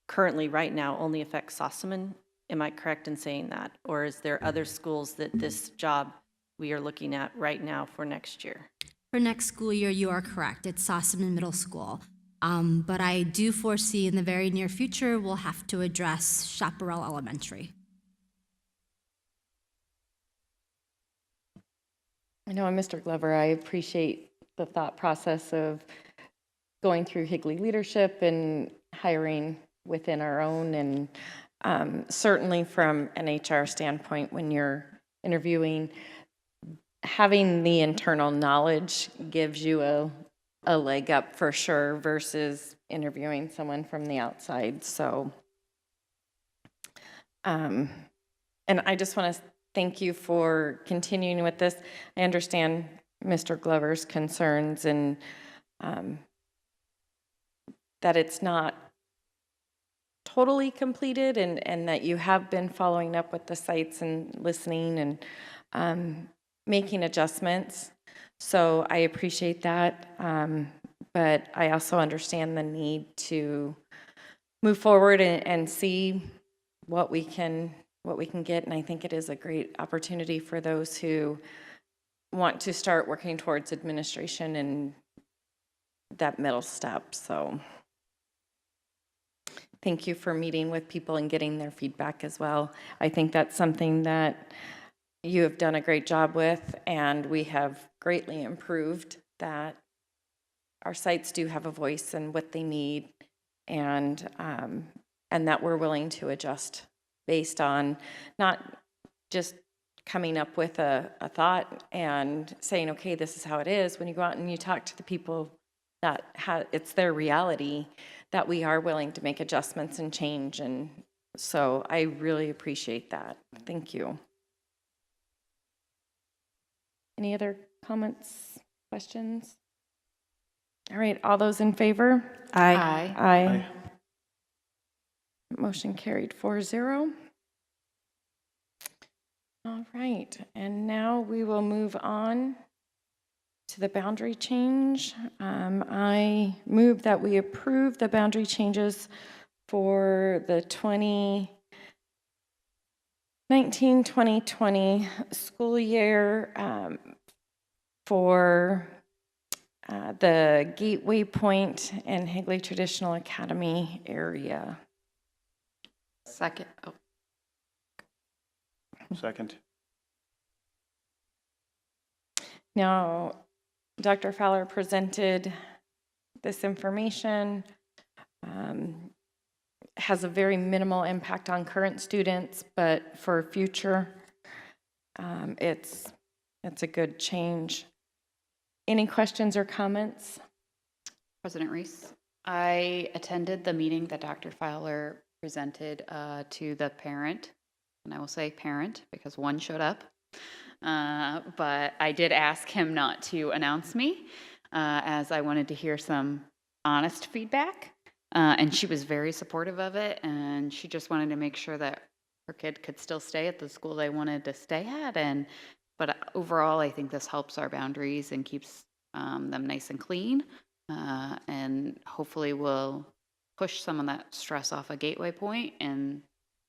currently, right now, only affects Sossaman. Am I correct in saying that? Or is there other schools that this job we are looking at right now for next year? For next school year, you are correct. It's Sossaman Middle School. But I do foresee in the very near future, we'll have to address Chaparral Elementary. I know, Mr. Glover, I appreciate the thought process of going through Higley leadership and hiring within our own, and certainly from an HR standpoint, when you're interviewing, having the internal knowledge gives you a leg up for sure versus interviewing someone from the outside. So, and I just want to thank you for continuing with this. I understand Mr. Glover's concerns, and that it's not totally completed, and that you have been following up with the sites and listening and making adjustments. So I appreciate that, but I also understand the need to move forward and see what we can get, and I think it is a great opportunity for those who want to start working towards administration and that middle step. So thank you for meeting with people and getting their feedback as well. I think that's something that you have done a great job with, and we have greatly improved that our sites do have a voice in what they need, and that we're willing to adjust based on not just coming up with a thought and saying, okay, this is how it is. When you go out and you talk to the people that it's their reality, that we are willing to make adjustments and change. And so I really appreciate that. Thank you. Any other comments, questions? All right, all those in favor? Aye. Aye. Motion carried 4-0. All right, and now we will move on to the boundary change. I move that we approve the boundary changes for the 2019-2020 school year for the Gateway Point and Higley Traditional Academy area. Second. Oh. Second. Now, Dr. Fowler presented this information. Has a very minimal impact on current students, but for future, it's a good change. Any questions or comments? President Reese, I attended the meeting that Dr. Fowler presented to the parent, and I will say parent because one showed up, but I did ask him not to announce me as I wanted to hear some honest feedback, and she was very supportive of it, and she just wanted to make sure that her kid could still stay at the school they wanted to stay at, but overall I think this helps our boundaries and keeps them nice and clean. And hopefully we'll push some of that stress off a Gateway Point and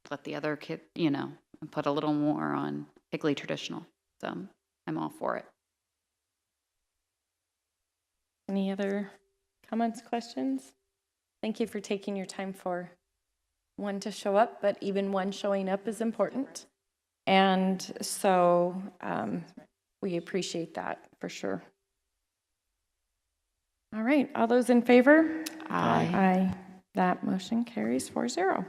let the other kid, put a little more on Higley Traditional. So I'm all for it. Any other comments, questions? Thank you for taking your time for one to show up, but even one showing up is important. And so we appreciate that for sure. All right, all those in favor? Aye. Aye. That motion carries 4-0.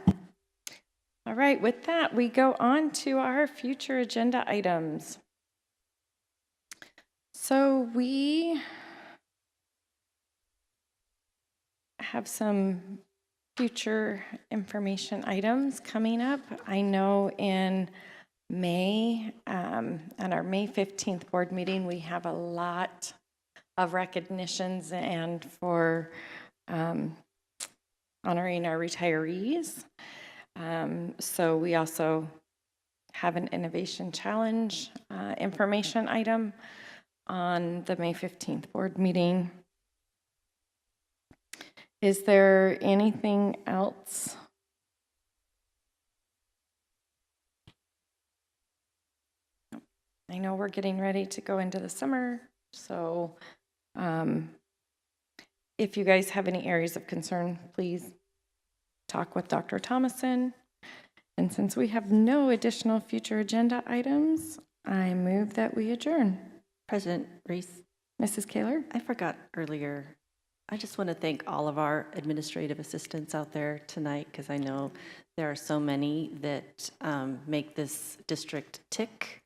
All right, with that, we go on to our future agenda items. So we have some future information items coming up. I know in May, on our May 15th board meeting, we have a lot of recognitions and for honoring our retirees. So we also have an innovation challenge information item on the May 15th board meeting. Is there anything else? I know we're getting ready to go into the summer, so if you guys have any areas of concern, please talk with Dr. Thomason. And since we have no additional future agenda items, I move that we adjourn. President Reese. Mrs. Kaler? I forgot earlier. I just want to thank all of our administrative assistants out there tonight because I know there are so many that make this district tick.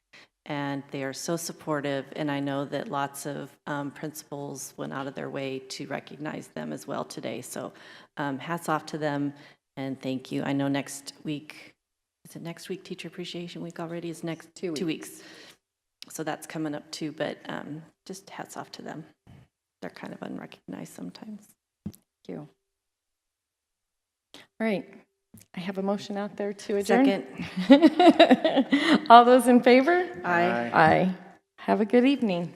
And they are so supportive, and I know that lots of principals went out of their way to recognize them as well today. So hats off to them, and thank you. I know next week, is it next week, Teacher Appreciation Week already? Is next 2 weeks. So that's coming up too, but just hats off to them. They're kind of unrecognized sometimes. Thank you. All right. I have a motion out there to adjourn. Second. All those in favor? Aye. Aye. Have a good evening.